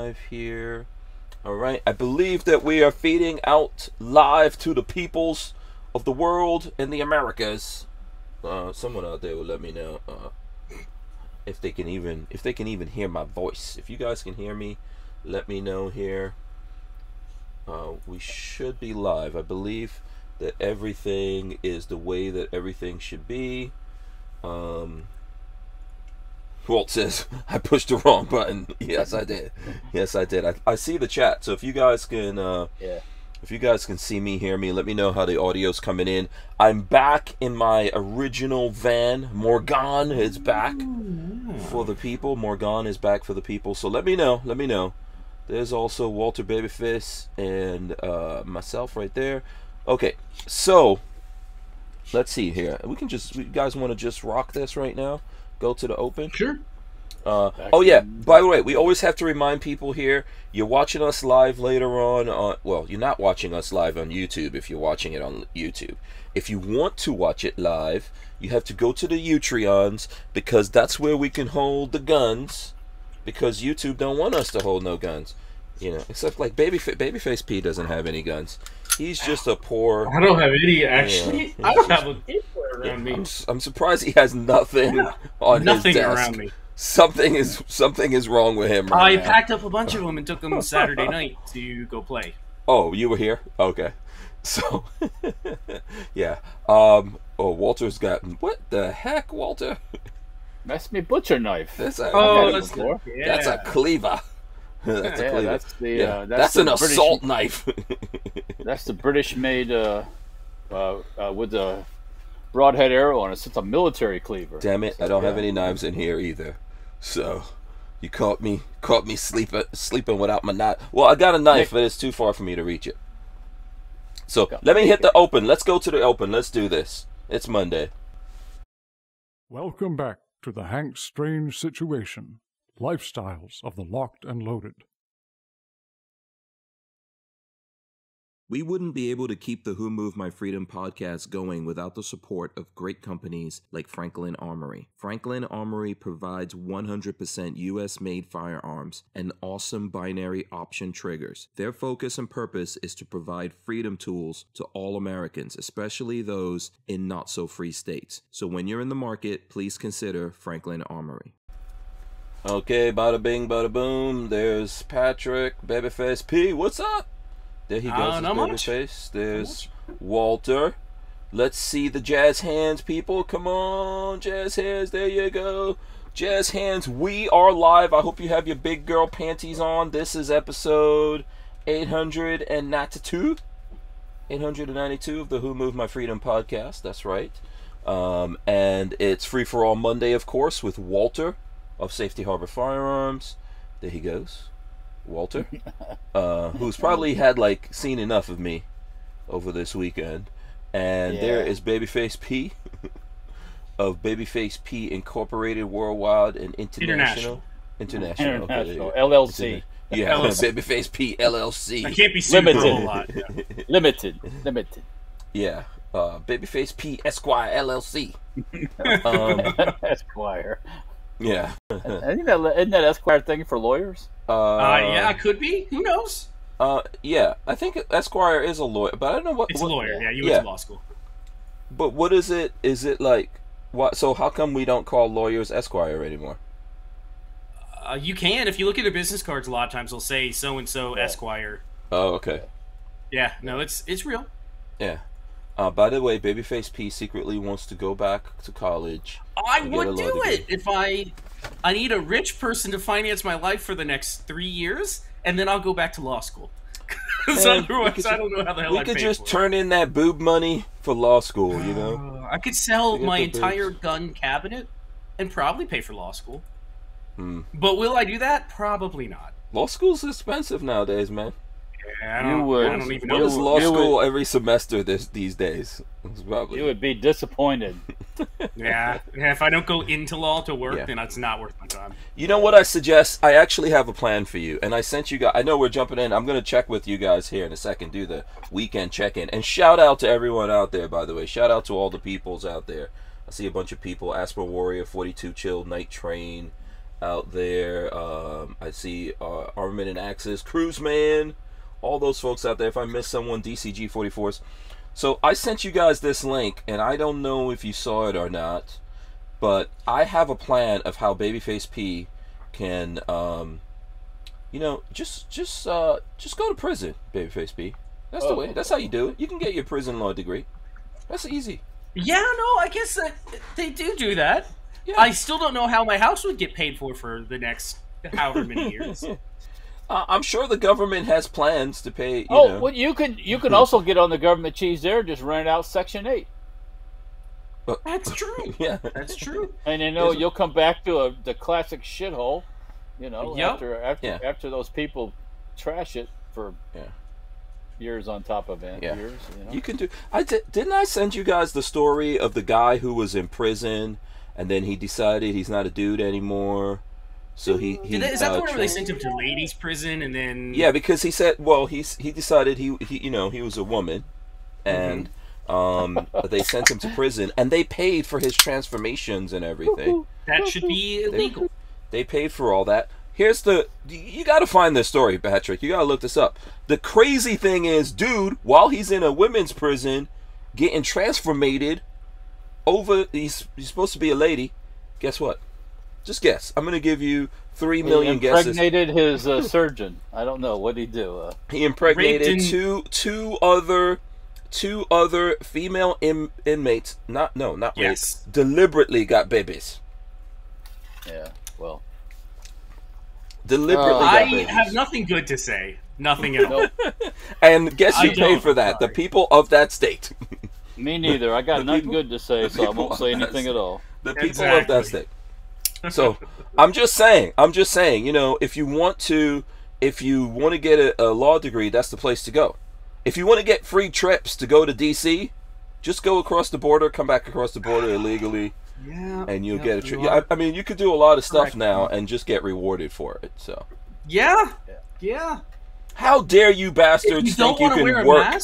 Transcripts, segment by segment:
live here. All right, I believe that we are feeding out live to the peoples of the world and the Americas. Someone out there will let me know if they can even hear my voice. If you guys can hear me, let me know here. We should be live. I believe that everything is the way that everything should be. Walt says I pushed the wrong button. Yes, I did. Yes, I did. I see the chat. So if you guys can, if you guys can see me, hear me, let me know how the audio's coming in. I'm back in my original van. Morgan is back for the people. Morgan is back for the people. So let me know. Let me know. There's also Walter Babyface and myself right there. Okay, so let's see here. We can just. You guys want to just rock this right now? Go to the open? Sure. Oh yeah, by the way, we always have to remind people here, you're watching us live later on, well, you're not watching us live on YouTube if you're watching it on YouTube. If you want to watch it live, you have to go to the Utreons, because that's where we can hold the guns, because YouTube don't want us to hold no guns. You know, except like Babyface P doesn't have any guns. He's just a poor... I don't have any, actually. I don't have a paper around me. I'm surprised he has nothing on his desk. Nothing around me. Something is wrong with him right now. I packed up a bunch of them and took them Saturday night to go play. Oh, you were here? Okay. So, yeah. Oh, Walter's got... What the heck, Walter? That's me butcher knife. That's a, that's a cleaver. That's a cleaver. That's the that's an assault knife. That's the British-made with the broadhead arrow on it. It's a military cleaver. Damn it! I don't have any knives in here either. So you caught me sleeping without my knife. Well, I got a knife, but it's too far for me to reach it. So let me hit the open. Let's go to the open. Let's do this. It's Monday. Welcome back to the Hank Strange Situation. Lifestyles of the Locked and Loaded. We wouldn't be able to keep the Who Moved My Freedom podcast going without the support of great companies like Franklin Armory. Franklin Armory provides 100% US-made firearms and awesome binary option triggers. Their focus and purpose is to provide freedom tools to all Americans, especially those in not-so-free states. So when you're in the market, please consider Franklin Armory. Okay, bada bing, bada boom. There's Patrick, Babyface P. What's up? There he goes, Babyface. There's Walter. Let's see the jazz hands, people. Come on, jazz hands. There you go. Jazz hands, we are live. I hope you have your big girl panties on. This is episode 892. 892 of the Who Moved My Freedom podcast. That's right. And it's Free for All Monday, of course, with Walter of Safety Harbor Firearms. There he goes. Walter, who's probably had seen enough of me over this weekend, and there is Babyface P of Babyface P Incorporated Worldwide and International. Okay, LLC. Yeah, Babyface P LLC. I can't be sued for a whole lot. Limited. Yeah, Babyface P Esquire LLC. Esquire. Yeah. Isn't that Esquire thing for lawyers? Yeah, it could be. Who knows? Yeah, I think Esquire is a lawyer, but I don't know what. It's a lawyer. Yeah, you went to law school. But what is it? Is it like what? So how come we don't call lawyers Esquire anymore? You can if you look at the business cards. A lot of times they'll say so and so Esquire. Oh, okay. Yeah, no, it's real. Yeah. By the way, Babyface P secretly wants to go back to college. I would do it if I need a rich person to finance my life for the next 3 years, and then I'll go back to law school. Because otherwise, I don't know how the hell I pay We could just for turn in that boob money for law school, you know? I could sell my entire gun cabinet and probably pay for law school. But will I do that? Probably not. Law school's expensive nowadays, man. I don't even know. What is law school every semester these days? You would be disappointed. Yeah, if I don't go into law to work, then it's not worth my time. You know what I suggest? I actually have a plan for you, and I sent you guys. I know we're jumping in. I'm going to check with you guys here in a second, do the weekend check-in. And shout out to everyone out there, by the way. Shout out to all the peoples out there. I see a bunch of people. Asper Warrior, 42 Chill, Night Train, out there. I see Armament and Axis, Cruise Man, all those folks out there. If I missed someone, DCG 44s. So I sent you guys this link, and I don't know if you saw it or not, but I have a plan of how Babyface P can, you know, just go to prison, Babyface P. That's the way. That's how you do it. You can get your prison law degree. That's easy. Yeah, no, I guess they do that. Yeah. I still don't know how my house would get paid for the next however many years. I'm sure the government has plans to pay. You know. Well, you could also get on the government cheese there. Just rent out Section 8. That's true. Yeah, that's true. And you know, you'll come back to the classic shithole. You know, after those people trash it for years on top of it. Years. You know? You can do. Didn't I send you guys the story of the guy who was in prison and then he decided he's not a dude anymore. So is that the one where they sent him to ladies' prison and then? Yeah, because he said, well, he decided he you know, he was a woman, and they sent him to prison and they paid for his transformations and everything. That should be illegal. They paid for all that. You got to find this story, Patrick. You got to look this up. The crazy thing is, dude, while he's in a women's prison, getting transformated over, he's supposed to be a lady. Guess what? Just guess. I'm going to give you 3 million guesses. He impregnated his surgeon. I don't know. What did he do? He impregnated two other female inmates. Not rapes. Deliberately got babies. Yeah. Well. Deliberately got babies. I have nothing good to say. Nothing at all. And guess who paid for that? The people of that state. Me neither. I got nothing good to say, so I won't say anything at all. The people of that state. So I'm just saying, you know, if you want to get a law degree, that's the place to go. If you want to get free trips to go to DC, just go across the border, come back across the border illegally, and you'll get a trip. Yeah, I mean, you could do a lot of stuff now and just get rewarded for it. So yeah. How dare you bastards think you can work?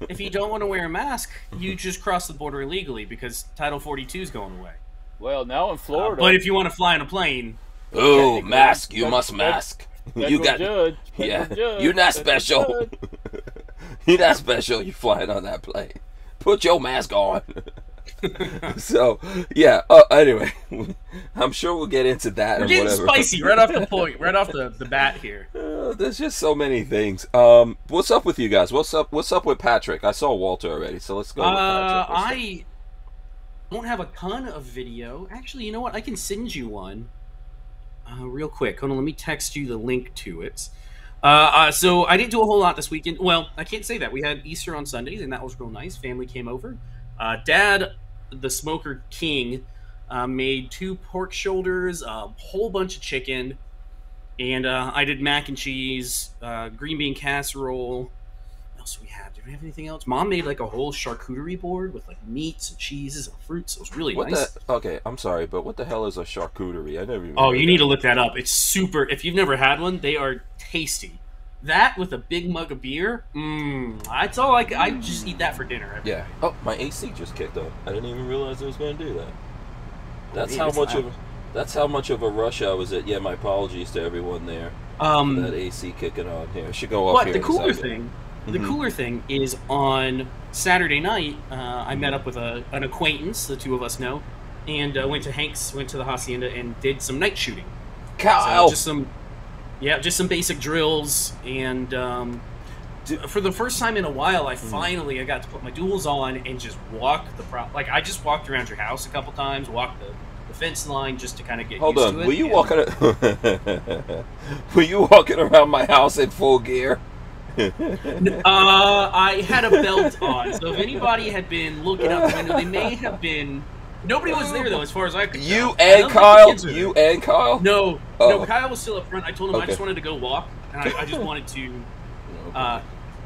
If you don't want to wear a mask, you just cross the border illegally because Title 42 is going away. Well, now in Florida. But if you want to fly on a plane, mask. You must mask. You got judge. You're not special. You're not special. You're flying on that plane. Put your mask on. So yeah. Anyway, I'm sure we'll get into that. We're getting spicy right off the point, right off the bat here. There's just so many things. What's up with you guys? What's up with Patrick? I saw Walter already, so let's go with Patrick. I don't have a ton of video. Actually, you know what? I can send you one real quick. Hold on, let me text you the link to it. So I didn't do a whole lot this weekend. Well, I can't say that. We had Easter on Sundays, and that was real nice. Family came over. Dad, the smoker king, made 2 pork shoulders, a whole bunch of chicken, and I did mac and cheese, green bean casserole. What else do we have? Did we have anything else? Mom made like a whole charcuterie board with like meats and cheeses and fruits. It was really nice. Okay, I'm sorry, but what the hell is a charcuterie? I never even. Oh, you need to look that up. It's super. If you've never had one, they are tasty. That with a big mug of beer, that's all I just eat that for dinner. Every day. Oh, my AC just kicked up. I didn't even realize it was going to do that. That's how much of a rush I was at. Yeah, my apologies to everyone there. That AC kicking on here. It should go up here. But the cooler thing is on Saturday night, I met up with an acquaintance, the two of us know, and went to the hacienda and did some night shooting. Kyle! So just some basic drills, and for the first time in a while, I got to put my duals on and just walk I just walked around your house a couple times, walked the fence line just to kind of get used to it. Hold on, were you walking around my house in full gear? I had a belt on, so if anybody had been looking out the window, they may have been. Nobody was there though, as far as I could tell. You and Kyle? No, Kyle was still up front. I told him I just wanted to go walk, and I just wanted to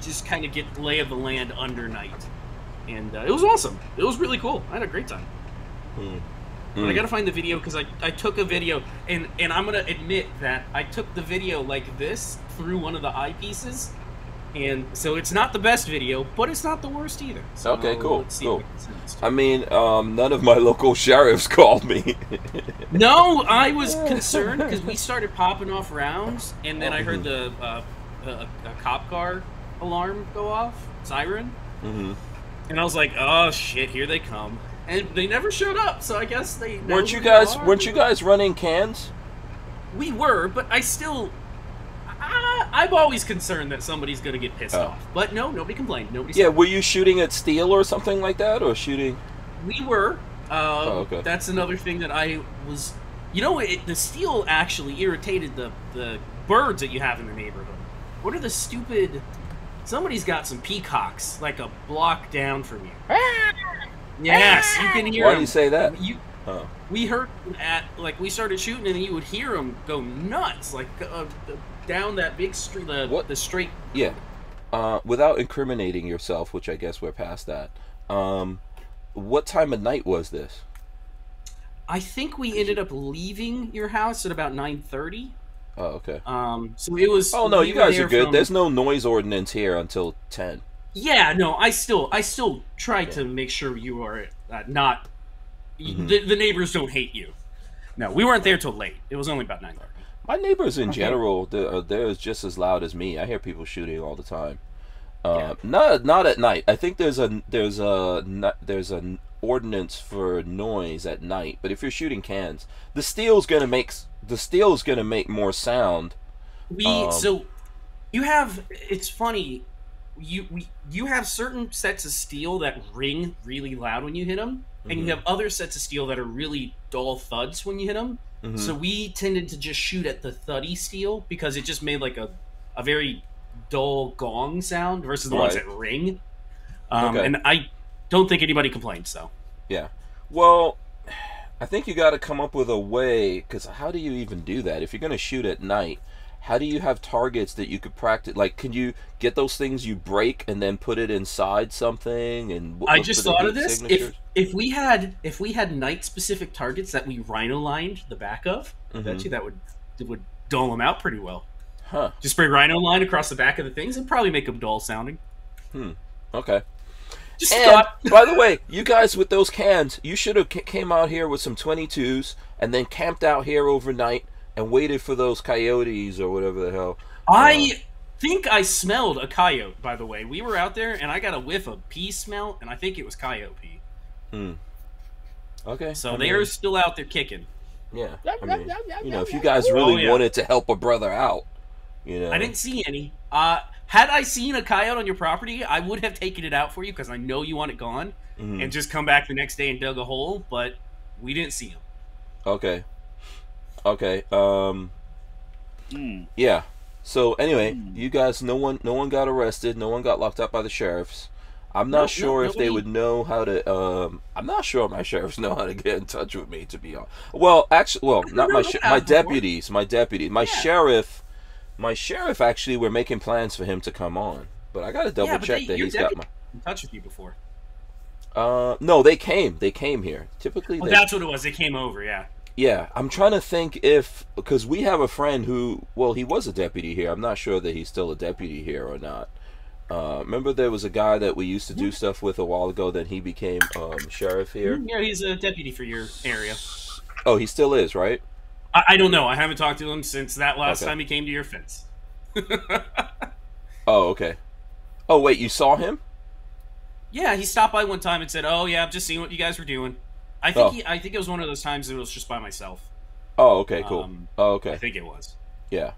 just kind of get the lay of the land under night, and it was awesome. It was really cool. I had a great time. But I gotta find the video because I took a video, and I'm gonna admit that I took the video like this through one of the eyepieces, And so it's not the best video, but it's not the worst either. So okay, cool. Let's see Cool. I mean, none of my local sheriffs called me. No, I was concerned because we started popping off rounds, and then I heard the a cop car alarm go off, siren, and I was like, "Oh shit, here they come!" And they never showed up, so I guess they weren't you guys running cans? We were, but I still. I'm always concerned that somebody's going to get pissed off. But no, nobody complained. Nobody. Yeah, were you shooting at steel or something like that, or shooting? We were. Okay. That's another thing that I was. You know, the steel actually irritated the birds that you have in the neighborhood. What are the stupid? Somebody's got some peacocks like a block down from you. Yes, you can hear. Why do you say that? We heard at we started shooting and you would hear them go nuts like. Down that big street, the straight. Yeah. Without incriminating yourself, which I guess we're past that. What time of night was this? I think we ended up leaving your house at about 9:30. Oh, okay. So it was. Oh no, you guys are good. There's no noise ordinance here until 10. Yeah, no, I still try to make sure you are not. The neighbors don't hate you. No, we weren't there till late. It was only about 9:30. My neighbors in general, they're just as loud as me. I hear people shooting all the time. Not at night. I think there's an ordinance for noise at night. But if you're shooting cans, the steel's gonna make more sound. So you have. It's funny. You have certain sets of steel that ring really loud when you hit them, and you have other sets of steel that are really dull thuds when you hit them. So we tended to just shoot at the thuddy steel because it just made like a very dull gong sound versus the ones that ring. And I don't think anybody complained, so. Yeah. Well, I think you got to come up with a way, because how do you even do that? If you're going to shoot at night, how do you have targets that you could practice? Like, can you get those things you break and then put it inside something? And I just thought of this. If we had night specific targets that we rhino lined the back of, I bet you that would dull them out pretty well. Huh? Just spray rhino line across the back of the things and probably make them dull sounding. Okay. Just thought. By the way, you guys with those cans, you should have came out here with some 22s and then camped out here overnight and waited for those coyotes or whatever the hell. I think I smelled a coyote, by the way. We were out there, and I got a whiff of pea smell, and I think it was coyote pea. Okay. So they are still out there kicking. Yeah. I mean, if you guys really wanted to help a brother out, I didn't see any. Had I seen a coyote on your property, I would have taken it out for you because I know you want it gone, and just come back the next day and dug a hole, but we didn't see him. Okay. Yeah. So anyway, you guys, no one got arrested. No one got locked up by the sheriffs. I'm not sure if they would know how to. I'm not sure my sheriffs know how to get in touch with me. To be honest, not my deputies. My sheriff actually were making plans for him to come on, but I got to double check that he's got in touch with you before. No, they came here. Typically, that's what it was. They came over. Yeah. Yeah, I'm trying to think because we have a friend who, he was a deputy here. I'm not sure that he's still a deputy here or not. Remember there was a guy that we used to do stuff with a while ago, then he became sheriff here? Yeah, he's a deputy for your area. Oh, he still is, right? I don't know. I haven't talked to him since that last time he came to your fence. Oh, okay. Oh, wait, you saw him? Yeah, he stopped by one time and said, "Oh, yeah, I'm just seeing what you guys were doing." I think it was one of those times that it was just by myself. Oh, okay, cool. Okay. I think it was. Yeah.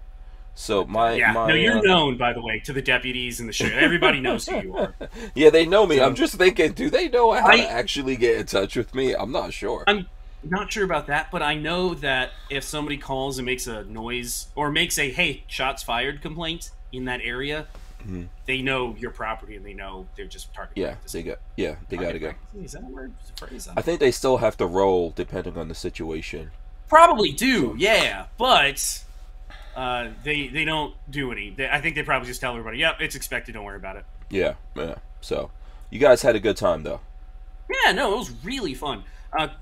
So you're known, by the way, to the deputies and the sheriff. Everybody knows who you are. Yeah, they know me. So, I'm just thinking, do they know how to actually get in touch with me? I'm not sure. I'm not sure about that, but I know that if somebody calls and makes a noise or makes a "hey, shots fired" complaint in that area, they know your property and they know they're just targeting. They got to go. Is that a word? Is it a phrase? I think they still have to roll depending on the situation. Probably do, yeah, but they don't do any. I think they probably just tell everybody, "Yep, it's expected. Don't worry about it." Yeah. So, you guys had a good time though. Yeah, no, it was really fun.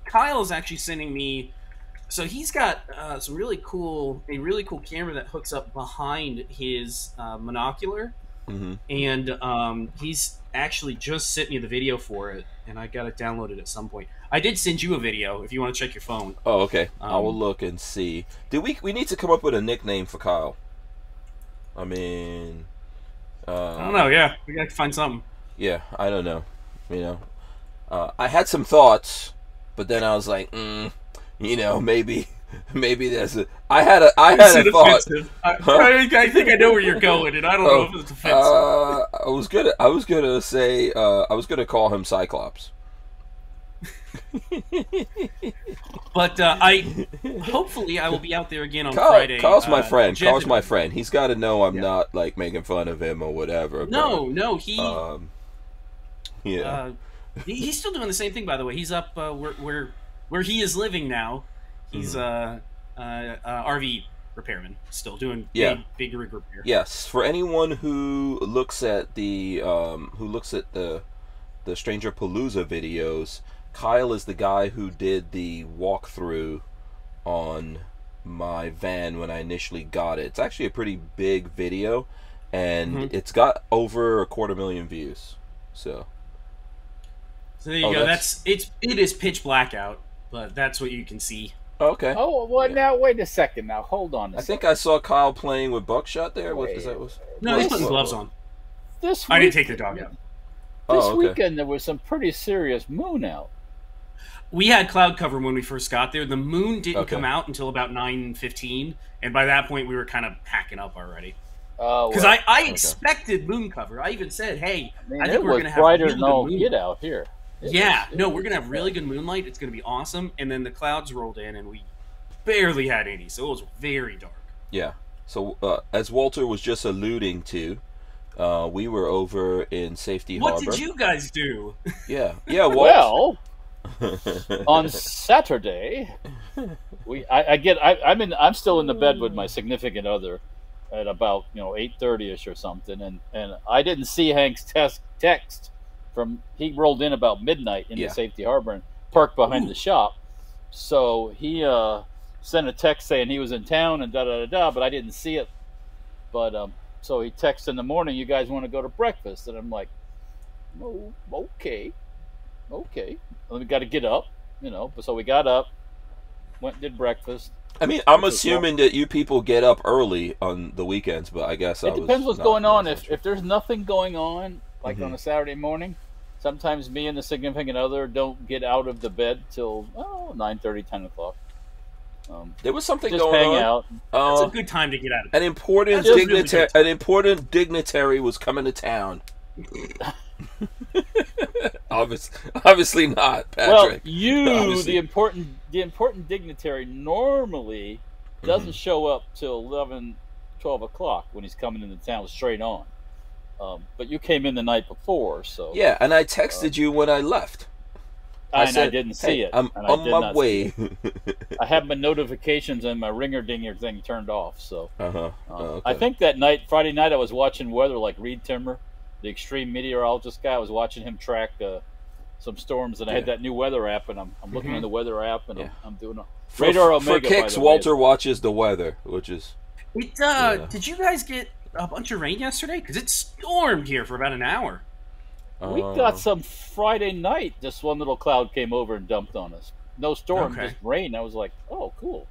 Kyle is actually sending me. So he's got a really cool camera that hooks up behind his monocular, and he's actually just sent me the video for it, and I got it downloaded at some point. I did send you a video if you want to check your phone. Oh, okay. I will look and see. We need to come up with a nickname for Kyle. I mean, I don't know. Yeah, we got to find something. Yeah, I don't know. You know, I had some thoughts, but then I was like, you know, maybe there's a. I had a thought. I think I know where you're going, and I don't know if it's offensive. I was gonna say I was gonna call him Cyclops. But hopefully I will be out there again on Friday. Kyle's my friend. Kyle's my friend. He's got to know I'm not like making fun of him or whatever. No, he. Yeah. He's still doing the same thing, by the way. He's up where he is living now. He's RV repairman, still doing big rig repair. Yes, for anyone who looks at the Stranger Palooza videos, Kyle is the guy who did the walkthrough on my van when I initially got it. It's actually a pretty big video, and it's got over 250,000 views. So there you go. It is pitch black out, but that's what you can see. Okay. Oh well, now wait a second. Now hold on. I think I saw Kyle playing with buckshot there. What is that? No, he's putting gloves on. This I didn't take the dog out. This weekend there was some pretty serious moon out. We had cloud cover when we first got there. The moon didn't come out until about 9:15, and by that point we were kind of packing up already. Because I expected moon cover. I even said, "Hey, I think we're going to have brighter really than all good moon. get out here." We're going to have really good moonlight. It's going to be awesome." And then the clouds rolled in, and we barely had any, so it was very dark. Yeah. So as Walter was just alluding to, we were over in Safety Harbor. What did you guys do? Yeah. Well, on Saturday, I'm still in the bed with my significant other at about 8:30ish or something, and I didn't see Hank's text from he rolled in about midnight into Safety Harbor and parked behind the shop, so he sent a text saying he was in town and but I didn't see it, but so he texted in the morning, "You guys want to go to breakfast?" And I'm like, "Oh, okay. We got to get up, So we got up, went and did breakfast. I mean, I'm assuming that you people get up early on the weekends, but I guess it depends what's going on. If there's nothing going on, like on a Saturday morning, sometimes me and the significant other don't get out of the bed till 9:30, 10 o'clock. There was something just going hang on. Out. It's a good time to get out of bed. An important dignitary was coming to town. Obviously not, Patrick. Well, the important dignitary normally doesn't show up till 11, 12 o'clock when he's coming into town straight on. But you came in the night before, so yeah. And I texted you when I left. I didn't see it. I'm on my way. I have my notifications and my ringer dinger thing turned off. So okay. I think that night, Friday night, I was watching weather like Reed Timmer, the extreme meteorologist guy. I was watching him track some storms, and I had that new weather app, and I'm looking in the weather app, and I'm doing a Radar Omega. For kicks, Walter watches the weather, which is. Did you guys get a bunch of rain yesterday? Because it stormed here for about an hour. We got some Friday night. This one little cloud came over and dumped on us. No storm, just rain. I was like, oh, cool.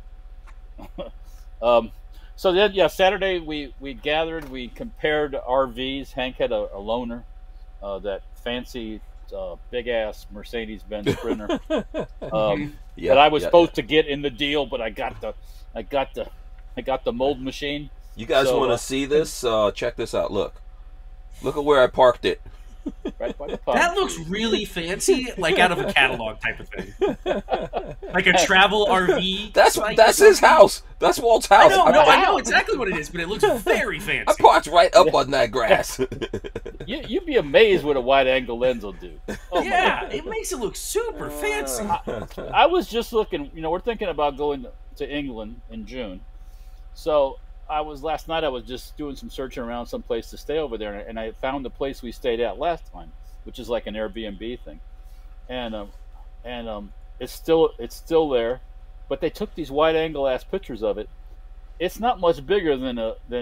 So then, Saturday we gathered. We compared RVs. Hank had a loaner, that fancy big ass Mercedes-Benz Sprinter that I was supposed to get in the deal, but I got the mold machine. You guys want to see this? Check this out. Look at where I parked it. Right by the pump. That looks really fancy, like out of a catalog type of thing. Like a travel RV. That's his house. That's Walt's house. I know exactly what it is, but it looks very fancy. I parked right up on that grass. You'd be amazed what a wide angle lens will do. It makes it look super fancy. I was just looking. We're thinking about going to England in June, so. Last night I was just doing some searching around some place to stay over there, and I found the place we stayed at last time, which is like an Airbnb thing, and it's still there, but they took these wide angle ass pictures of it. It's not much bigger than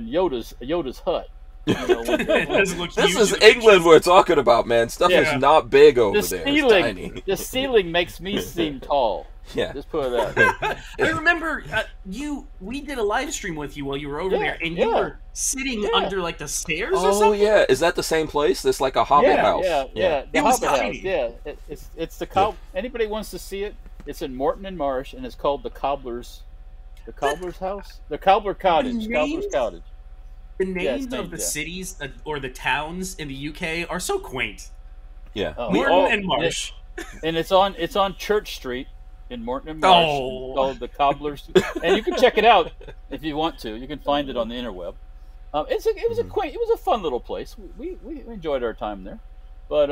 Yoda's hut. You know, this is England we're talking about, man. Stuff is not big over there. It's tiny. The ceiling makes me seem tall. Yeah. Just put it out. I remember we did a live stream with you while you were over there, and you were sitting under like the stairs or something. Oh yeah, is that the same place? It's like a Hobbit house. Yeah. It was tiny. Yeah, it's the anybody wants to see it? It's in Morton and Marsh, and it's called the Cobbler's house, the Cobbler Cottage, Cobbler's Cottage. The names of the cities or the towns in the UK are so quaint. Yeah, Morton and Marsh, and it's on Church Street in Morton and Marsh. It's called the Cobbler's, and you can check it out if you want to. You can find it on the interweb. It was a fun little place. We enjoyed our time there, but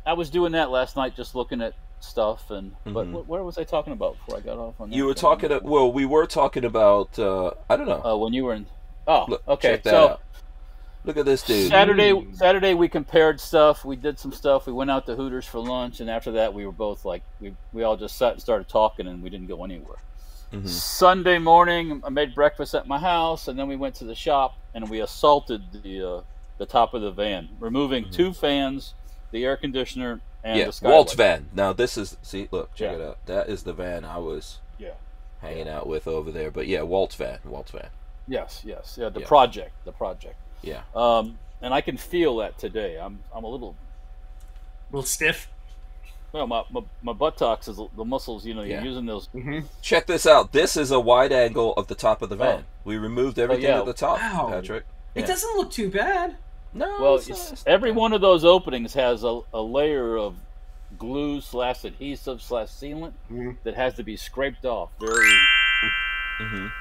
I was doing that last night, just looking at stuff, and but what was I talking about before I got off on that? You were talking we were talking about I don't know. When you were in okay. Check that out. Look at this dude. Saturday we compared stuff. We did some stuff. We went out to Hooters for lunch, and after that we were both like we all just sat and started talking, and we didn't go anywhere. Sunday morning I made breakfast at my house, and then we went to the shop and we assaulted the top of the van, removing 2 fans, the air conditioner, and the skylight. Walt's van. Now this is look, check it out. That is the van I was hanging out with over there. But Walt's van. Yes. The project. Yeah. And I can feel that today. I'm a little stiff. Well, my buttocks is the muscles. You know, you're using those. Check this out. This is a wide angle of the top of the van. We removed everything at the top, Patrick. It doesn't look too bad. No. Well, every one of those openings has a layer of glue / adhesive / sealant that has to be scraped off.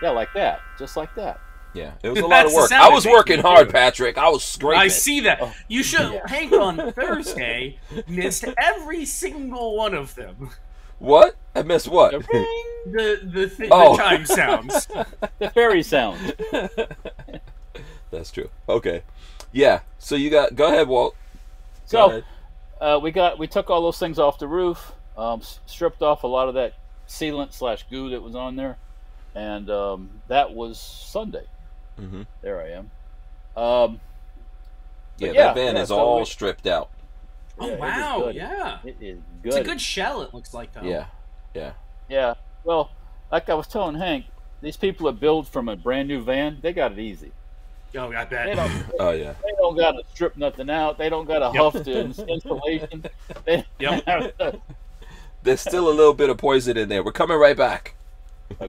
Like that, just like that. Yeah, it was a lot of work. I was working hard, Patrick. I was scraping. I see that. You should. Hank on Thursday missed every single one of them. What? I missed what? The chime sounds. The fairy sound. That's true. Okay. Yeah. So you got. Go ahead, Walt. We took all those things off the roof, stripped off a lot of that sealant / goo that was on there, and that was Sunday. There I am. That van is all stripped out. Oh wow! It is good. It's a good shell. It looks like though. Yeah. Well, like I was telling Hank, these people that build from a brand new van, they got it easy. Oh, I bet. They don't got to strip nothing out. They don't got to huff to installation. There's still a little bit of poison in there. We're coming right back.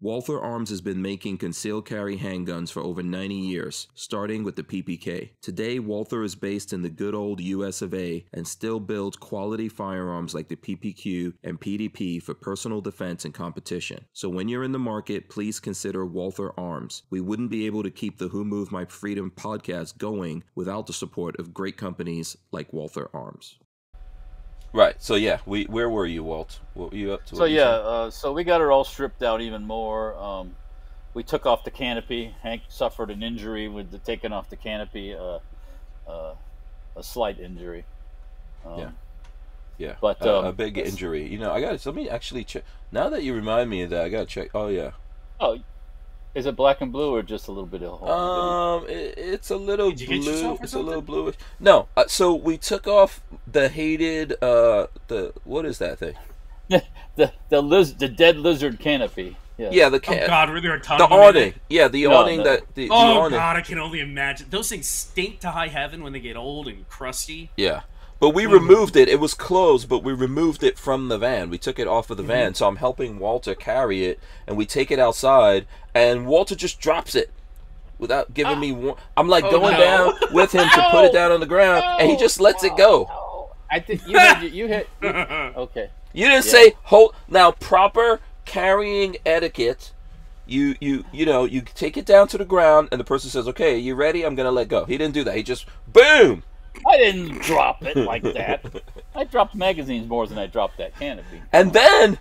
Walther Arms has been making concealed carry handguns for over 90 years, starting with the PPK. Today, Walther is based in the good old US of A and still builds quality firearms like the PPQ and PDP for personal defense and competition. So when you're in the market, please consider Walther Arms. We wouldn't be able to keep the Who Moved My Freedom podcast going without the support of great companies like Walther Arms. Right. So where were you, Walt? What were you up to? So we got it all stripped out even more. We took off the canopy. Hank suffered an injury with the taking off the canopy, a slight injury. But a big injury. You know, let me actually check. Now that you remind me of that, I gotta check. Oh yeah. Oh, is it black and blue or just a little bit of? It's a little blue. It's a little bluish. No. So we took off the hated what is that thing? the dead lizard canopy. Yeah, the oh God, were there a ton the of them awning. Yeah, the awning that the awning. God, I can only imagine. Those things stink to high heaven when they get old and crusty. Yeah. But we removed it. It was closed, but we removed it from the van. We took it off of the van, so I'm helping Walter carry it, and we take it outside, and Walter just drops it without giving me one. I'm like going down with him to put it down on the ground, and he just lets it go. I think you hit. Okay. You didn't say hold. Now proper carrying etiquette. You take it down to the ground, and the person says, "Okay, you ready? I'm gonna let go." He didn't do that. He just boom. I didn't drop it like that. I dropped magazines more than I dropped that canopy. And then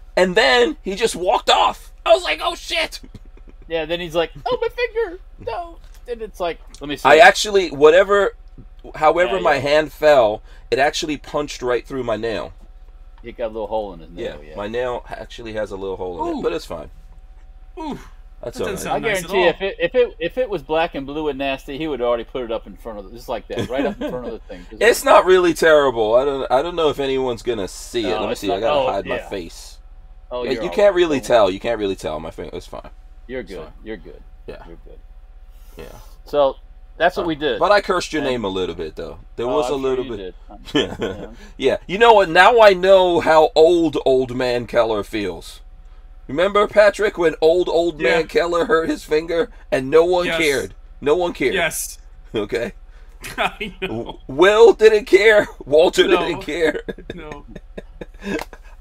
he just walked off. I was like, oh shit. Yeah, then he's like, oh, my finger. No. And it's like, let me see. I actually, however my hand fell, it actually punched right through my nail. It got a little hole in his nail. Yeah, my nail actually has a little hole in it, but it's fine. Ooh. That's That all doesn't right. I sound nice at guarantee all. if it was black and blue and nasty, he would already put it up in front of just like that, right up in front of the thing. It's not really terrible. I don't know if anyone's gonna see it. No, Let me it's see. not- I gotta oh, hide my yeah. face. Oh, Yeah, you're you all can't right. really Don't tell. worry. You can't really tell. My finger. It's fine. You're It's good. fine. You're good. Yeah. You're good. Yeah. So that's what we did. But I cursed your And- name a little bit, though. There Oh, was I'm a sure little you bit. did. Yeah. Yeah. You know what? Now I know how old man Keller feels. Remember, Patrick, when old man Keller hurt his finger and no one cared? No one cared. Yes. Okay. I know. Will didn't care. Walter didn't care. No.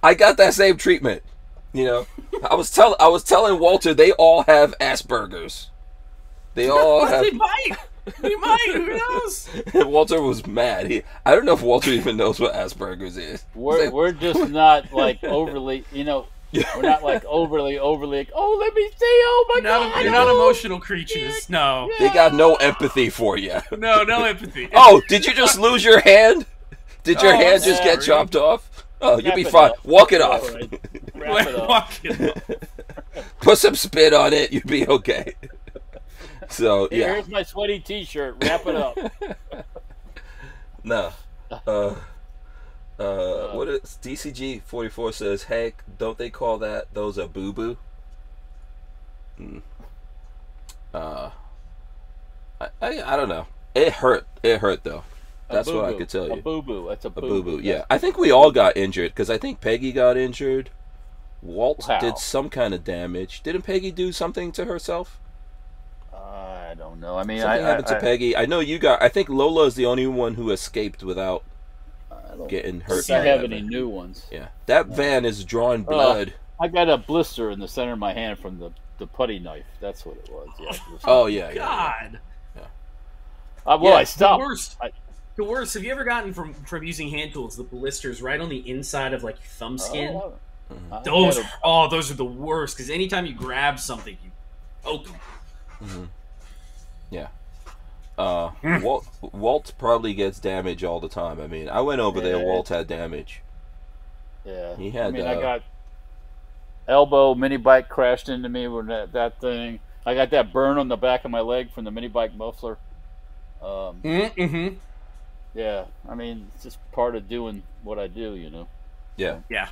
I got that same treatment. You know, I was telling Walter they all have Asperger's. They all have. They might. They might. Who knows? Walter was mad. I don't know if Walter even knows what Asperger's is. We're just not like overly, we're not like overly like, oh, let me see, oh my God. You're not emotional creatures. No. They got no empathy for you. No empathy. Oh, did you just lose your hand? Did your Oh, hand I'm just get sorry. chopped off? Oh, you'll Wrap be it fine. up. Walk it off. All right. Wrap it up. Walk it up. Put some spit on it. You'll be okay. So, yeah. Here's my sweaty T-shirt. Wrap it up. No. What is DCG 44 says, heck, don't they call those a boo-boo? I don't know. It hurt though. That's what I could tell you. A boo-boo. That's a A boo-boo. boo-boo, yeah. I think we all got injured, because I think Peggy got injured. Walt Wow. did some kind of damage. Didn't Peggy do something to herself? I don't know. I mean, Something happened to Peggy. I know you got... I think Lola is the only one who escaped without I don't getting hurt. think I by have that any van. new ones. Yeah. That van is drawing blood. I got a blister in the center of my hand from the putty knife. That's what it was. Yeah. Oh, yeah. God. I stopped. The worst. The worst. Have you ever gotten from using hand tools the blisters right on the inside of like your thumb skin? Those are the worst because anytime you grab something, you poke them. Mm-hmm. Yeah. Walt probably gets damage all the time. I mean, I went over there. Walt had damage. Yeah. He had. I got elbow mini bike crashed into me with that thing. I got that burn on the back of my leg from the mini bike muffler. Yeah. I mean, it's just part of doing what I do, Yeah. Yeah.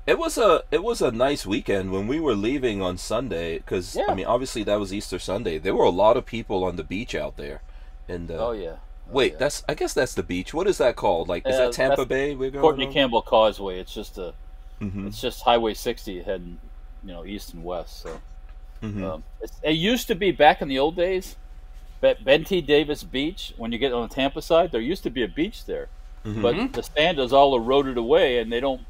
It was a nice weekend when we were leaving on Sunday because I mean obviously that was Easter Sunday. There were a lot of people on the beach out there, and I guess that's the beach. What is that called? Like is that Tampa Bay? We're going Courtney over? Campbell Causeway. It's just Mm-hmm. it's just Highway 60 heading east and west. So Mm-hmm. it used to be back in the old days, Ben T. Davis Beach. When you get on the Tampa side, there used to be a beach there, Mm-hmm. but the sand is all eroded away, and they don't.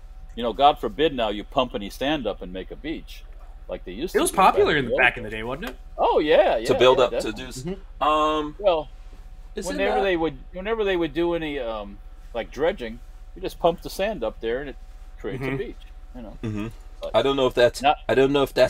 God forbid now you pump any stand up and make a beach like they used to. It was do popular back back in the day, wasn't it? Oh yeah, to build up definitely. to do. Well, Is whenever they would do any like dredging, you just pump the sand up there and it creates a beach. Mm-hmm. I don't know if that's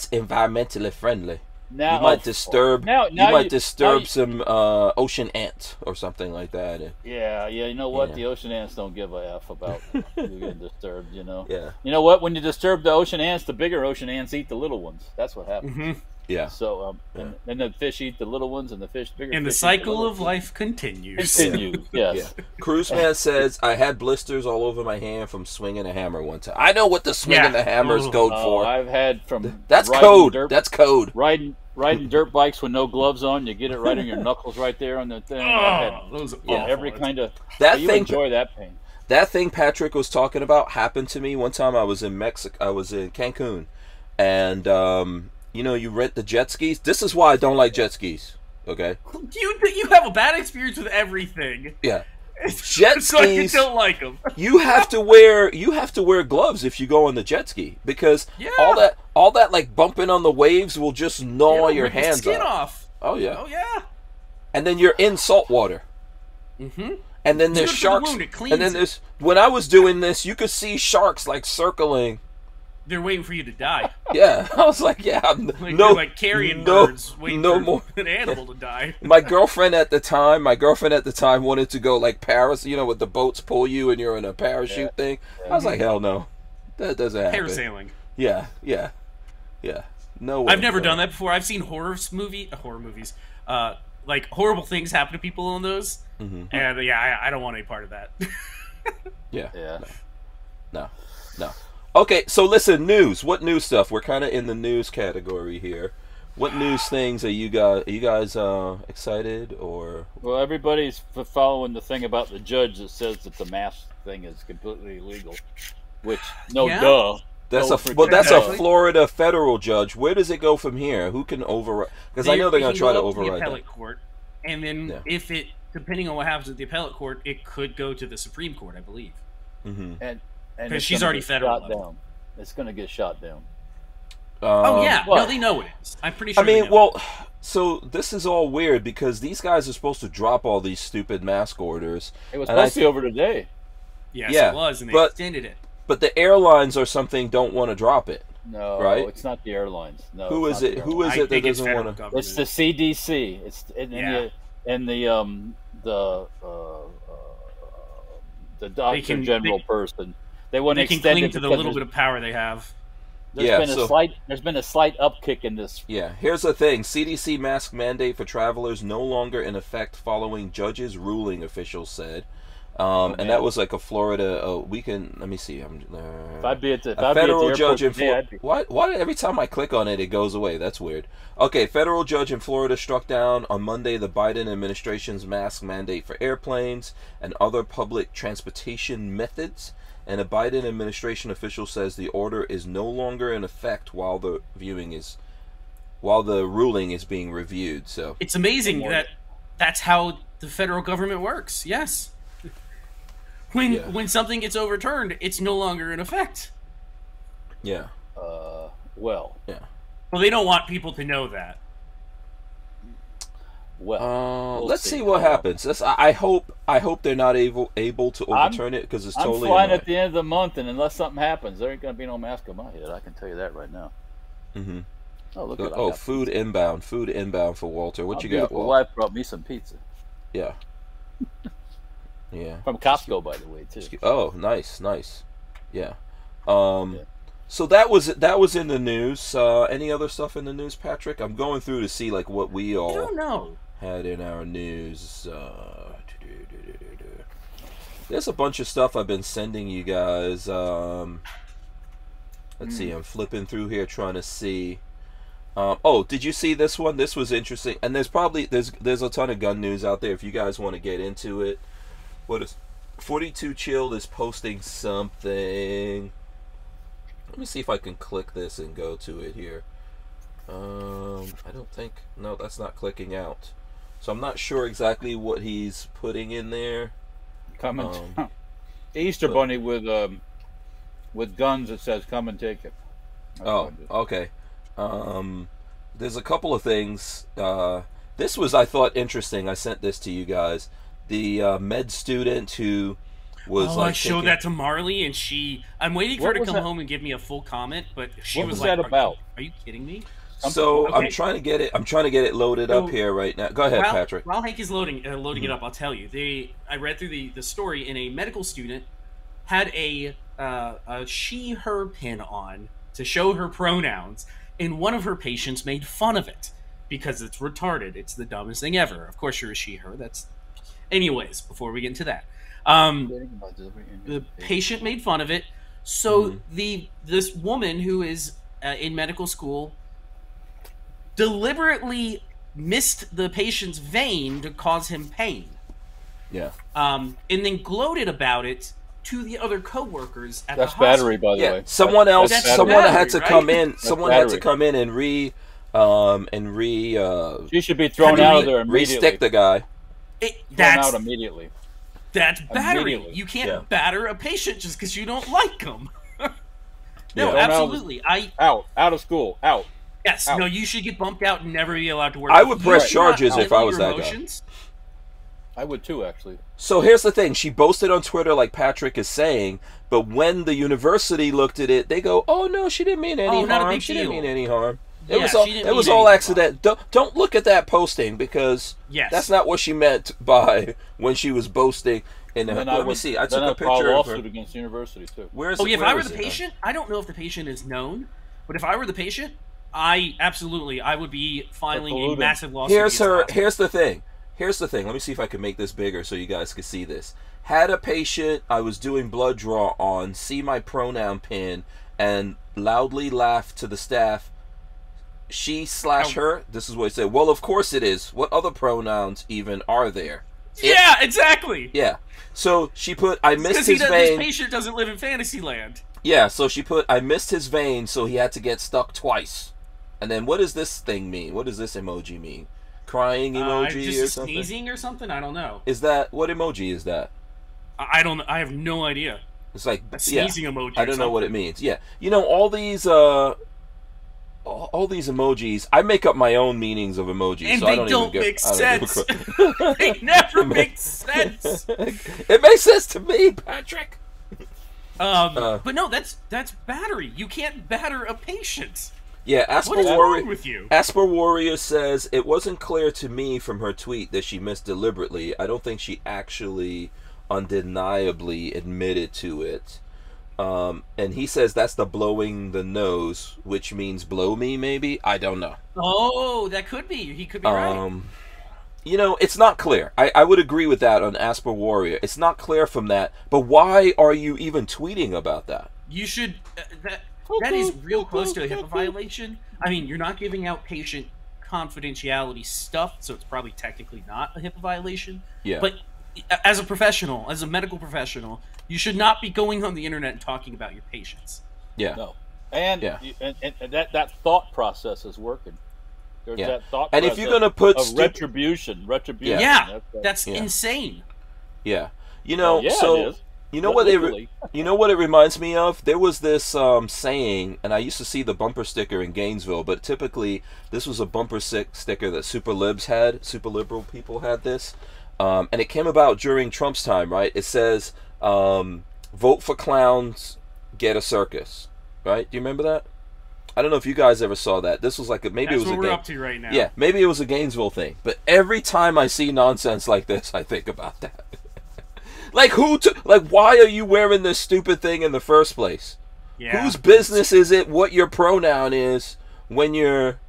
environmentally friendly. Now You might disturb. Now you might you- disturb now some ocean ants or something like that. Yeah, you know what? Yeah. The ocean ants don't give a F about you getting disturbed, Yeah. You know what? When you disturb the ocean ants, the bigger ocean ants eat the little ones. That's what happens. Yeah. So, and then the fish eat the little ones, and the bigger And the fish eat cycle little of ones. life continues. Continues. Yes. Yeah. Cruiseman says, I had blisters all over my hand from swinging a hammer one time. I know what the swinging the hammer is code for. I've had from That's riding code. That's code. Riding dirt bikes with no gloves on, you get it right on your knuckles right there on the thing. I've had, Those are every awful. kind of. That you thing- enjoy that pain. That thing Patrick was talking about happened to me one time. I was in Mexico. I was in Cancun, and you rent the jet skis. This is why I don't like jet skis. Okay. You have a bad experience with everything. Yeah. Jet So you skis. don't like them. You have to wear gloves if you go on the jet ski because all that like bumping on the waves will just gnaw your Rip hands skin off. off. Oh yeah. Oh yeah. And then you're in salt water. Mm-hmm. And then It's there's good for the sharks. wound, it cleans And then it. there's when I was doing this, you could see sharks like circling. They're waiting for you to die. Yeah, I was like, Like they're like carrion birds waiting for an animal to die. My girlfriend at the time wanted to go like Paris, with the boats pull you and you're in a parachute thing. I was like, hell no, that doesn't happen. Parasailing. Yeah. No way. I've never done that before. I've seen horror movies, like horrible things happen to people on those, and I don't want any part of that. Yeah. No. Okay, so listen, news. What news stuff? We're kind of in the news category here. What news things are you guys excited or? Well, everybody's following the thing about the judge that says that the mask thing is completely illegal, which duh. That's a Florida federal judge. Where does it go from here? Who can override? Because I know they're going to try to override the appellate court, and then if it, depending on what happens at the appellate court, it could go to the Supreme Court, I believe. And because she's already federal level. It's going to get shot down. No, they know it is. I'm pretty sure. I mean, so this is all weird because these guys are supposed to drop all these stupid mask orders. It was supposed to be over today. Yes, it was, and they extended it. But the airlines or something don't want to drop it. No, right? It's not the airlines. No. Who is it? Who is it that doesn't want to? It's the CDC. It's the Doctor General person. They want to extend cling it to the little bit of power they have. There's been a slight upkick in this. Yeah, here's the thing: CDC mask mandate for travelers no longer in effect following judge's ruling. Officials said, and that was like a Florida. Let me see. If I'd be at the federal judge in Florida. Why every time I click on it, it goes away? That's weird. Okay, federal judge in Florida struck down on Monday the Biden administration's mask mandate for airplanes and other public transportation methods. And a Biden administration official says the order is no longer in effect while the ruling is being reviewed. So it's amazing that that's how the federal government works. Yes, when something gets overturned, it's no longer in effect. Yeah. Well, they don't want people to know that. Well, let's see what happens. I hope they're not able to overturn it because it's totally. I'm flying at the end of the month, and unless something happens, there ain't gonna be no mask on my head. I can tell you that right now. Oh, look at food inbound for Walter. What you got, Walter? My wife brought me some pizza. Yeah. Yeah. From Costco, by the way, too. Oh, nice. Yeah. So that was in the news. Any other stuff in the news, Patrick? I'm going through to see like what we all. I don't know. Had in our news. There's a bunch of stuff I've been sending you guys. Let's see. I'm flipping through here trying to see. Did you see this one? This was interesting. And there's a ton of gun news out there if you guys want to get into it. What is 42 Chilled is posting something. Let me see if I can click this and go to it here. I don't think. No, that's not clicking out. So I'm not sure exactly what he's putting in there. Easter Bunny with guns that says "Come and take it." Okay. There's a couple of things. This was, I thought, interesting. I sent this to you guys. The med student who was I showed that to Marley, and I'm waiting for her to come home and give me a full comment, but she was like, about? Are you kidding me? So okay. I'm trying to get it loaded up here right now. Go ahead, Patrick. While Hank is loading it up, I'll tell you. I read through the story, and a medical student had a she/her pin on to show her pronouns, and one of her patients made fun of it because it's retarded. It's the dumbest thing ever. Of course, you're a she/her. Anyways, before we get into that, the patient made fun of it. So this woman who is in medical school deliberately missed the patient's vein to cause him pain. Yeah. And then gloated about it to the other coworkers at That's the hospital. battery, by the way. Someone had to come in. That's someone battery. had to come in and she should be thrown out of there immediately. Re-stick the guy. Thrown out immediately. That's battery. You can't batter a patient just because you don't like them. No, absolutely. Out of school. Out. Yes. Out. No, you should get bumped out and never be allowed to work. I would press charges if I was that guy. I would too, actually. So here's the thing. She boasted on Twitter like Patrick is saying, but when the university looked at it, they go, "Oh no, she didn't mean any harm. She didn't mean any harm. It was all accident. Don't look at that posting because that's not what she meant by when she was boasting." And let me see. I took a picture of her. Against the university too. If I were the patient, I don't know if the patient is known, but if I were the patient, I would be filing a massive lawsuit. Here's the thing. Let me see if I can make this bigger so you guys can see this. Had a patient I was doing blood draw on see my pronoun pin and loudly laugh to the staff. She/her, this is what it said. Well, of course it is. What other pronouns even are there? Yeah, exactly. Yeah. So she put, I missed his vein. This patient doesn't live in Fantasyland. Yeah, so she put, I missed his vein, so he had to get stuck twice. And then what does this thing mean? What does this emoji mean? Crying emoji just or something? Sneezing or something? I don't know. Is that, what emoji is that? I don't know. I have no idea. It's like a sneezing emoji. I don't know what it means. Yeah. You know, all these emojis, I make up my own meanings of emojis. And so they I don't even make sense. They never make sense. It makes sense to me, Patrick. But no, that's battery. You can't batter a patient. Yeah, What is wrong with you? Asper Warrior says, it wasn't clear to me from her tweet that she missed deliberately. I don't think she actually undeniably admitted to it. And he says that's the blowing the nose, which means blow me, maybe? I don't know. Oh, that could be. He could be right. You know, it's not clear. I would agree with that on Asper Warrior. It's not clear from that. But why are you even tweeting about that? You should... that is real close to a HIPAA violation. I mean, you're not giving out patient confidentiality stuff, so it's probably technically not a HIPAA violation. Yeah. But as a professional, as a medical professional, you should not be going on the internet and talking about your patients. Yeah. No. And, yeah. and that thought process is working. There's that thought and process if you're going to put of retribution. Yeah, that's insane. Yeah. You know, it is. You know what it reminds me of? There was this saying, and I used to see the bumper sticker in Gainesville, but typically this was a bumper sticker that super liberal people had this. And it came about during Trump's time, right? It says, vote for clowns, get a circus. Right? Do you remember that? I don't know if you guys ever saw that. This was like maybe That's it was what we're up to right now. Yeah, maybe it was a Gainesville thing. But every time I see nonsense like this, I think about that. Like why are you wearing this stupid thing in the first place? Yeah. Whose business is it what your pronoun is when you're,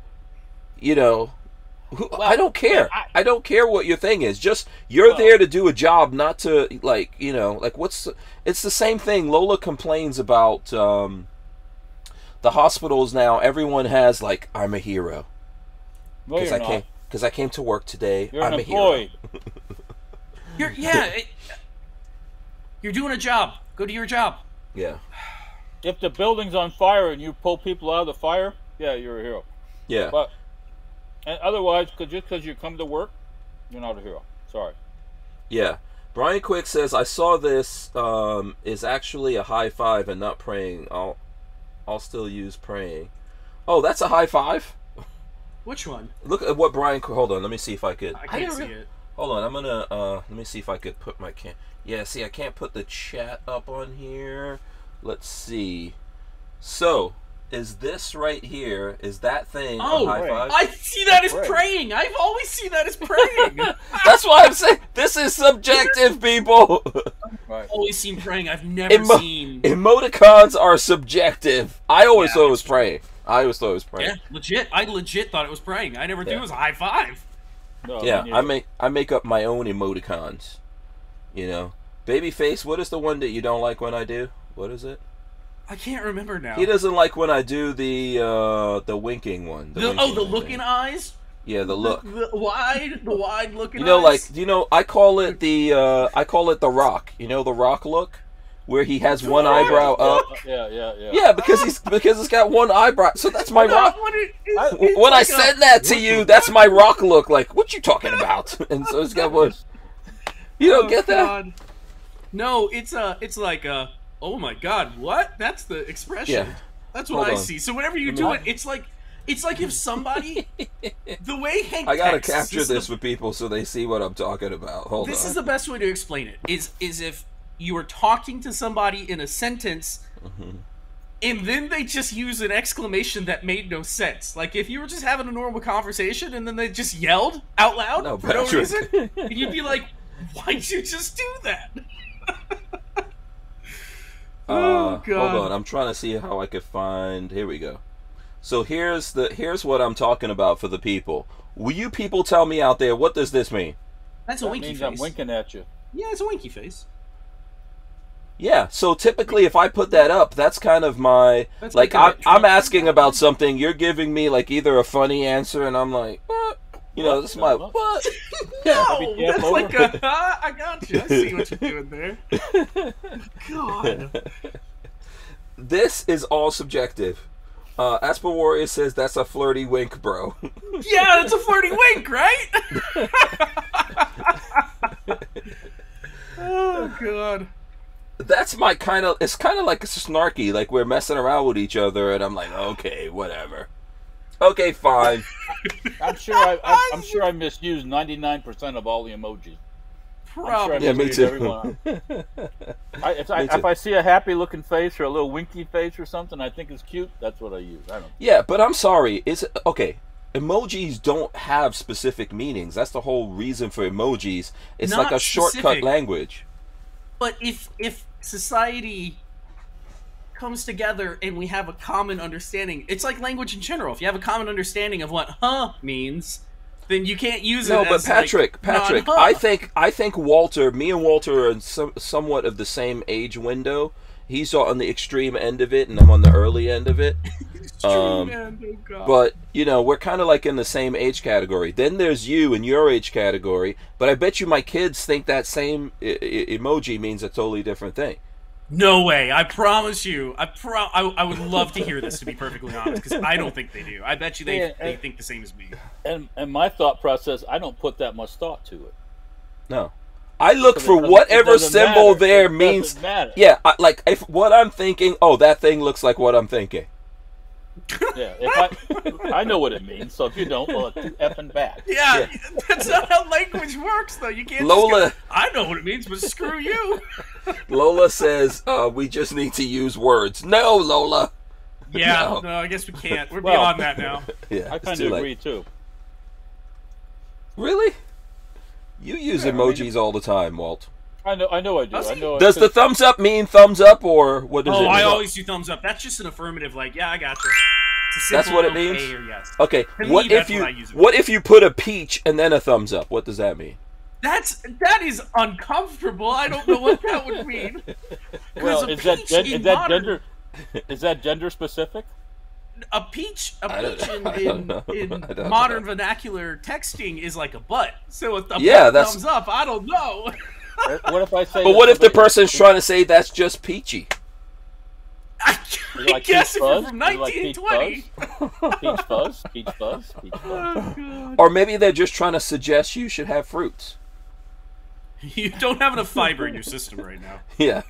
you know, I don't care. I don't care what your thing is. Just you're there to do a job, not to it's the same thing. Lola complains about the hospitals now. Everyone has like, I'm a hero. Because I came to work today. You're I'm an a hero. You're doing a job. Go do your job. Yeah. If the building's on fire and you pull people out of the fire, yeah, you're a hero. Yeah. But and otherwise, just because you come to work, you're not a hero. Sorry. Yeah. Brian Quick says, I saw this is actually a high five and not praying. I'll still use praying. Oh, that's a high five? Which one? Look at what Brian... Hold on, let me see if I could... I can't see it. Hold on, I'm gonna... let me see if I could put my... Yeah, see, I can't put the chat up on here. Let's see. So, is this right here, is that thing a high five? I see that as praying. I've always seen that as praying. That's why I'm saying, this is subjective, people. I've always seen praying. I've never seen... Emoticons are subjective. I always thought it was praying. Yeah, legit. I legit thought it was praying. I never knew it was a high five. No, yeah, I make up my own emoticons. You know, babyface. What is the one that you don't like when I do? What is it? I can't remember now. He doesn't like when I do the winking one. The looking eyes. Yeah, the look. The wide looking. You know, eyes. like I call it the Rock. You know, the Rock look, where he has one eyebrow up. Yeah. Yeah, because it's got one eyebrow. So that's my Rock. When I send that to you, that's my Rock look. Like, what you talking about? And so it's got one. You don't get that? No, it's like oh my God, what? That's the expression. Yeah. That's what I see. So whenever you do it, it's like if somebody the way Hank I gotta texts, capture this with people so they see what I'm talking about. Hold on. This is the best way to explain it. Is if you were talking to somebody in a sentence, and then they just use an exclamation that made no sense. Like if you were just having a normal conversation and then they just yelled out loud for no reason, and you'd be like, why'd you just do that? Oh, God. Hold on. I'm trying to see how I could find... Here we go. So here's what I'm talking about for the people. Will you people tell me out there, what does this mean? That's a winky means face. I'm winking at you. Yeah, it's a winky face. Yeah, so typically if I put that up, that's kind of my, That's like, like I'm asking about something, you're giving me, like, either a funny answer, and I'm like, what? You know, this is my, what? No, that's like a, I got you. I see what you're doing there. God. This is all subjective. Asper Warrior says that's a flirty wink, bro. Yeah, it's a flirty wink, right? Oh, God. That's my kind of, it's kind of like snarky, like we're messing around with each other, and I'm like, okay, whatever. Okay, fine. I'm sure I misused 99% of all the emojis. Probably. Yeah, me too. If I see a happy looking face or a little winky face or something I think is cute, that's what I use. I don't. Yeah, but I'm sorry. It's okay. Emojis don't have specific meanings. That's the whole reason for emojis. It's Not like a specific. shortcut language. But if society comes together and we have a common understanding, it's like language in general. If you have a common understanding of what "huh" means, then you can't use it. No, but as Patrick, non-huh. I think Walter, me and Walter are in somewhat of the same age window. He's on the extreme end of it, and I'm on the early end of it. Man, oh God. But, you know, we're kind of like in the same age category. Then there's you in your age category, but I bet you my kids think that same emoji means a totally different thing. No way! I promise you. I would love to hear this, to be perfectly honest, because I don't think they do. I bet you they think the same as me. And my thought process, I don't put that much thought to it. No. I look for whatever symbol there means. Yeah, like if what I'm thinking, oh, that thing looks like what I'm thinking. Yeah, if I know what it means, so if you don't, well, it's too effing bad. Yeah, that's not how language works, though. You can't. Lola, I know what it means, but screw you. Lola says we just need to use words. No, Lola. Yeah, no, I guess we can't. We're beyond that now. Yeah, I kind of agree too. Really? You use emojis all the time, Walt. I know I do. Does the thumbs up mean thumbs up, or what does it mean? I always do thumbs up. That's just an affirmative, like, yeah, I got you. That's what it means? Or yes. Okay, what if you put a peach and then a thumbs up? What does that mean? That is uncomfortable. I don't know what that would mean. Well, is that gender specific? A peach in modern vernacular texting is like a butt. So a thumbs up, I don't know. What if I say? But what if the person's trying to say that's just peachy? I guess if you're from 1920. Peach fuzz, peach fuzz, peach fuzz. Oh, or maybe they're just trying to suggest you should have fruits. You don't have enough fiber in your system right now. Yeah.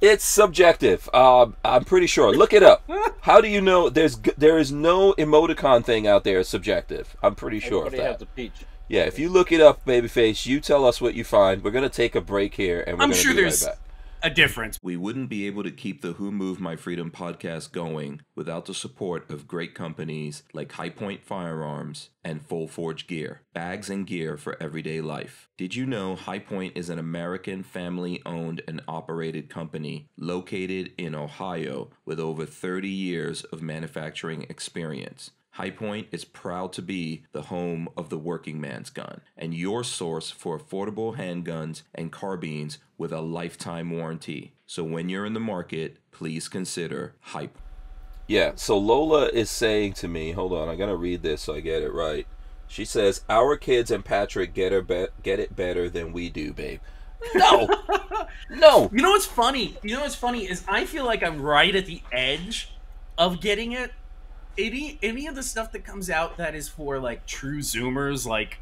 It's subjective. I'm pretty sure. Look it up. How do you know there is no emoticon thing out there subjective? I'm pretty sure of that. Everybody has a peach. Yeah, if you look it up, Babyface, you tell us what you find. We're going to take a break here, and we're going to be right back. A difference. We wouldn't be able to keep the Who Moved My Freedom podcast going without the support of great companies like High Point Firearms and Full Forge Gear, bags and gear for everyday life. Did you know High Point is an American family-owned and operated company located in Ohio with over 30 years of manufacturing experience? High Point is proud to be the home of the working man's gun and your source for affordable handguns and carbines with a lifetime warranty. So when you're in the market, please consider High Point. Yeah, so Lola is saying to me, hold on, I gotta read this so I get it right. She says, our kids and Patrick get it better than we do, babe. No! No! You know what's funny? Is I feel like I'm right at the edge of getting it. Any of the stuff that comes out that is for like true Zoomers, like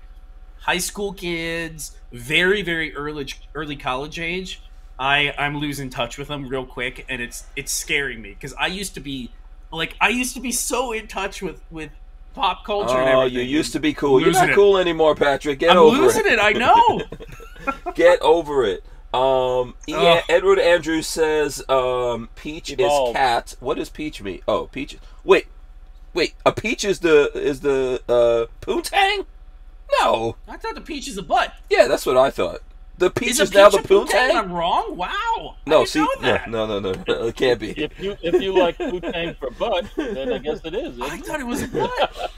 high school kids, very, very early college age, I'm losing touch with them real quick, and it's scaring me because I used to be so in touch with pop culture and everything. Oh, you used to be cool. You're not cool anymore, Patrick. Get over it. I'm losing it, I know. Get over it. Yeah, Edward Andrews says peach is cat. What does peach mean? Oh, peach. Wait, a peach is the poontang? No. I thought the peach is a butt. Yeah, that's what I thought. The peach Is is a now peach the a poontang? I'm wrong. Wow. No, I didn't know that. no, it can't be. If you like poontang for butt, then I guess it is. I thought it was a butt.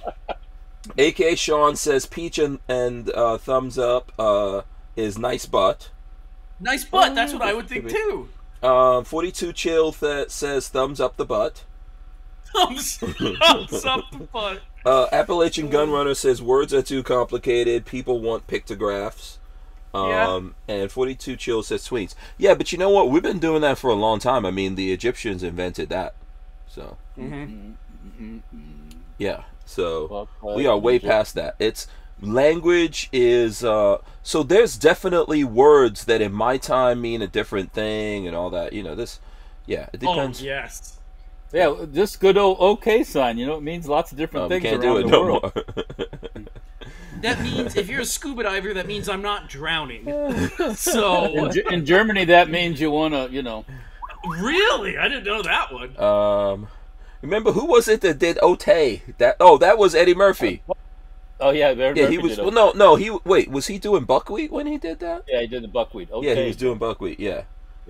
AK Sean says peach and thumbs up is nice butt. Nice butt. That's what I would think too. 42 Chill says thumbs up the butt. Thumbs up the butt. Appalachian Gunrunner says words are too complicated. People want pictographs. And 42 Chill says sweets. Yeah, but you know what? We've been doing that for a long time. I mean, the Egyptians invented that. So. Yeah. So we are way past that. It's language is so there's definitely words that in my time mean a different thing and all that. You know, this it depends. Oh, yes. Yeah, this good old OK sign, you know, it means lots of different things can't around do it the no world. more. That means if you're a scuba diver, that means I'm not drowning. So In Germany, that means you want to, you know. Really? I didn't know that one. Remember who was it that did Ote? That was Eddie Murphy. Oh yeah, He was. Well, no. Was he doing buckwheat when he did that? Yeah, he did the buckwheat. Okay. Yeah, he was doing buckwheat. Yeah.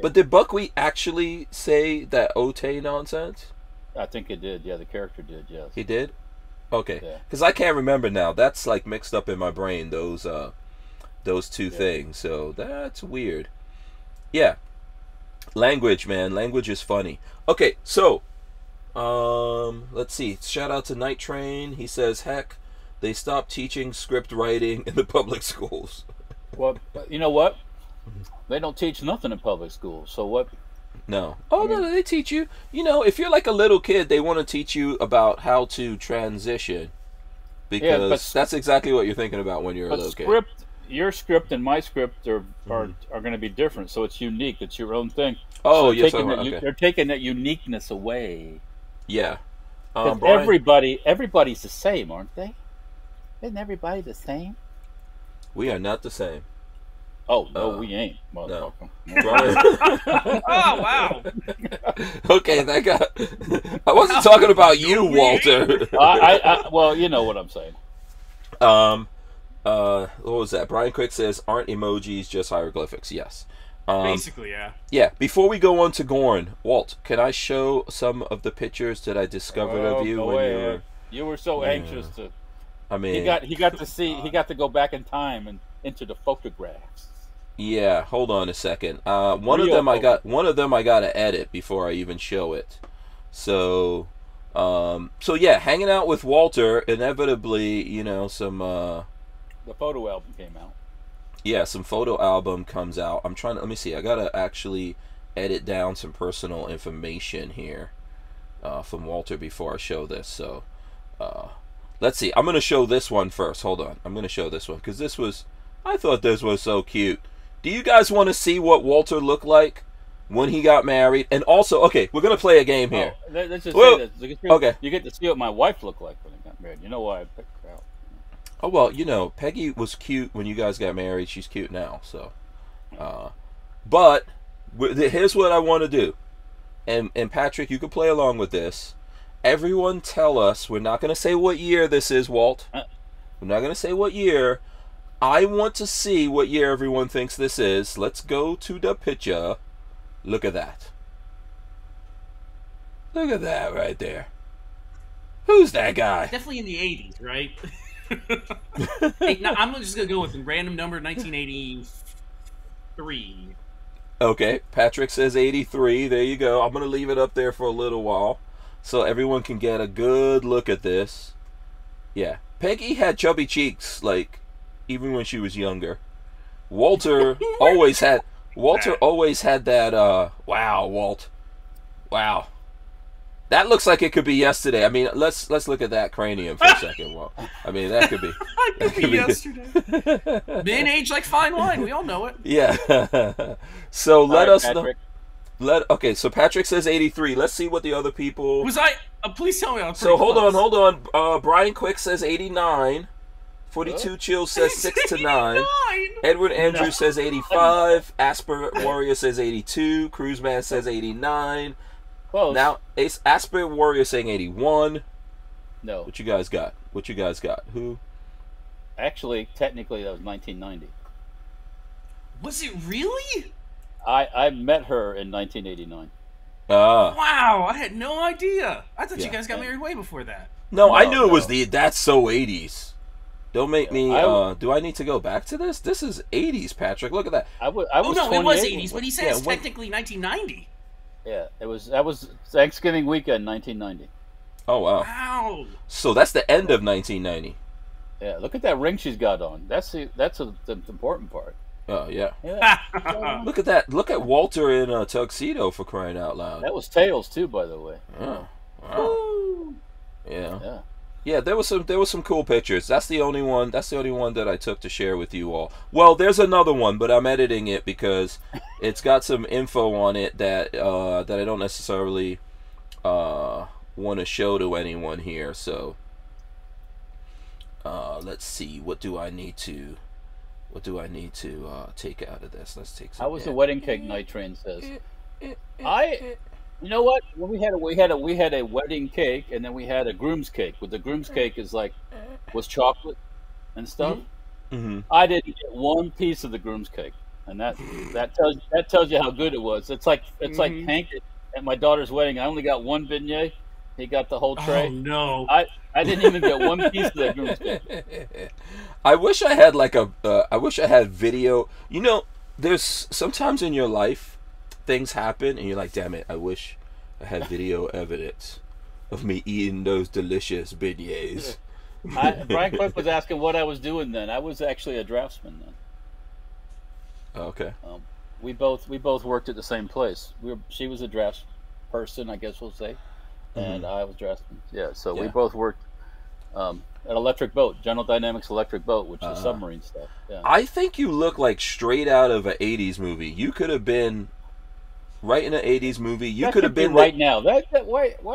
But did buckwheat actually say that Ote nonsense? I think it did. Yeah, the character did. Yes. He did. Okay. Yeah. Because I can't remember now. That's like mixed up in my brain. Those two things. So that's weird. Yeah. Language, man. Language is funny. Okay, so let's see. Shout out to Night Train. He says, heck, they stopped teaching script writing in the public schools. Well, you know what? They don't teach nothing in public schools. So what? No. Oh, no, they teach you. You know, if you're like a little kid, they want to teach you about how to transition. Because that's exactly what you're thinking about when you're a little kid. Your script and my script are going to be different. So it's unique. It's your own thing. Oh, so yes. They're taking that uniqueness away. Yeah. Everybody's the same, aren't they? Isn't everybody the same? We are not the same. Oh, no, we ain't, motherfucker. No. Oh, wow. Okay, that got... I wasn't talking about you, Walter. Well, you know what I'm saying. What was that? Brian Quick says, aren't emojis just hieroglyphics? Yes. Basically, yeah. Yeah, before we go on to Gorn, Walt, can I show some of the pictures that I discovered of you when you were so anxious to... I mean... He got to go back in time and into the photographs. Yeah, hold on a second. One of them I got to edit before I even show it. So yeah, hanging out with Walter, inevitably, you know, some the photo album came out. Yeah, some photo album comes out. let me see. I got to actually edit down some personal information here from Walter before I show this. So, let's see. I'm going to show this one first. Hold on. I'm going to show this one because I thought this was so cute. Do you guys want to see what Walter looked like when he got married? And also, okay, we're going to play a game here. Let's just say this. Okay. You get to see what my wife looked like when I got married. You know why I picked her out. Oh, well, you know, Peggy was cute when you guys got married. She's cute now, so. But here's what I want to do. And Patrick, you can play along with this. Everyone tell us, we're not going to say what year this is, Walt. We're not going to say what year. I want to see what year everyone thinks this is. Let's go to the picture. Look at that. Look at that right there. Who's that guy? Definitely in the 80s, right? I'm just going to go with a random number, 1983. Okay, Patrick says 83. There you go. I'm going to leave it up there for a little while so everyone can get a good look at this. Yeah. Peggy had chubby cheeks, like, even when she was younger. Walter always had that wow, Walt. Wow. That looks like it could be yesterday. I mean, let's look at that cranium for a second. Well, I mean, that could be yesterday. Men age like fine wine. We all know it. Yeah. So let us know. Okay, so Patrick says 83. Let's see what the other people. Please tell me I'm So hold on. Brian Quick says 89. 42 Chill says 6 to 9. Edward Andrews says 85. Asper Warrior says 82. Cruiseman says 89. Close. Now Asper Warrior saying 81. No. What you guys got? Who? Actually, technically, that was 1990. Was it really? I met her in 1989. Wow, I had no idea. I thought Yeah. you guys got married way before that. No, I knew it was that's so 80s. Don't make me. I do I need to go back to this? This is 80s, Patrick. Look at that. I was Oh no, it was 28 80s, but he says Yeah, when- technically 1990. Yeah, that was Thanksgiving weekend, 1990. Oh wow. Wow. So that's the end of 1990. Yeah, look at that ring she's got on. That's the important part. Oh yeah. Yeah, Look at that. Look at Walter in a tuxedo, for crying out loud. that was tails too, by the way. Oh, wow. Yeah. Yeah. Yeah, there was some cool pictures. That's the only one that I took to share with you all. Well, there's another one, but I'm editing it because it's got some info on it that I don't necessarily want to show to anyone here. So let's see, what do I need to take out of this? Let's take some. How was the wedding cake? Night Train says. You know what? When we had a wedding cake, and then we had a groom's cake. With the groom's cake was chocolate and stuff. Mm-hmm. I didn't get one piece of the groom's cake, and that tells you how good it was. It's like Hank at my daughter's wedding. I only got one beignet. He got the whole tray. Oh no! I didn't even get one piece of that groom's cake. I wish I had I wish I had video. You know, there's sometimes in your life things happen and you're like, damn it, I wish I had video evidence of me eating those delicious beignets. Brian Cook was asking what I was doing then. I was actually a draftsman then. Okay. We both worked at the same place. She was a drafts person, I guess we'll say, and I was draftsman. Yeah, so we both worked at Electric Boat, General Dynamics Electric Boat, which is submarine stuff. Yeah. I think you look like straight out of an 80s movie. You could have been right in an 80s movie. You could have been right now. Why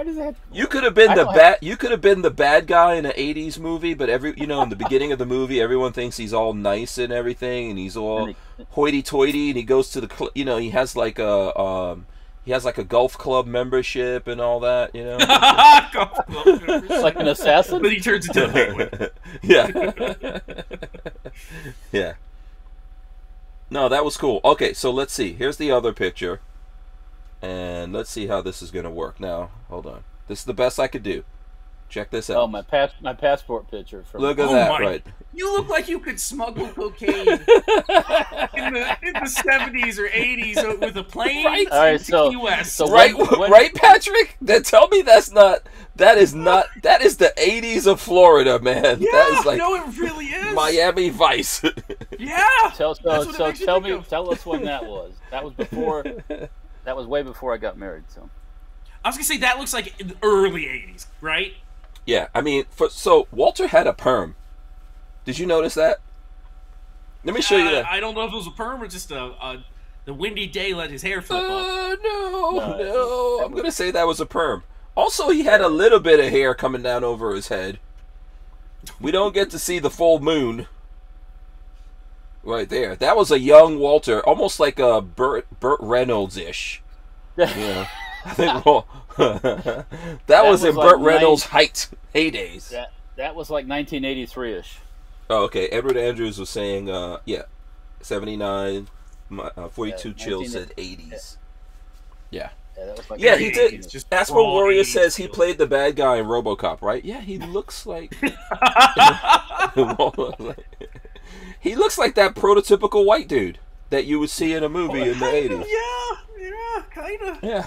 does that? You could have been You could have been the bad guy in an 80s movie, but in the beginning of the movie, everyone thinks he's all nice and everything, and he's all hoity-toity, and he goes to the he has like a golf club membership and all that, Golf club. It's like an assassin, but he turns into a penguin. Yeah. Yeah. No, that was cool. Okay, so let's see. Here's the other picture. And let's see how this is going to work. Now, hold on. This is the best I could do. Check this out. Oh, my passport picture. Look at that, right? You look like you could smuggle cocaine in the 70s or 80s with a plane. Right. All right, so right, Patrick? Then tell me that is the 80s of Florida, man. Yeah, that is like no, it really is. Miami Vice. Yeah. Tell us when that was. That was before. That was way before I got married. So I was gonna say that looks like in the early 80s, right? Yeah, I mean, so Walter had a perm. Did you notice that? Let me show you that. I don't know if it was a perm or just the windy day let his hair flip up. No. I'm gonna say that was a perm. Also, he had a little bit of hair coming down over his head. We don't get to see the full moon. Right there. That was a young Walter, almost like a Burt Reynolds-ish. Yeah. I think that was in Burt Reynolds' heydays. That was like 1983-ish. Oh, okay. Edward Andrews was saying, 79, 42 Chill said 80s. Yeah. Yeah, that was like he did. Just Asper Warrior says he played the bad guy in RoboCop, right? Yeah, he looks like... He looks like that prototypical white dude that you would see in a movie in the 80s. Yeah, kind of. Yeah.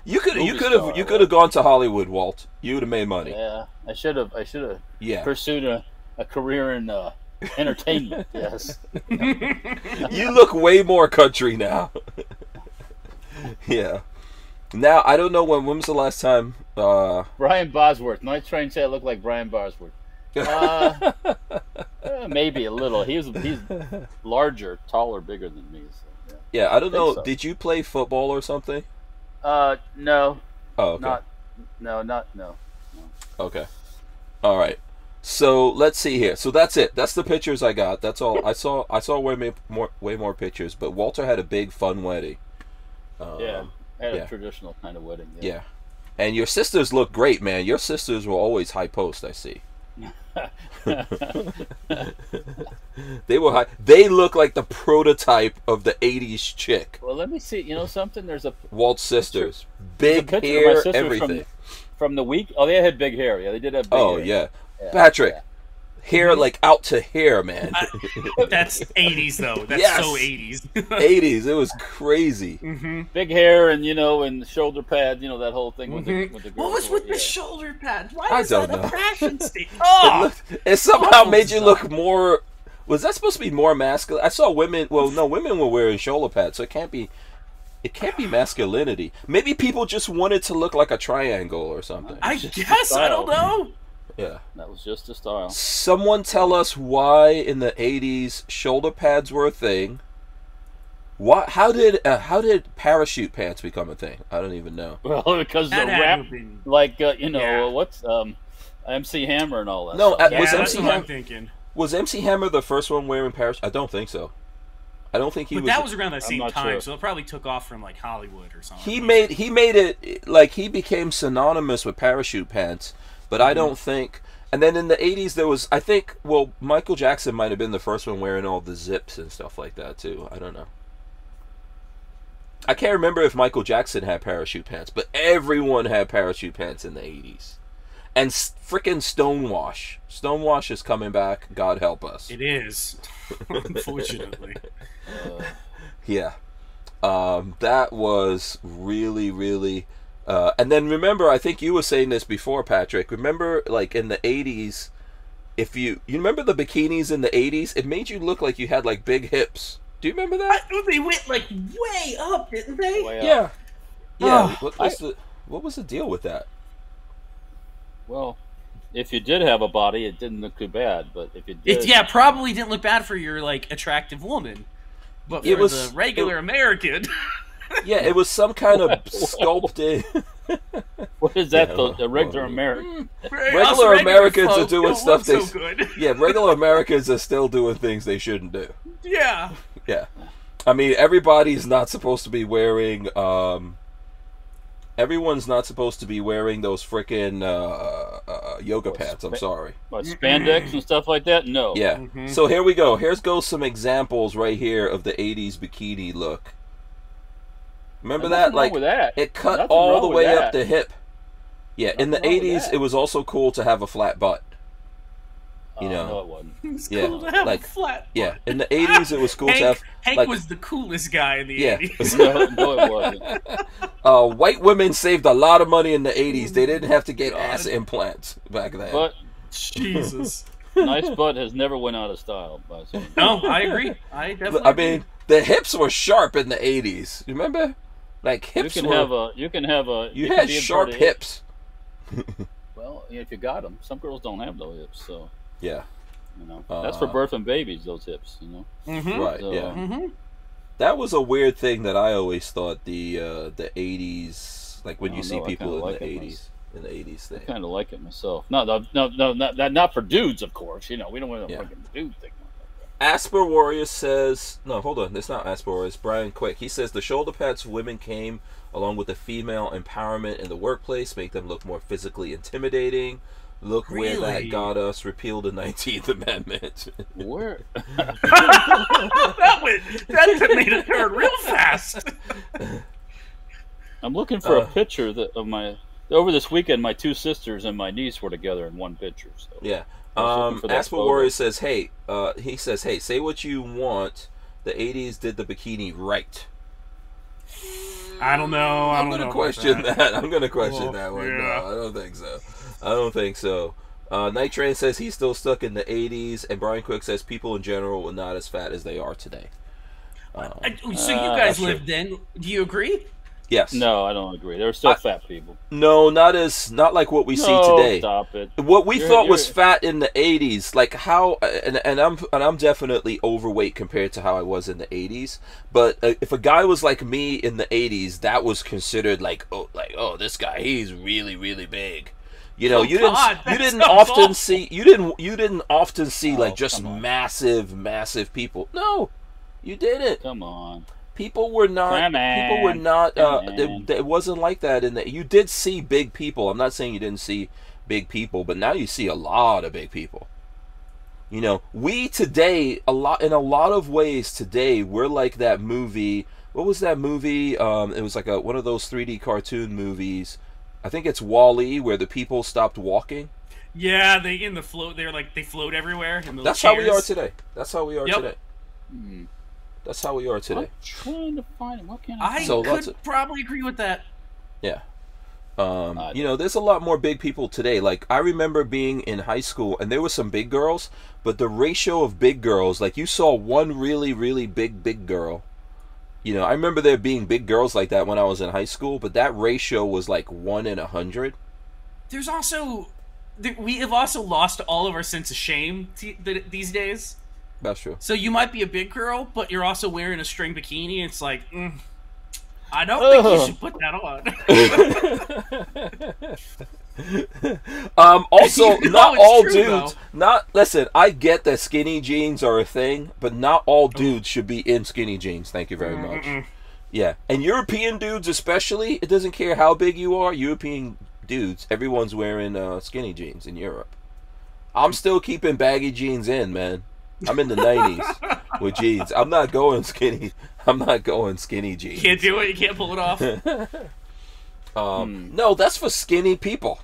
You could have gone to Hollywood, Walt. You would have made money. Yeah, I should have pursued a career in entertainment. Yes. You look way more country now. Yeah. Now I don't know when was the last time Brian Bosworth. Night Train said I look like Brian Bosworth. Maybe a little. He's larger, taller, bigger than me. So, yeah, I don't know. So. Did you play football or something? No. Oh, okay. No. Okay. All right. So let's see here. So that's it. That's the pictures I got. That's all. I saw way more pictures. But Walter had a big fun wedding. Had a traditional kind of wedding. Yeah. And your sisters look great, man. Your sisters were always high post, I see. They were high. They look like the prototype of the '80s chick. Well, let me see. You know something? There's a Walt's sisters, there's a big picture hair, of my sisters everything. From the week. Oh, they had big hair. Yeah, they did have big hair. Oh yeah, Yeah, Patrick, yeah. hair like out to hair, man. That's 80s though. That's Yes. so 80s. '80s, it was crazy. Big hair and and shoulder pads. That whole thing with the girls. What was with the Yeah. shoulder pads? Why I was that don't know. a fashion statement? Oh, It somehow Awful made you stuff. look more. Was that supposed to be more masculine? I saw women. Well, no, women were wearing shoulder pads, so it can't be. It can't be masculinity. Maybe people just wanted to look like a triangle or something. I guess I don't know. Yeah. That was just a style. Someone tell us why in the '80s shoulder pads were a thing. What? How did parachute pants become a thing? I don't even know. Well, because the That had to rap, have been- like Yeah. what's MC Hammer and all that. No, stuff. Yeah, was that's MC what I'm Ham- thinking. Was MC Hammer the first one wearing parachute? I don't think so. I don't think he But was. that was around that same not time, sure. so it probably took off from like Hollywood or something. He made it like he became synonymous with parachute pants, but I don't think. And then in the '80s there was, I think, well, Michael Jackson might have been the first one wearing all the zips and stuff like that too. I don't know. I can't remember if Michael Jackson had parachute pants, but everyone had parachute pants in the '80s. And frickin' Stonewash. Stonewash is coming back. God help us. It is, unfortunately. Yeah. That was really, really... and then remember, I think you were saying this before, Patrick. Remember, like, in the 80s, if you remember the bikinis in the 80s? It made you look like you had, like, big hips. Do you remember that? They went like way up, didn't they? Way up. Yeah. Yeah. Oh, What was the deal with that? Well, if you did have a body, it didn't look too bad. But if you did, It probably didn't look bad for your like attractive woman, but for It was- the regular American. Yeah, it was some kind of sculpted... what is that? Yeah, the regular American. Regular Americans are folk doing don't stuff look they... so good. Yeah, regular Americans are still doing things they shouldn't do. Yeah. Yeah. I mean, everybody's not supposed to be wearing, everyone's not supposed to be wearing those frickin' yoga pants, I'm sorry. What, spandex and stuff like that? No. Yeah. So here we go. Here's some examples right here of the 80s bikini look. Remember There's that? nothing wrong Like, with that. it cut Nothing all wrong the with way that. up the hip. Yeah, in the Nothing wrong with 80s, that. it was also cool to have a flat butt. You know. No, it wasn't. It's Yeah, cool to have like- a flat. Yeah, in the 80s, it was cool to have... Hank like- was the coolest guy in the Yeah. 80s. No, it wasn't. White women saved a lot of money in the 80s. They didn't have to get ass implants back then. But Jesus. nice butt has never went out of style. By saying. No, I agree. I definitely. I mean, the hips were sharp in the 80s. Remember? Like, hips You can have a. You can had be a sharp part of- hips. Well, if you got them, some girls don't have those hips, so Yeah. that's for birth and babies. Those hips, Right, So- yeah. That was a weird thing that I always thought the 80s, like when Oh, you see no, I people kinda in like the it 80s. In the 80s thing. I kind of like it myself. No, not for dudes, of course. We don't want a Yeah. fucking dude thing. Asper Warrior says, no, hold on, it's not Asper Warrior, it's Brian Quick. He says the shoulder pads for women came along with the female empowerment in the workplace, make them look more physically intimidating. Look where that Really? got us, repeal the 19th Amendment. Where? that made a turn real fast. I'm looking for a picture of my. Over this weekend, my two sisters and my niece were together in one picture. So. Yeah. I was looking for that Asper photo. Warrior says, hey, say what you want. The 80s did the bikini right. I don't know. I'm going to question that. I'm going to question Oh, that one. yeah. No, I don't think so. I don't think so. Night Train says he's still stuck in the 80s, and Brian Quick says people in general were not as fat as they are today. So you guys sure. lived then? Do you agree? Yes. No, I don't agree. There were still fat people. No, not like what we see today. Stop it. What we thought was you're- fat in the 80s, like how, and I'm definitely overweight compared to how I was in the 80s. But if a guy was like me in the 80s, that was considered like oh this guy, he's really really big. You know, Oh, you God, didn't that's often awful. see you didn't often see like just come on. massive people. No, you didn't. Come on. People were not. Come on. People were not. Come on. It wasn't like that. You did see big people. I'm not saying you didn't see big people, but now you see a lot of big people. You know, we today, in a lot of ways today, we're like that movie. What was that movie? It was like one of those 3D cartoon movies. I think it's Wall-E, where the people stopped walking. Yeah, they float. They float everywhere. In those That's chairs. how we are today. That's how we are today. That's how we are today. I'm trying to find it. What can I could probably agree with that. Yeah. You know, there's a lot more big people today. Like, I remember being in high school, and there were some big girls, but the ratio of big girls, like, you saw one really, really big girl. You know, I remember there being big girls like that when I was in high school, but that ratio was like 1 in 100. There's also... We have also lost all of our sense of shame these days. That's true. So you might be a big girl, but you're also wearing a string bikini. It's like, I don't think you should put that on. Also, you know, not all true, dudes. Listen, I get that skinny jeans are a thing, but not all dudes should be in skinny jeans. Thank you very much. Yeah, and European dudes especially, it doesn't care how big you are. European dudes, everyone's wearing skinny jeans in Europe. I'm still keeping baggy jeans in, man. I'm in the 90s with jeans. I'm not going skinny. I'm not going skinny jeans. Can't do it. You can't pull it off. No, that's for skinny people.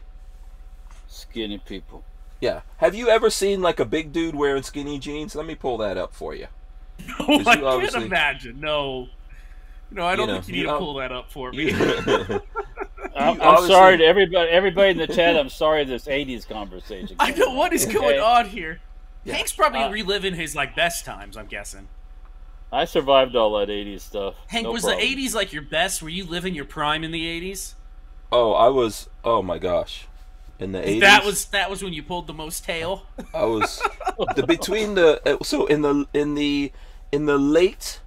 Skinny people. Yeah. Have you ever seen like a big dude wearing skinny jeans? Let me pull that up for you. No, I can't imagine. No, I don't think you need to pull that up for me. I'm sorry to everybody in the chat. I'm sorry this 80s conversation. I know what is going on here. Yeah. Hank's probably reliving his best times, I'm guessing. I survived all that 80s stuff. Hank, no was problem. the 80s like your best? Were you living your prime in the 80s? Oh, I was. Oh my gosh, in the 80s. That was when you pulled the most tail. I was in the late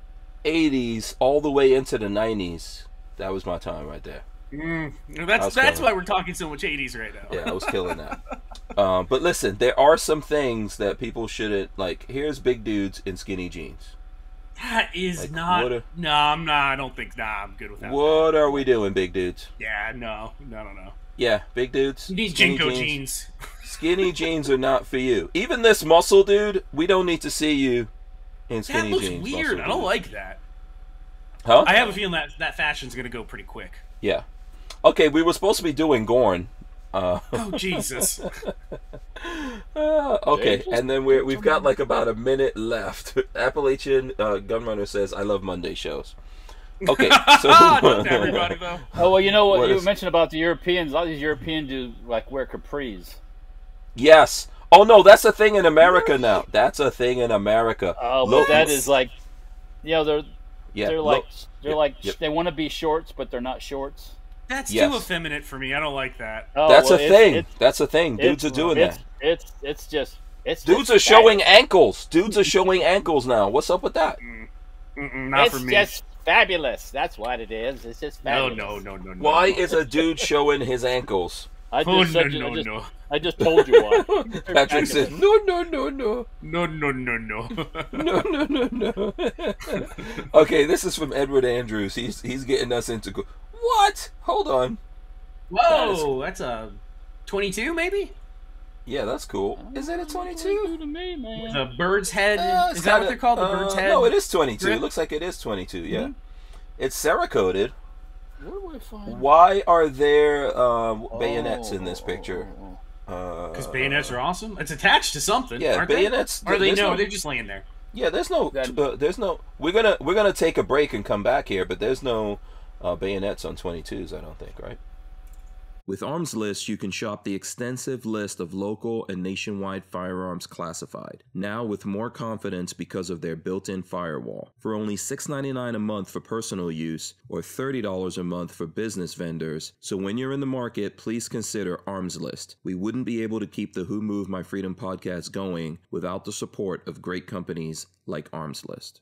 80s all the way into the 90s. That was my time right there. That's why we're talking so much 80s right now. Yeah, I was killing that. But listen, there are some things that people shouldn't like. Here's big dudes in skinny jeans. That is like, not. I don't think. I'm good with that. What are we doing, big dudes? Yeah, no. Yeah, big dudes. You need Jinko jeans. Skinny jeans are not for you. Even this muscle dude, we don't need to see you in skinny jeans. That looks weird. I don't like that. Huh? I have a feeling that fashion's gonna go pretty quick. Yeah. Okay, we were supposed to be doing Gorn. Oh Jesus. Okay, and then we've got like about a minute left. Appalachian Gunrunner says, "I love Monday shows." Okay, so not everybody though. Oh well, you know what you mentioned about the Europeans. A lot of these Europeans do like wear capris. Yes. Oh no, that's a thing in America now. That's a thing in America. Oh, but that is like, you know, they're like they want to be shorts, but they're not shorts. That's too effeminate for me. I don't like that. Oh, that's a thing. That's a thing. Dudes are doing that. It's dudes are showing ankles. Dudes are showing ankles now. What's up with that? Not for me. It's just fabulous. That's what it is. It's just fabulous. No. Why is a dude showing his ankles? I just told you why. Patrick says, no. No. No. Okay, this is from Edward Andrews. He's getting us into... What? Hold on. Whoa, that's a 22 maybe? Yeah, that's cool. Is it a 22? To me, man. The bird's head. Is that what they're called? The bird's head? No, it is 22. It looks like it is 22, yeah. Mm-hmm. It's Cerakoted. Where do I find Why are there bayonets in this picture? Because bayonets are awesome. It's attached to something. Yeah, aren't bayonets. They? Or they no, they're just laying there. Yeah, there's no. We're gonna take a break and come back here, but there's no bayonets on 22s. I don't think, right? With Arms List, you can shop the extensive list of local and nationwide firearms classified, now with more confidence because of their built-in firewall. For only $6.99 a month for personal use, or $30 a month for business vendors, so when you're in the market, please consider Arms List. We wouldn't be able to keep the Who Moved My Freedom podcast going without the support of great companies like Arms List.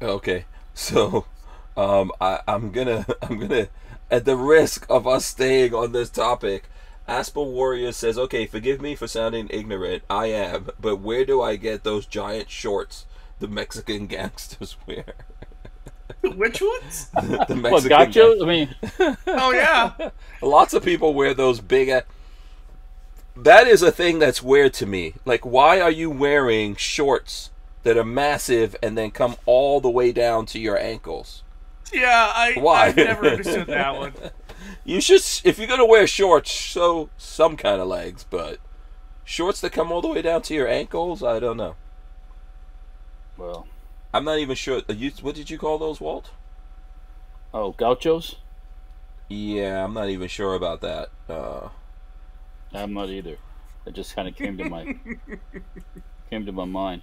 Okay, so I'm gonna at the risk of us staying on this topic, Asper Warrior says, okay, forgive me for sounding ignorant, I am, but where do I get those giant shorts the Mexican gangsters wear? Which ones? The Mexican What, gauchos? I mean, Oh yeah. lots of people wear those big. That is a thing that's weird to me. Like, why are you wearing shorts that are massive and then come all the way down to your ankles? Yeah, Why? I've never understood that one. You should, if you're gonna wear shorts, show some kind of legs, but shorts that come all the way down to your ankles, I don't know. well, I'm not even sure. What did you call those, Walt? oh, gauchos? Yeah, I'm not even sure about that. I'm not either. It just kind of came to my mind.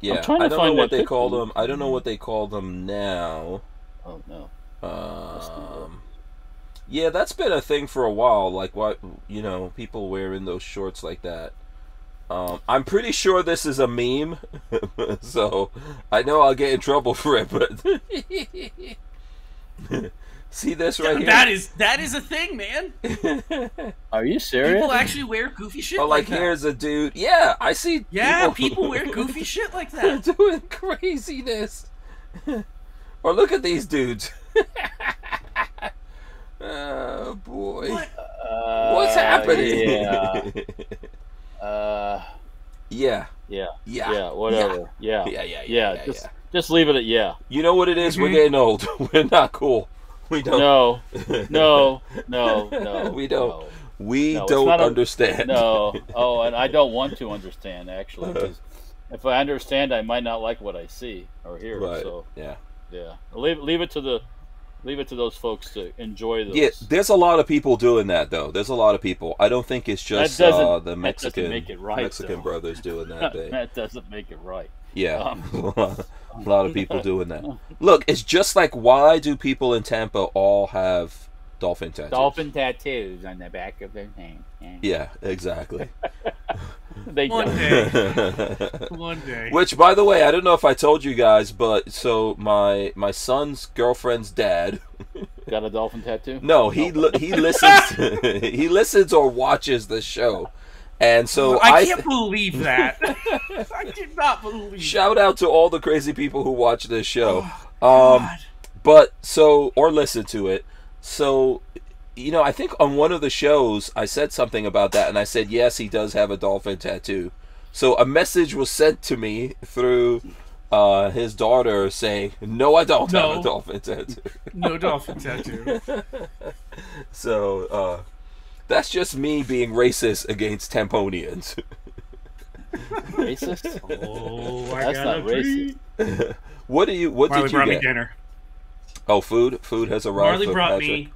Yeah, I'm trying to I don't find know what that they call picture. them. I don't know what they call them now. Oh no. Yeah, that's been a thing for a while. Like, what, people wearing those shorts like that. I'm pretty sure this is a meme, so I know I'll get in trouble for it. But see this right here? That is a thing, man. Are you serious? People actually wear goofy shit. Oh, like that. here's a dude. Yeah, I see. Yeah, people wear goofy shit like that. doing craziness. Or look at these dudes. Oh boy. What's happening? Yeah. Yeah. Whatever. Yeah. Yeah. Just leave it at yeah. You know what it is? We're getting old. We're not cool. We don't. No. We don't. No. We No, it's don't not understand. No. Oh, and I don't want to understand actually. 'Cause if I understand, I might not like what I see or hear. Right. So Yeah. leave it to those folks to enjoy those. Yeah, there's a lot of people doing that though. There's a lot of people. I don't think it's just the Mexican make it right, though. brothers doing that thing. That doesn't make it right. Yeah, a lot of people doing that. Look, it's just like, why do people in Tampa all have dolphin tattoos? Dolphin tattoos on the back of their name. Yeah, exactly. They One don't. day. One day. Which, by the way, I don't know if I told you guys, but so my son's girlfriend's dad. Got a dolphin tattoo? No, he listens. He listens or watches the show, and so I can't believe that. I did not believe. Shout out to all the crazy people who watch this show. God. But so, or listen to it. So, I think on one of the shows I said something about that, and I said yes, he does have a dolphin tattoo. So a message was sent to me through his daughter saying, "No, I don't have a dolphin tattoo." No dolphin tattoo. So that's just me being racist against Tamponians. Racist? Oh, That's not racist. What did you Marley brought me get? dinner. Oh, food has arrived. Marley for brought Patrick. me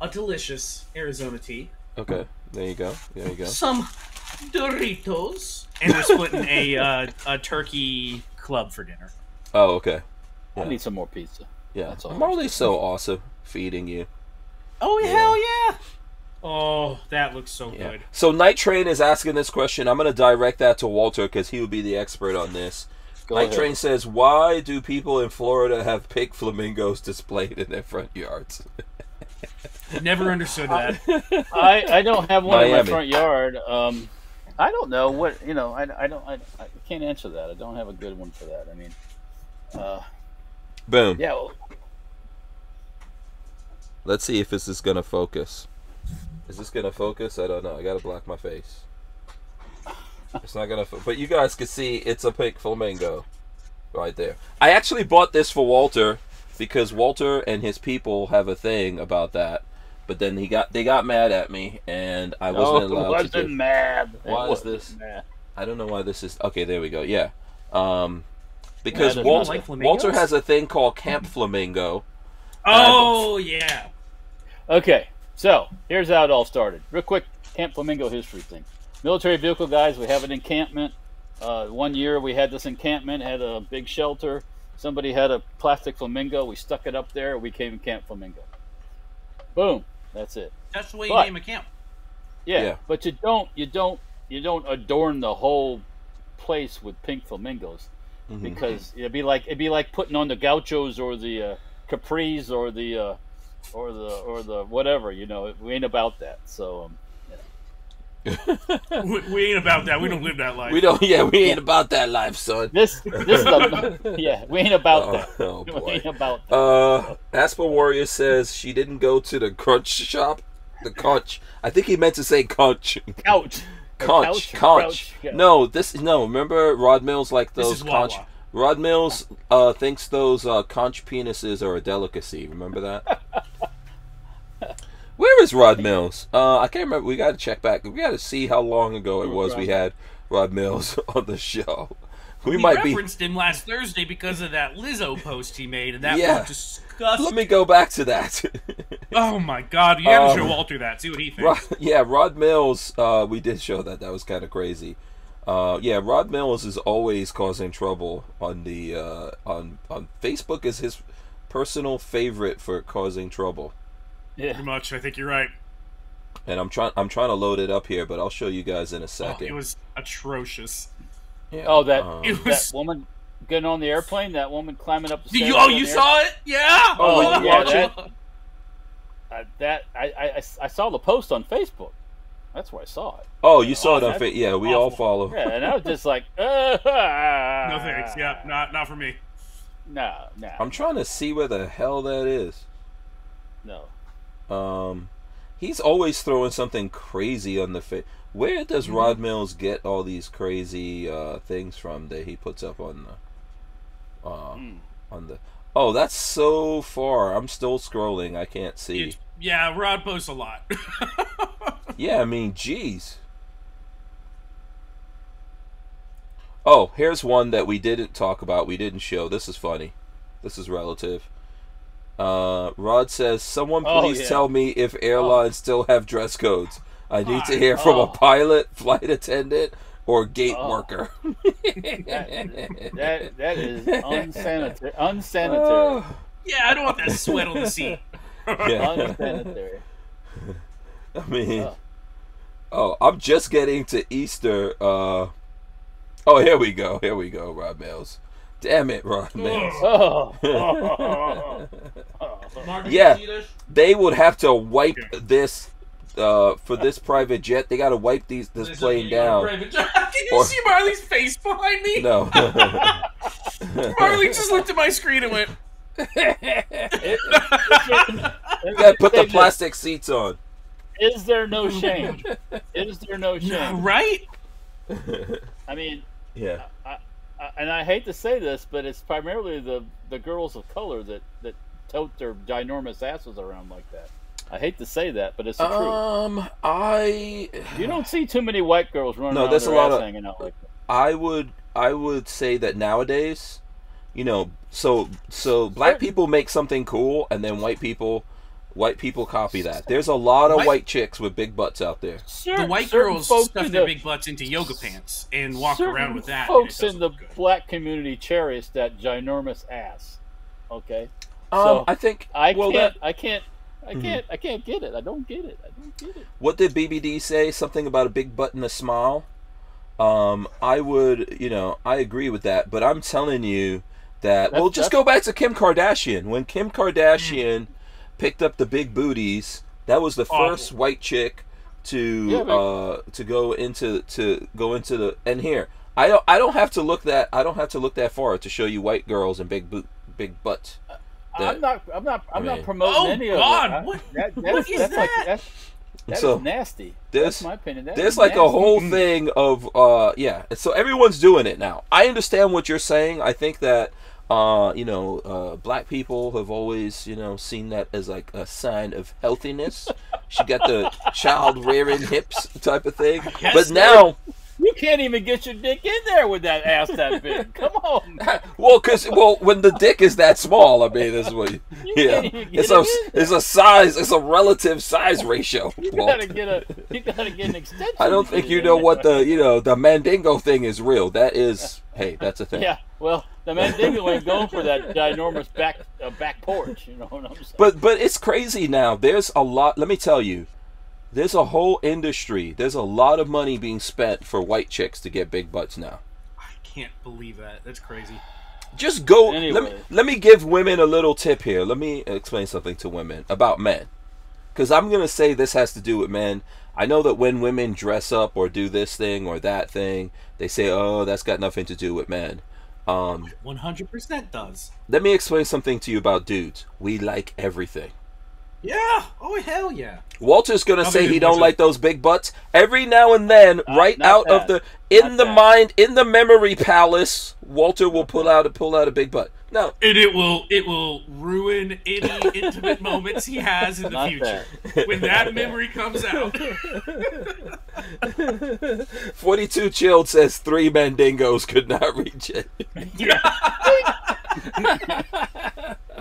a delicious Arizona tea, Okay, there you go. some Doritos, and we're splitting a turkey club for dinner. Oh, okay. I need some more pizza. Yeah, That's all. Marley's so awesome feeding you. Oh, Yeah. hell yeah! Oh, that looks so Yeah. good. So Night Train is asking this question. I'm going to direct that to Walter because he would be the expert on this. Go Night ahead. Train says, "Why do people in Florida have pink flamingos displayed in their front yards?" Never understood that. I don't have one in my Miami. front yard. I don't know what I can't answer that. I don't have a good one for that. I mean, Boom. yeah. Well, Let's see if this is going to focus. Is this going to focus? I don't know. I got to block my face. It's not going to but you guys can see it's a pink flamingo right there. I actually bought this for Walter because Walter and his people have a thing about that. But then they got mad at me and I wasn't allowed to do. Mad. Why is It this? wasn't mad. I don't know why this is. Okay, there we go. Yeah. Because Yeah, Walter, like flamingos? Walter has a thing called Camp Flamingo. Oh, yeah. Okay, so here's how it all started. Real quick, Camp Flamingo history thing. Military vehicle guys, we have an encampment. 1 year we had this encampment, had a big shelter. Somebody had a plastic flamingo. We stuck it up there. We came Camp Flamingo. Boom. That's it. That's the way you But- name a camp. Yeah, but you don't adorn the whole place with pink flamingos because it'd be like putting on the gauchos or the capris or the whatever. We ain't about that. So We ain't about that. We don't live that life. We don't. Yeah, we ain't about that life, son. This is the we ain't about that. Oh boy. We ain't about that. Asper Warrior says she didn't go to the crunch shop. The conch. I think he meant to say conch. Couch. Conch. Yeah. No, remember Rod Mills like This those is conch. Wawa. Rod Mills thinks those conch penises are a delicacy. Remember that? Where is Rod Mills? I can't remember. We got to check back. We got to see how long ago it was we had Rod Mills on the show. We might referenced him last Thursday because of that Lizzo post he made, and that was disgusting. Let me go back to that. Oh my God! You have to show Walter that. See what he thinks. Rod Mills. We did show that. That was kind of crazy. Rod Mills is always causing trouble on the on Facebook. Is his personal favorite for causing trouble. Yeah, pretty much. I think you're right. And I'm trying to load it up here, but I'll show you guys in a second. It was atrocious. Yeah. Oh, that woman getting on the airplane. That woman climbing up the stairs. Oh, you saw it? Yeah. Oh, yeah. I saw the post on Facebook. That's where I saw it. Oh, you saw it on Facebook. Yeah, we all follow. Yeah, and I was just like, no thanks. Yeah, not for me. No. I'm trying to see where the hell that is. No. He's always throwing something crazy on the face. Where does Rod Mills get all these crazy things from that he puts up on the Oh, that's so far. I'm still scrolling. I can't see. Yeah, Rod posts a lot. Yeah, I mean, geez. Oh, here's one that we didn't talk about. We didn't show. This is funny. This is relative. Rod says, someone please tell me if airlines still have dress codes. I need to hear from a pilot, flight attendant, or gate worker. that is unsanitary. Yeah, I don't want that sweat on the seat. Unsanitary. I mean, I'm just getting to Easter. Here we go, Rod Mills. Damn it, Rod Mills. Yeah, they would have to wipe this for this private jet. They got to wipe this plane down. Can you see Marley's face behind me? No. Marley just looked at my screen and went. You got to put the plastic seats on. Is there no shame? Is there no shame? Right? I mean, yeah. And I hate to say this, but it's primarily the girls of color that tote their ginormous asses around like that. I hate to say that, but it's the truth. You don't see too many white girls running around with their ass hanging out like that. I would say that nowadays, so black people make something cool, and then white people copy that. There's a lot of white chicks with big butts out there. The white girls stuff their big butts into yoga pants and walk around with that. Folks in the black community cherish that ginormous ass. Okay, so I think I can't get it. I don't get it. What did BBD say? Something about a big butt and a smile. I agree with that, but I'm telling you that. Just go back to Kim Kardashian. When Kim Kardashian picked up the big booties, that was the first white chick to go into the. And here, I don't have to look that far to show you white girls and big butts. I'm not promoting any of that. What is that? That is nasty. That's my opinion. There's like a whole thing of So everyone's doing it now. I understand what you're saying. I think that black people have always seen that as like a sign of healthiness. She got the child rearing hips type of thing. Yes, but now you can't even get your dick in there with that ass that big. Come on. Well, when the dick is that small, I mean, that's what. It's a relative size ratio. You gotta get an extension. I don't think you know what the Mandingo thing is real. That is, hey, that's a thing. Yeah, well, the Mandingo ain't going for that ginormous back porch. You know what I'm saying? But it's crazy now. There's a lot. Let me tell you. There's a whole industry. There's a lot of money being spent for white chicks to get big butts now. I can't believe that. That's crazy. Just go. Anyway. Let me give women a little tip here. Let me explain something to women about men. Because I'm going to say this has to do with men. I know that when women dress up or do this thing or that thing, they say, oh, that's got nothing to do with men. 100% does. Let me explain something to you about dudes. We like everything. Yeah. Oh, hell yeah. Walter's gonna say he don't like those big butts. Every now and then, right out of the in the memory palace, Walter will pull out a big butt. No, and it will ruin any intimate moments he has in the future when that memory comes out. 42 Chilled says 3 Mandingos could not reach it. Yeah.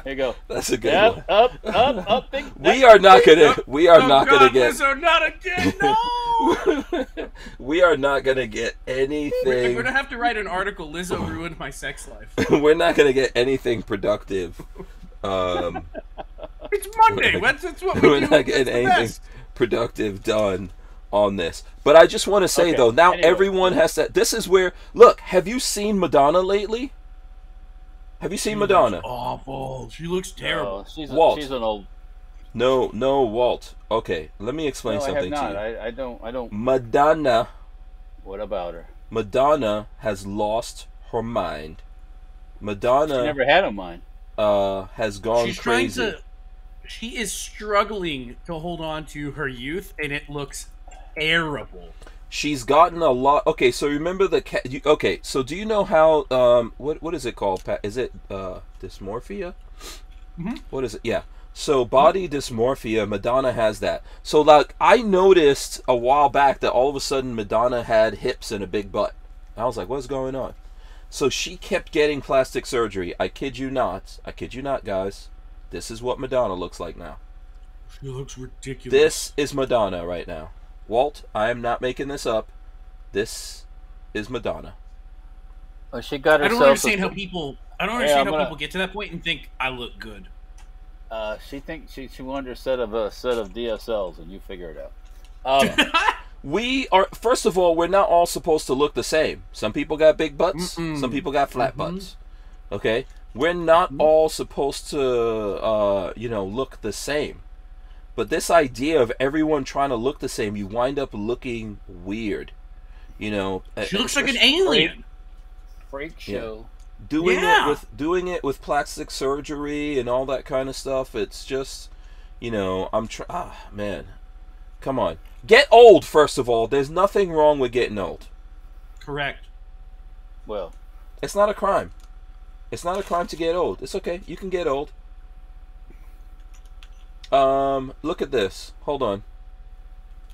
There you go. That's a good one. Up. We are not gonna get. Lizzo, not again. No. We are not gonna get anything. We're gonna have to write an article. Lizzo ruined my sex life. We're not gonna get anything productive. It's Monday. That's what we do. We're not getting anything productive done on this. But I just want to say though, now everyone has to. This is where. Look, have you seen Madonna lately? Have you seen Madonna? Looks awful. She looks terrible. She's an old. No, Walt. Okay, let me explain something to you. I don't. Madonna. What about her? Madonna has lost her mind. Madonna. She never had a mind. Has gone She's crazy. She is struggling to hold on to her youth, and it looks terrible. She's gotten a lot. Okay, so remember the okay, so do you know how what is it called, Pat? Is it dysmorphia? Mm-hmm. What is it? Yeah. So body dysmorphia, Madonna has that. So like I noticed a while back that all of a sudden Madonna had hips and a big butt. I was like, what's going on? So she kept getting plastic surgery. I kid you not, guys. This is what Madonna looks like now. She looks ridiculous. This is Madonna right now. Walt, I am not making this up. This is Madonna. Well, she got herself. I don't understand how people get to that point and think I look good. She thinks she wanted a set of DSLs, and you figure it out. We are, first of all, we're not all supposed to look the same. Some people got big butts. Some people got flat butts. Okay, we're not all supposed to look the same. But this idea of everyone trying to look the same, you wind up looking weird. You know, she looks like an alien. Freak show. Yeah. Doing it with plastic surgery and all that kind of stuff. It's just, man, come on, get old. First of all, there's nothing wrong with getting old. Correct. Well, it's not a crime. It's not a crime to get old. It's okay. You can get old. Look at this. Hold on.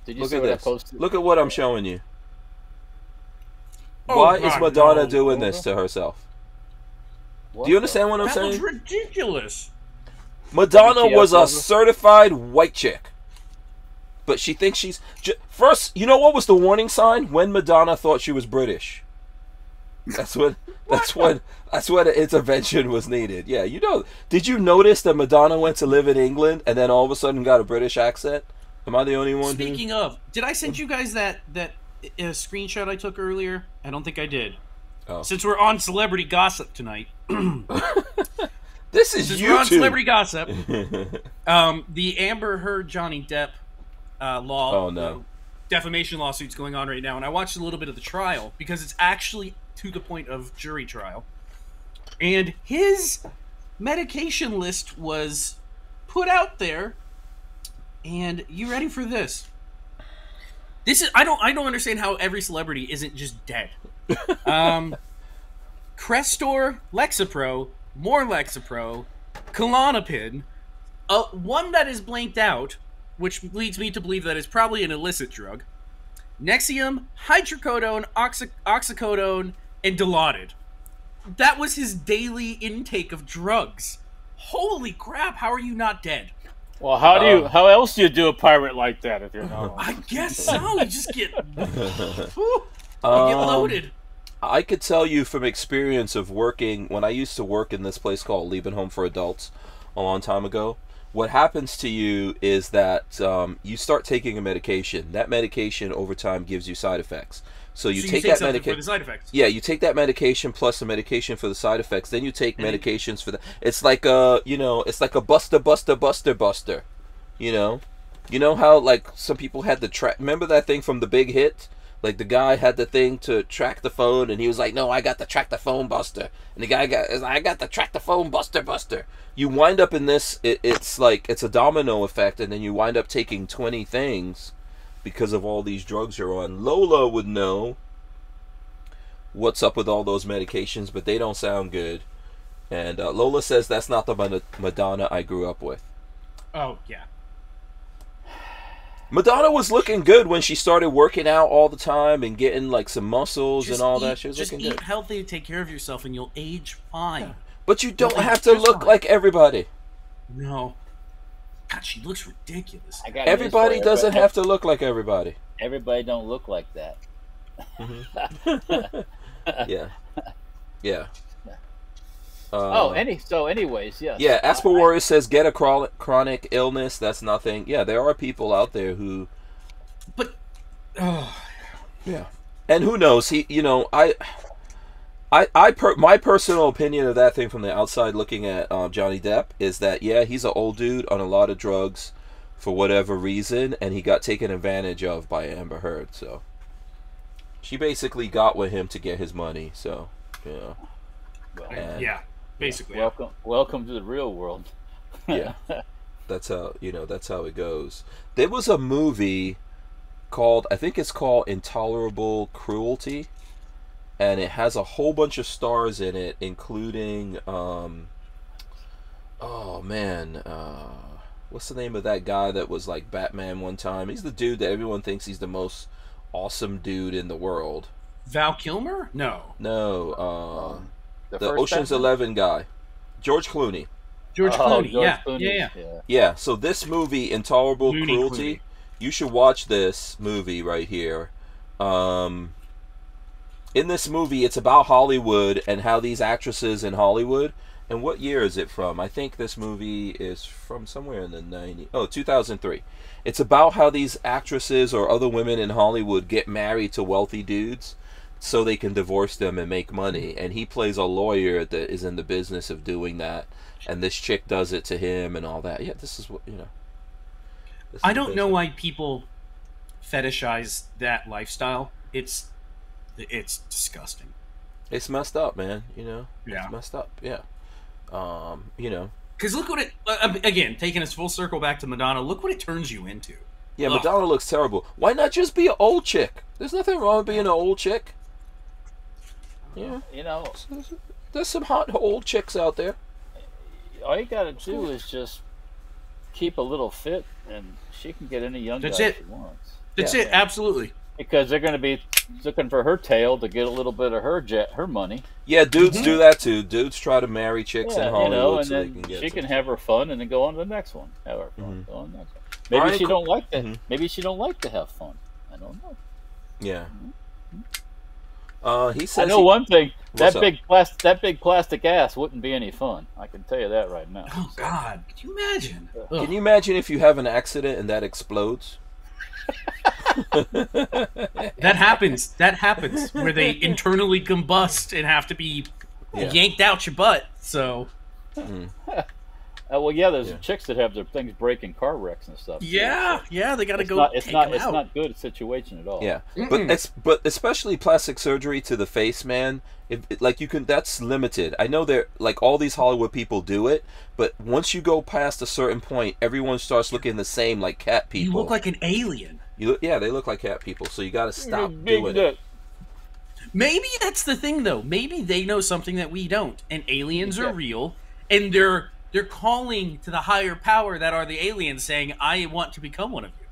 Did you see what I posted? Look at what I'm showing you. Oh, Why is Madonna doing this to herself? Do you understand what I'm saying? That was ridiculous. Madonna was a certified white chick. But she thinks she's... First, you know what was the warning sign? When Madonna thought she was British. That's when an intervention was needed. Yeah, did you notice that Madonna went to live in England and then all of a sudden got a British accent? Am I the only one? Speaking of, did I send you guys that screenshot I took earlier? I don't think I did. Oh. Since we're on celebrity gossip tonight. This is Since YouTube. we're on celebrity gossip. The Amber Heard Johnny Depp defamation lawsuits going on right now, and I watched a little bit of the trial because it's actually to the point of jury trial. And his medication list was put out there, and you ready for this? This is I don't understand how every celebrity isn't just dead. Crestor, Lexapro, more Lexapro, Klonopin, one that is blanked out, which leads me to believe that it's probably an illicit drug, Nexium, hydrocodone, oxycodone, and Dilaudid. That was his daily intake of drugs. Holy crap, how are you not dead? Well, how else do you do a pirate like that if you're not? I guess so. You just get loaded. I could tell you from experience of working, when I used to work in this place called Leaving Home for Adults a long time ago, what happens to you is that you start taking a medication. That medication over time gives you side effects. So you take that medication. Yeah, you take that medication plus a medication for the side effects. Then you take medications for the. It's like a, it's like a buster. You know, You know how, like, some people had the track... Remember that thing from The Big Hit? Like, the guy had the thing to track the phone, and he was like, no, I got the track the phone buster. And the guy I got the track the phone buster. You wind up in this, it's like, it's a domino effect, and then you wind up taking 20 things because of all these drugs you're on. Lola would know what's up with all those medications, but they don't sound good. And Lola says that's not the Madonna I grew up with. Oh, yeah. Madonna was looking good when she started working out all the time and getting like some muscles and all that. She was looking good. Just eat healthy, take care of yourself, and you'll age fine. Yeah. But you don't have to look like everybody. No. God, she looks ridiculous. Everybody doesn't have to look like everybody. Everybody don't look like that. Mm-hmm. Yeah. Yeah. Anyways, yes. Yeah, Asper Warrior says get a chronic illness. That's nothing. Yeah, there are people out there who. But. Yeah, and who knows? My personal opinion of that thing from the outside looking at Johnny Depp is that he's an old dude on a lot of drugs for whatever reason, and he got taken advantage of by Amber Heard. So she basically got with him to get his money. So yeah. Basically, welcome to the real world. Yeah, that's how it goes. There was a movie I think it's called Intolerable Cruelty, and it has a whole bunch of stars in it, including what's the name of that guy that was like Batman one time? He's the dude that everyone thinks he's the most awesome dude in the world. Val Kilmer? No. The Ocean's 11 guy, George Clooney. George Clooney, Yeah. So this movie, Intolerable Cruelty, you should watch this movie right here. In this movie, it's about Hollywood and how these actresses in Hollywood. And what year is it from? I think this movie is from somewhere in the 90s. Oh, 2003. It's about how these actresses or other women in Hollywood get married to wealthy dudes so they can divorce them and make money. And he plays a lawyer that is in the business of doing that. And this chick does it to him and all that. Yeah, this is what, I don't know why people fetishize that lifestyle. It's disgusting. It's messed up, man. Yeah. It's messed up. Yeah. Because look what it, again, taking us full circle back to Madonna, look what it turns you into. Yeah, Madonna looks terrible. Why not just be an old chick? There's nothing wrong with being an old chick. Yeah. There's some hot old chicks out there. All you gotta do is just keep a little fit, and she can get any young guy she wants. That's it, absolutely. Because they're going to be looking for her tail to get a little bit of her money. Yeah, dudes do that too. Dudes try to marry chicks in Hollywood and so then they can get she can have her fun and then go on to the next one. Have her fun, go on to the next one. Maybe she don't like that. Maybe she don't like to have fun. I don't know. Yeah. He says. I know one thing. That big plastic ass wouldn't be any fun. I can tell you that right now. Oh God! Can you imagine? Can you imagine if you have an accident and that explodes? That happens. That happens where they internally combust and have to be yanked out your butt. So. Well, yeah, there's chicks that have their things break in car wrecks and stuff. Yeah, they got to go. It's not good situation at all. Yeah, but especially plastic surgery to the face, man. That's limited. I know they're like all these Hollywood people do it, but once you go past a certain point, everyone starts looking the same, like cat people. You look like an alien. They look like cat people. So you got to stop doing it. Maybe that's the thing, though. Maybe they know something that we don't, and aliens are real, and they're calling to the higher power that are the aliens, saying, "I want to become one of you.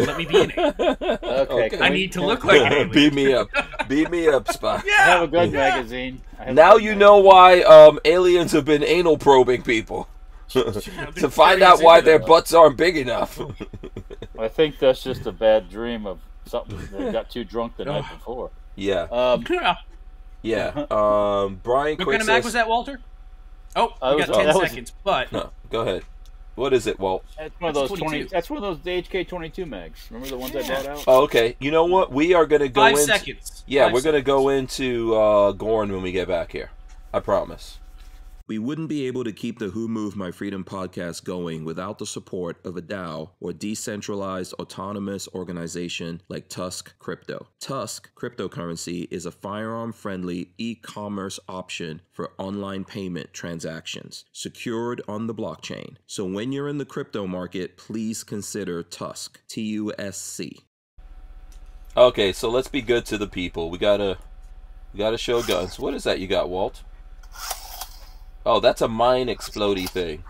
Let me be an alien. Okay. I need to look like an alien." Beam me up. Beam me up, Spot. Yeah, I have a good magazine. Now you know why aliens have been anal probing people. To find out why their butts aren't big enough. I think that's just a bad dream of something they got too drunk the night before. Yeah. Brian What kind of mag was that, Walter? Oh, we got 10 seconds, but... No, go ahead. What is it, Walt? That's one of those 20. That's one of those HK22 mags. Remember the ones I brought out? Oh, okay. You know what? We are going to go 5 seconds. Yeah, we're going to go into Gorn when we get back here. I promise. We wouldn't be able to keep the Who Moved My Freedom podcast going without the support of a DAO, or decentralized autonomous organization like TUSC Crypto. TUSC cryptocurrency is a firearm-friendly e-commerce option for online payment transactions, secured on the blockchain. So when you're in the crypto market, please consider TUSC, TUSC. Okay, so let's be good to the people. We gotta show guns. What is that you got, Walt? Oh, that's a mine explodey thing.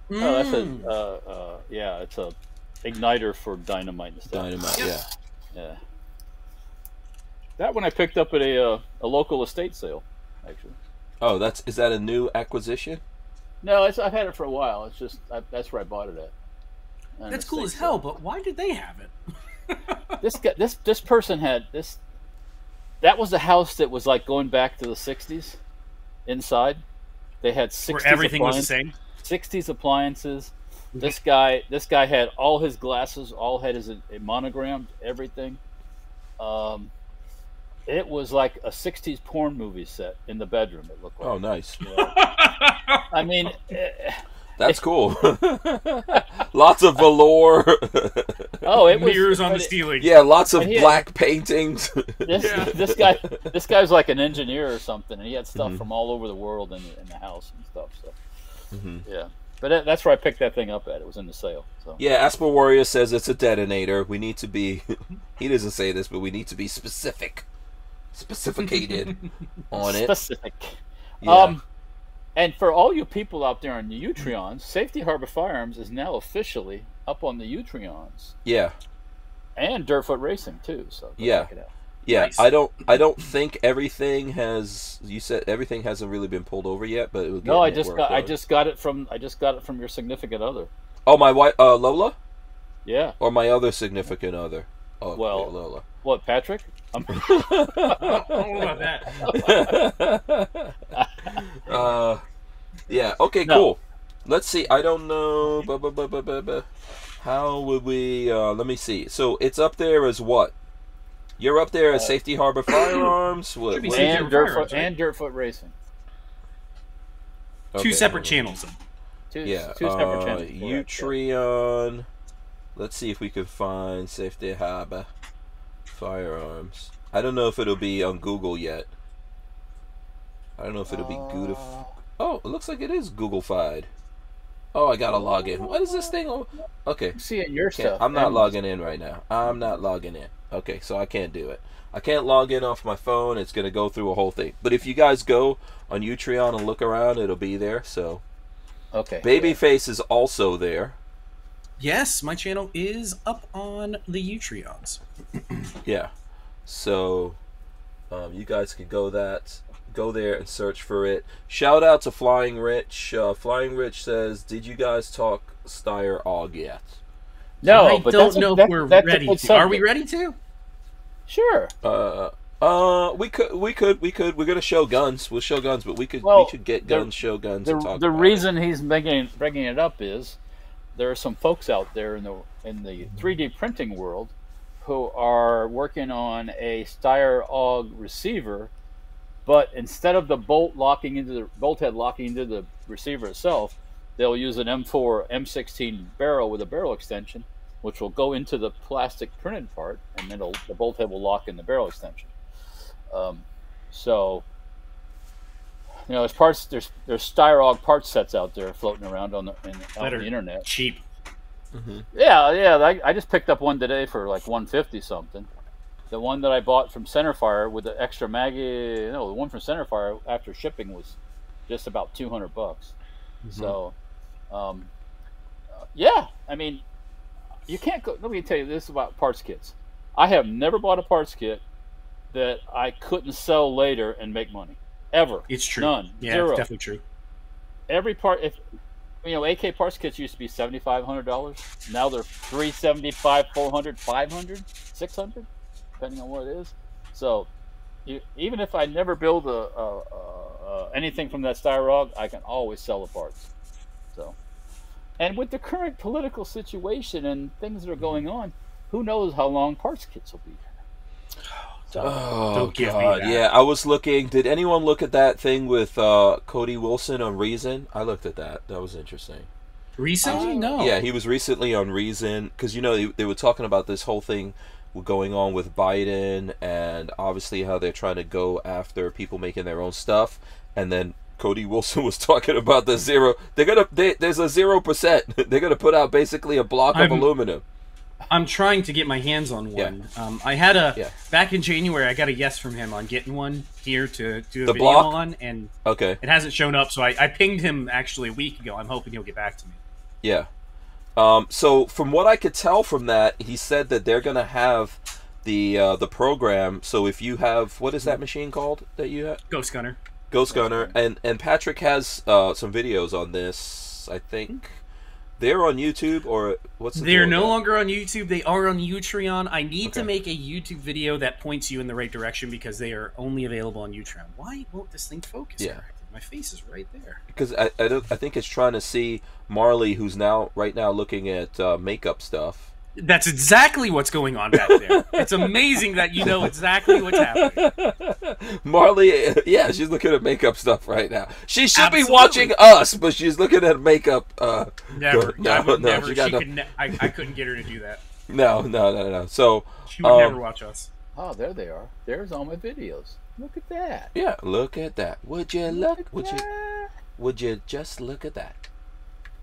Oh, that's a yeah, it's a igniter for dynamite and stuff. Dynamite, yeah. Yeah. That one I picked up at a local estate sale, actually. Oh, is that a new acquisition? No, I've had it for a while. It's just that's where I bought it at. That's cool as hell. But why did they have it? This person had this. That was the house that was like going back to the '60s. Inside, they had 60s where everything was the same. 60s appliances. This guy had all his glasses, all had his monogrammed everything. It was like a 60s porn movie set in the bedroom. It looked like. Oh, nice. I mean, that's cool. Lots of velour. Oh, it was mirrors on the ceiling. Yeah, lots of black paintings. This guy was like an engineer or something, and he had stuff from all over the world in the house and stuff. So, yeah. But that's where I picked that thing up at. It was in the sale. So. Yeah, Asper Warrior says it's a detonator. We need to be. He doesn't say this, but we need to be specificated on it. Specific. Yeah. And for all you people out there on the Utreons, Safety Harbor Firearms is now officially up on the Utreons. Yeah. And Dirtfoot Racing too. So yeah. check it out. Yeah, Nice. I don't think everything has. You said everything hasn't really been pulled over yet, but it was. No, I just got it from your significant other. Oh, my wife, Lola, Yeah. or my other significant other. Oh, Well, yeah, Lola. What, Patrick? I don't know about that. Yeah. Okay. No. Cool. Let's see. I don't know. How would we? Let me see. So it's up there as what? You're up there as Safety Harbor Firearms. What? Should be And Firearms, Dirtfoot and Dirtfoot Racing. Two separate channels. Two Yeah. separate channels. Utreon. Let's see if we can find Safety Harbor Firearms. I don't know if it'll be on Google yet. I don't know if it'll be Google. Oh, it looks like it is Google-fied. Oh, I gotta log in. What is this thing? Okay. See it your stuff. I'm not logging in right now. I'm not logging in. Okay, so I can't do it. I can't log in off my phone. It's gonna go through a whole thing. But if you guys go on Utreon and look around, it'll be there. So, okay. Babyface is also there. Yes, my channel is up on the Utreons. Yeah. So, you guys can go there and search for it. Shout out to Flying Rich. Flying Rich says, "Did you guys talk Steyr AUG yet?" No, I but don't know if we're that's a ready good to. Are we subject. ready to? Sure. We could. We're gonna show guns. We'll show guns, but we should get guns, show guns, and talk The about reason he's bringing it up is there are some folks out there in the 3D printing world who are working on a Steyr AUG receiver, but instead of the bolt head locking into the receiver itself, they'll use an M4 M16 barrel with a barrel extension, which will go into the plastic printed part, and then the bolt head will lock in the barrel extension. So, you know, there's Steyr AUG parts sets out there floating around on the internet. Cheap. Yeah. I just picked up one today for like $150 something. The one that I bought from Centerfire with the extra Maggie, the one from Centerfire after shipping was just about $200. So, yeah, I mean, you can't go. Let me tell you this about parts kits. I have never bought a parts kit that I couldn't sell later and make money. Ever. It's true. None. Yeah, Zero. it's definitely true. Every part, AK parts kits used to be $7,500. Now they're $375, $400, $500, $600, depending on what it is. So, even if I never build anything from that Steyr AUG, I can always sell the parts. So, and with the current political situation and things that are going on, who knows how long parts kits will be? Don't give me God, that. yeah. I was looking. Did anyone look at that thing with Cody Wilson on Reason? I looked at that. That was interesting. Recently? No. Yeah, he was recently on Reason because they were talking about this whole thing going on with Biden and obviously how they're trying to go after people making their own stuff, and then Cody Wilson was talking about the zero. There's a 0%. They're gonna put out basically a block of aluminum. I'm trying to get my hands on one. Yeah. I had back in January. I got a yes from him on getting one here to do a video block? on, and Okay. it hasn't shown up. So I pinged him actually a week ago. I'm hoping he'll get back to me. Yeah. So from what I could tell from that, he said that they're gonna have the program. So if you have, what is that machine called that you have? Ghost Gunner. Ghost Gunner, and Patrick has some videos on this. I think they're on YouTube, or what's the They're deal no with that? longer on YouTube. They are on Utreon. I need to make a YouTube video that points you in the right direction because they are only available on Utreon. Why won't this thing focus? Yeah. correctly? My face is right there. Because I think it's trying to see Marley, who's right now looking at makeup stuff. That's exactly what's going on back there. It's amazing that you know exactly what's happening. Marley, yeah, she's looking at makeup stuff right now. She should Absolutely. be watching us, but she's looking at makeup. Never. No, I would no, never. she got I couldn't get her to do that. No. So She would never watch us. Oh, there they are. There's all my videos. Look at that. yeah, look at that. Would you look? Would you? that. Would you just look at that?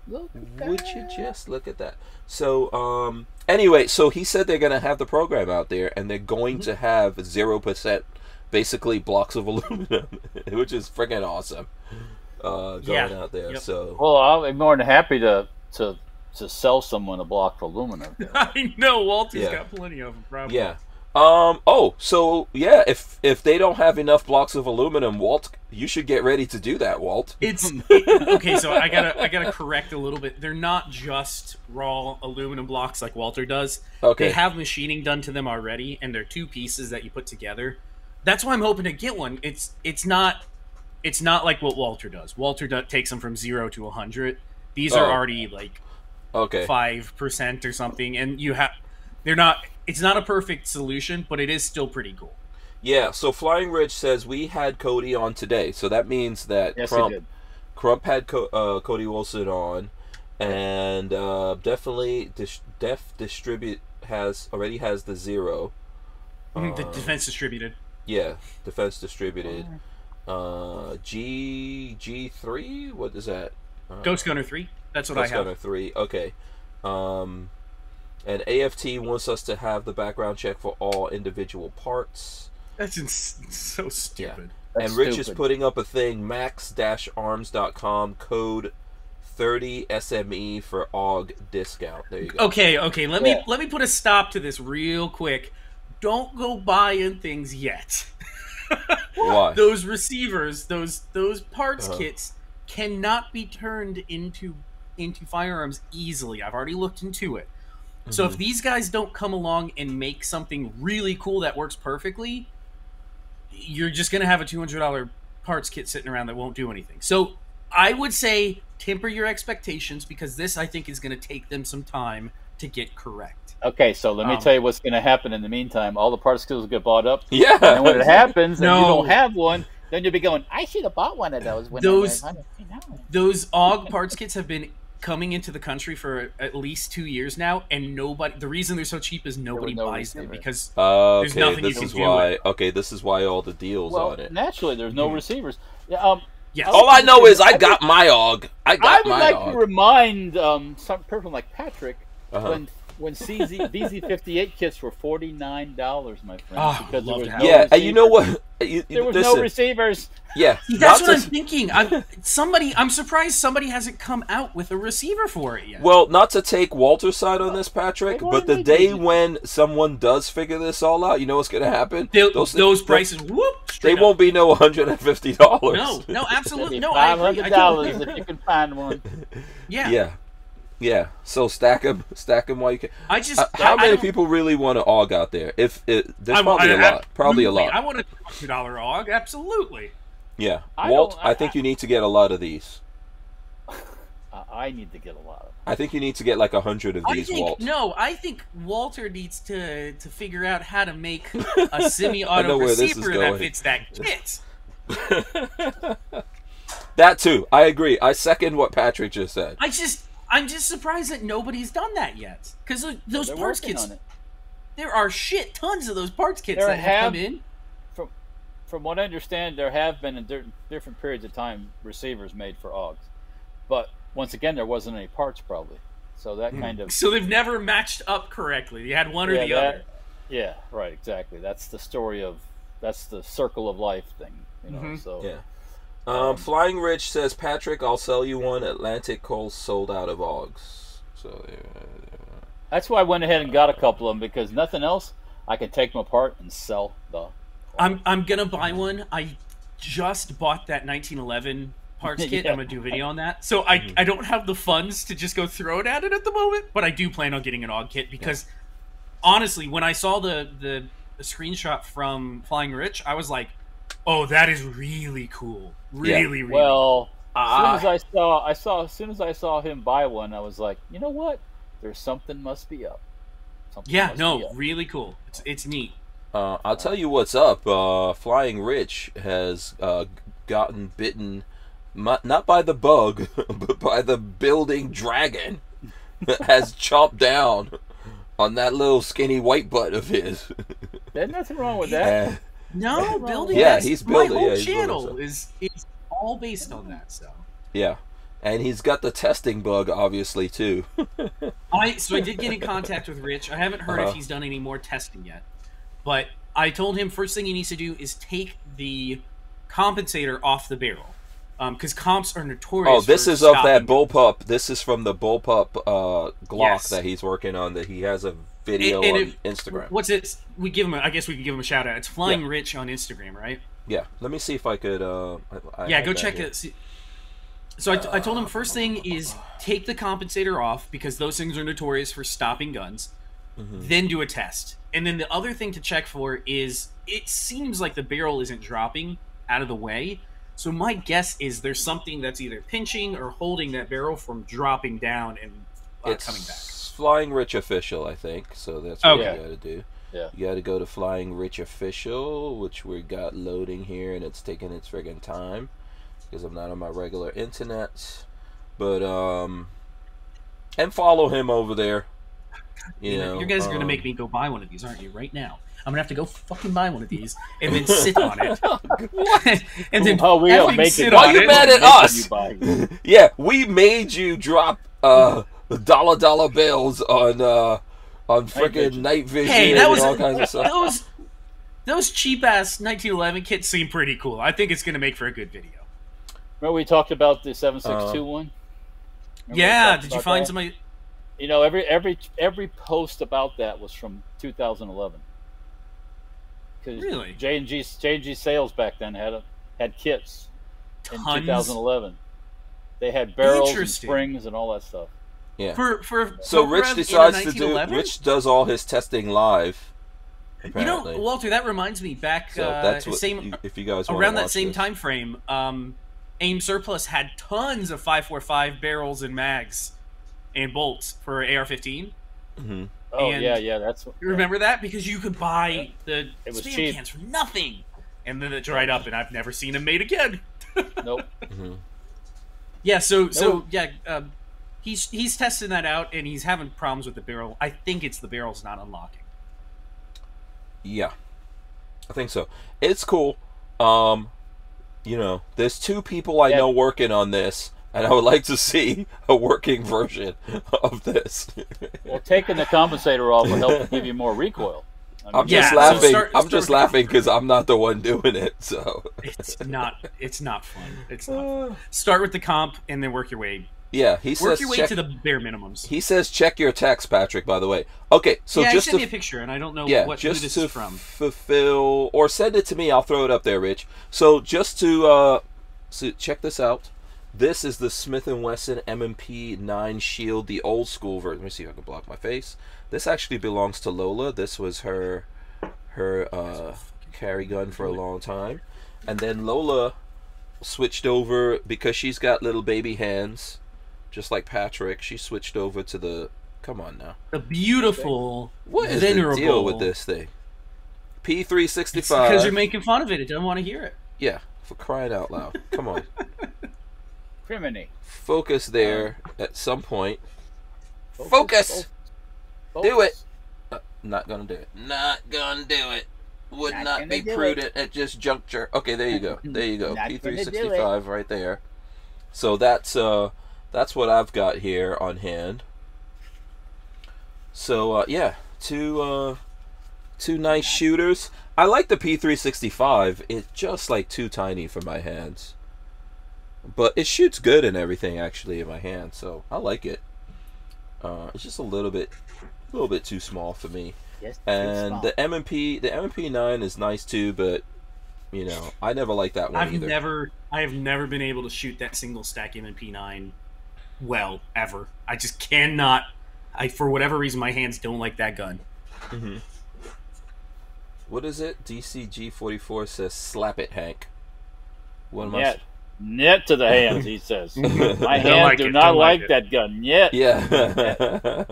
Look at that. Would you just look at that? So, anyway, so he said they're going to have the program out there, and they're going to have 0%, basically, blocks of aluminum, which is freaking awesome, going out there. Yep. So, Well, I'll be more than happy to sell someone a block of aluminum. I know Walter's Yeah. got plenty of them. Probably. yeah. So yeah, if they don't have enough blocks of aluminum, Walt, you should get ready to do that, Walt. Okay. So I gotta correct a little bit. They're not just raw aluminum blocks like Walter does. Okay. They have machining done to them already, and they're two pieces that you put together. That's why I'm hoping to get one. It's not like what Walter does. Walter takes them from 0 to 100. These are already like Okay. 5% or something, and they're not. It's not a perfect solution, but it is still pretty cool. Yeah, so Flying Rich says we had Cody on today, so that means that Yes, he did. Crump had Cody Wilson on, and definitely Def Distribute already has the 0. The defense distributed. Yeah, Defense Distributed. G3, what is that? Ghost Gunner 3. That's what Ghost I have. Gunner 3. Okay. And AFT wants us to have the background check for all individual parts. That's so stupid. That's and Rich stupid. is putting up a thing, max-arms.com, code 30SME for AUG discount. There you go. Okay. Let me put a stop to this real quick. Don't go buying things yet. Why? Those receivers, those parts kits cannot be turned into firearms easily. I've already looked into it. So if these guys don't come along and make something really cool that works perfectly, you're just going to have a $200 parts kit sitting around that won't do anything. So I would say temper your expectations because this, I think, is going to take them some time to get correct. Okay, so let me tell you what's going to happen in the meantime. All the parts skills will get bought up. Yeah. And when it happens and you No. don't have one, then you'll be going, I should have bought one of those. When Those- I was Those AUG parts kits have been coming into the country for at least 2 years now, and the reason they're so cheap is nobody no buys them receiver. because Okay, there's nothing you this can is do why. with it. Okay, this is why all the deals well, on it. naturally, there's no receivers. Yeah, yes. All I know is I got my AUG. I I got would my like AUG. to remind some person like Patrick Uh-huh. when BZ58 kits were $49, my friend, Oh, because there love was to no Yeah, and you know receivers. what? There was listen, no receivers. Yeah, That's not what to- I'm thinking. I'm surprised somebody hasn't come out with a receiver for it yet. Well, not to take Walter's side on this, Patrick, They but the wanna day make it. when someone does figure this all out, you know what's going to happen? those prices, whoop, They straight up. won't be no $150. No, absolutely, Maybe no. I agree. I totally $500 agree. if you can find one. Yeah. So stack them while you can. I just How I many don't- people really want to AUG out there? There's I- probably a lot. Probably a absolutely. lot. I want a $200 AUG, absolutely. Yeah, I Walt, don't- I think you need to get a lot of these. I I need to get a lot of them. I think you need to get like 100 of these, Walt. No, I think Walter needs to figure out how to make a semi-auto receiver that fits that kit. That too. I agree. I second what Patrick just said. I'm just surprised that nobody's done that yet. Because those parts kits, there are tons of those parts kits that have come in. From what I understand, there have been in different periods of time receivers made for AUGs. But once again, there wasn't any parts probably. So that kind of... So they've never matched up correctly. You had one or the other. Yeah, right, exactly. That's the story of... That's the circle of life thing, you know, so... Yeah. Flying Rich says, Patrick, I'll sell you one. Atlantic Coal sold out of AUGs. So, that's why I went ahead and got a couple of them, because nothing else, I can take them apart and sell the... I'm gonna buy one. I just bought that 1911 parts kit. I'm gonna do a video on that. So I don't have the funds to just go throw it at it moment, but I do plan on getting an AUG kit because honestly, when I saw the screenshot from Flying Rich, I was like, oh, that is really cool. Really well. As soon as I saw him buy one, I was like, you know what? There's something must be up. Really cool. It's neat. I'll tell you what's up. Flying Rich has gotten bitten, not by the bug, but by the building dragon that has chopped down on that little skinny white butt of his. There's nothing wrong with that. No, building. Yeah, he's building. My whole channel is all based on that. So. Yeah. And he's got the testing bug, obviously, too. So I did get in contact with Rich. I haven't heard if he's done any more testing yet. But I told him first thing he needs to do is take the compensator off the barrel. Because comps are notorious. Oh, this is of that bullpup. This is from the bullpup Glock that he's working on. That he has a video on Instagram. What's it? I guess we could give him a shout out. It's Flying Rich on Instagram, right? Yeah. Let me see if I could. Go check it. So I told him first thing is take the compensator off because those things are notorious for stopping guns. Then do a test. And then the other thing to check for is it seems like the barrel isn't dropping out of the way. So my guess is there's something that's either pinching or holding that barrel from dropping down and coming back. It's Flying Rich Official, I think. So that's what you got to do. Yeah. You got to go to Flying Rich Official, which we got loading here, and it's taking its friggin' time because I'm not on my regular internet. But and follow him over there. You know, you guys are gonna make me go buy one of these, aren't you? Right now, I'm gonna have to go fucking buy one of these and then sit on it. And then why are you mad at us? Yeah, we made you drop dollar bills on freaking night vision and all kinds of stuff. Those cheap ass 1911 kits seem pretty cool. I think it's gonna make for a good video. Remember we talked about the 7.62 one? Did you find somebody? You know, every post about that was from 2011. Really? J&G Sales back then had kits in 2011. They had barrels and springs and all that stuff. Yeah. So Rich decides to do. Rich does all his testing live. Apparently. You know, Walter, that reminds me back. So that's what, if you guys around that same time frame, AIM Surplus had tons of 5.45 barrels and mags and bolts for AR-15. Oh yeah, that's. Remember that because you could buy the spam cans for nothing, and then it dried up, and I've never seen them made again. Nope. Yeah, he's testing that out, and he's having problems with the barrel. I think it's the barrel's not unlocking. Yeah, I think so. It's cool. You know, there's two people I know working on this. And I would like to see a working version of this. Well, taking the compensator off will help give you more recoil. I'm just laughing. I'm just laughing because I'm not the one doing it. So it's not fun. It's not fun. Start with the comp and then work your way. Yeah, he says work your way to the bare minimums. He says check your text, Patrick. By the way, okay. So just send me a picture, and I don't know who this is from. Fulfill or send it to me. I'll throw it up there, Rich. So just to check this out. This is the Smith & Wesson M&P 9 Shield, the old school version. Let me see if I can block my face. This actually belongs to Lola. This was her carry gun for a long time. And then Lola switched over because she's got little baby hands. just like Patrick, she switched over to the. Come on now. The beautiful. What is venerable, the deal with this thing? P365. Because you're making fun of it. It doesn't want to hear it. Yeah, for crying out loud. Come on. Criminy. Focus there at some point. Focus! Do it! Not gonna do it. Not gonna do it. Would not be prudent at this juncture. Okay, there you go. There you go. P365 right there. So that's what I've got here on hand. So yeah, two nice shooters. I like the P365. It's just like too tiny for my hands, but it shoots good and everything actually in my hand. So I like it. It's just a little bit too small for me. And the M&P9 is nice too, but you know I never liked that one either. I have never been able to shoot that single stack M&P9 well ever. I just cannot. For whatever reason, my hands don't like that gun. Mm-hmm. What is it? DCG44 says, "Slap it, Hank." What am I? Net to the hands, he says. My hands do not like that gun yet. Yeah.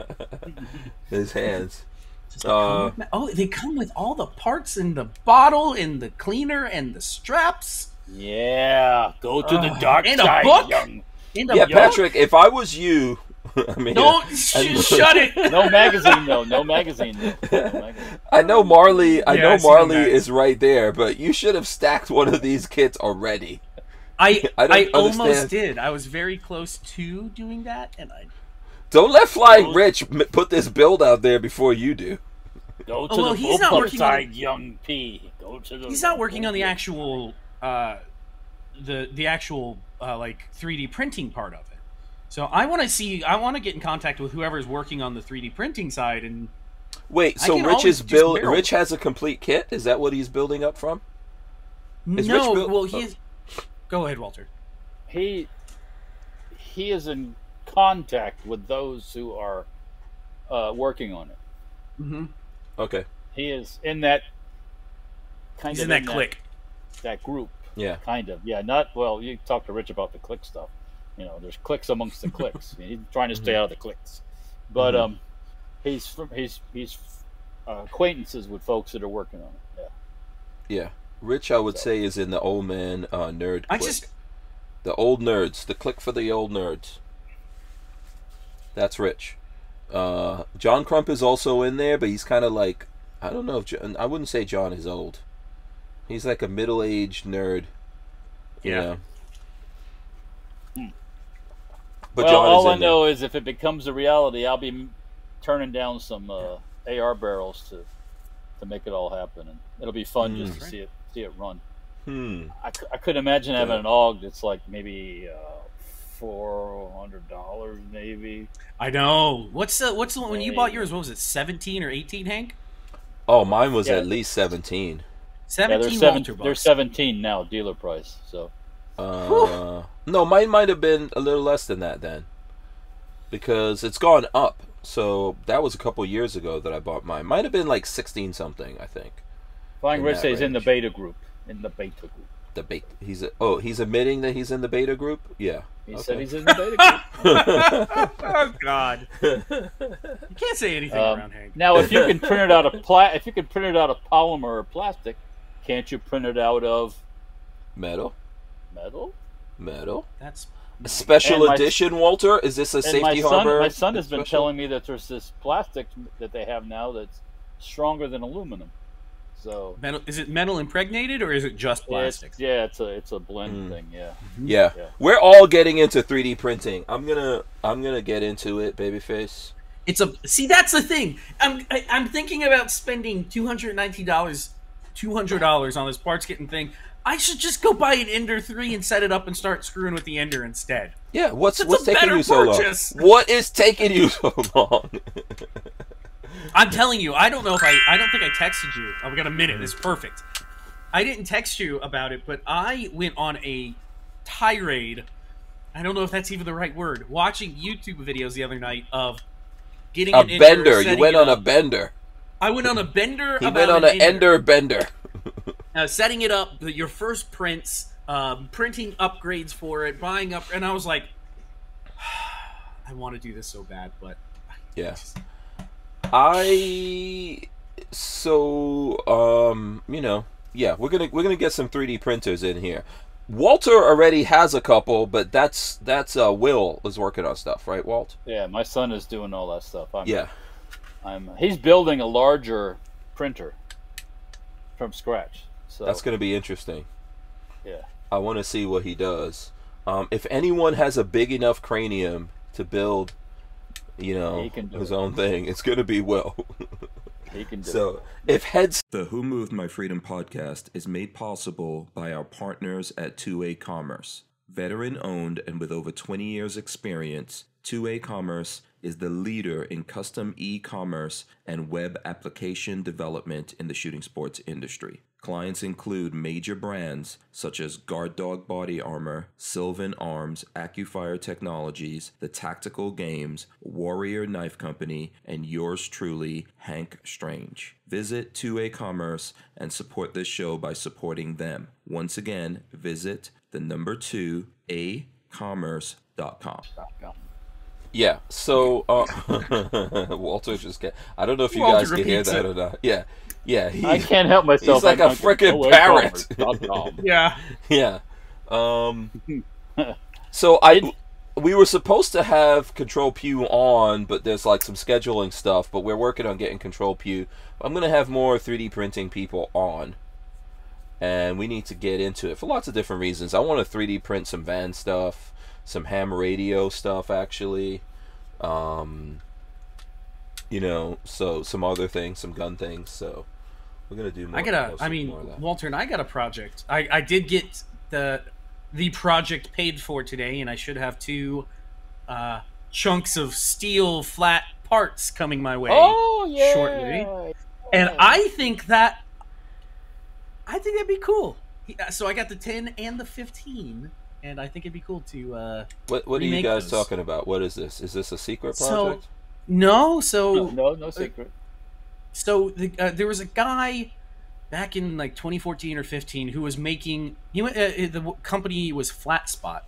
His hands. They come with all the parts in the bottle, and the cleaner, and the straps. Yeah, go to the dark and side, a book. young. Patrick, if I was you, I mean, don't shut it. No magazine though. No magazine. I know Marley. I know Marley is right there, but you should have stacked one of these kits already. I almost did. I was very close to doing that, and I don't let Flying Rich put this build out there before you do. Go to the he's not working side, young P. Go to the. He's not working on the actual, the actual like 3D printing part of it. So I want to get in contact with whoever's working on the 3D printing side and. Wait, so Rich has a complete kit? Is that what he's building up from? Go ahead, Walter. He is in contact with those who are working on it. Mm-hmm. Okay. He is in that kind He's in that clique. That group. Yeah. Kind of. Yeah. Not well. You talk to Rich about the clique stuff. You know, there's cliques amongst the cliques. He's trying to stay out of the cliques, but he's acquaintances with folks that are working on it. Yeah. Yeah. Rich, I would say, is in the old man nerd clique. The old nerds. The clique for the old nerds. That's Rich. John Crump is also in there, but he's kind of like, I don't know if I wouldn't say John is old. He's like a middle-aged nerd. Yeah. But well, all I know is if it becomes a reality, I'll be turning down some AR barrels to make it all happen, and it'll be fun just to see it run. I could imagine having an AUG that's like maybe $400 maybe. I know. What's the one when you bought yours? What was it, 17 or 18, Hank? Oh, mine was at least 17. 17 Walter bucks. They're 17 now, dealer price. So. No, mine might have been a little less than that then, because it's gone up. So that was a couple years ago that I bought mine. Might have been like 16 something, I think. Flying Rich says in the beta group. In the beta group. He's admitting that he's in the beta group. Yeah. He said he's in the beta group. Oh God. You can't say anything around Hank. Now, if you can print it out of polymer or plastic, can't you print it out of metal? That's a special edition, Walter. Is this a safety harbor? My son has been telling me that there's this plastic that they have now that's stronger than aluminum. So metal, is it metal impregnated or is it just plastic? It's a blend thing. Yeah. We're all getting into 3D printing. I'm gonna get into it, babyface. That's the thing. I'm thinking about spending $219 on this parts kitting thing. I should just go buy an Ender 3 and set it up and start screwing with the Ender instead. Yeah, what's taking you so long? What is taking you so long? I'm telling you, I don't think I texted you. I've got a minute. It's perfect. I didn't text you about it, but I went on a tirade. I don't know if that's even the right word. Watching YouTube videos the other night of getting an bender. You went on a bender. I went on a bender. He went on an Ender bender. Setting it up, your first prints, printing upgrades for it, buying up, and I was like, want to do this so bad, but Yeah. We're gonna get some 3D printers in here. Walter already has a couple, but that's Will is working on stuff, right, Walt? Yeah, my son is doing all that stuff. Yeah. He's building a larger printer from scratch. So That's going to be interesting. Yeah. I want to see what he does. If anyone has a big enough cranium to build, his own thing, it's going to be Will. He can do so, it. if heads... The Who Moved My Freedom podcast is made possible by our partners at 2A Commerce. Veteran-owned and with over 20 years experience, 2A Commerce is the leader in custom e-commerce and web application development in the shooting sports industry. Clients include major brands such as Guard Dog Body Armor, Sylvan Arms, AccuFire Technologies, The Tactical Games, Warrior Knife Company, and yours truly, Hank Strange. Visit 2A Commerce and support this show by supporting them. Once again, visit the number 2acommerce.com. Yeah, so Walter just get. I don't know if you guys can hear that or not. Yeah, I can't help myself. He's like a freaking parrot. Yeah. So we were supposed to have Control Pew on, but there's like some scheduling stuff. But we're working on getting Control Pew. I'm gonna have more 3D printing people on, and we need to get into it for lots of different reasons. I want to 3D print some van stuff. Some ham radio stuff, actually. So some other things, some gun things. So we're gonna do more. More of that. Walter and I got a project. I did get the project paid for today, and I should have 2 chunks of steel flat parts coming my way shortly. And I think that'd be cool. So I got the 10 and the 15. And I think it'd be cool to What are you guys talking about? What is this? Is this a secret project? No secret. So there was a guy back in like 2014 or 15 who was making. The company was Flat Spot,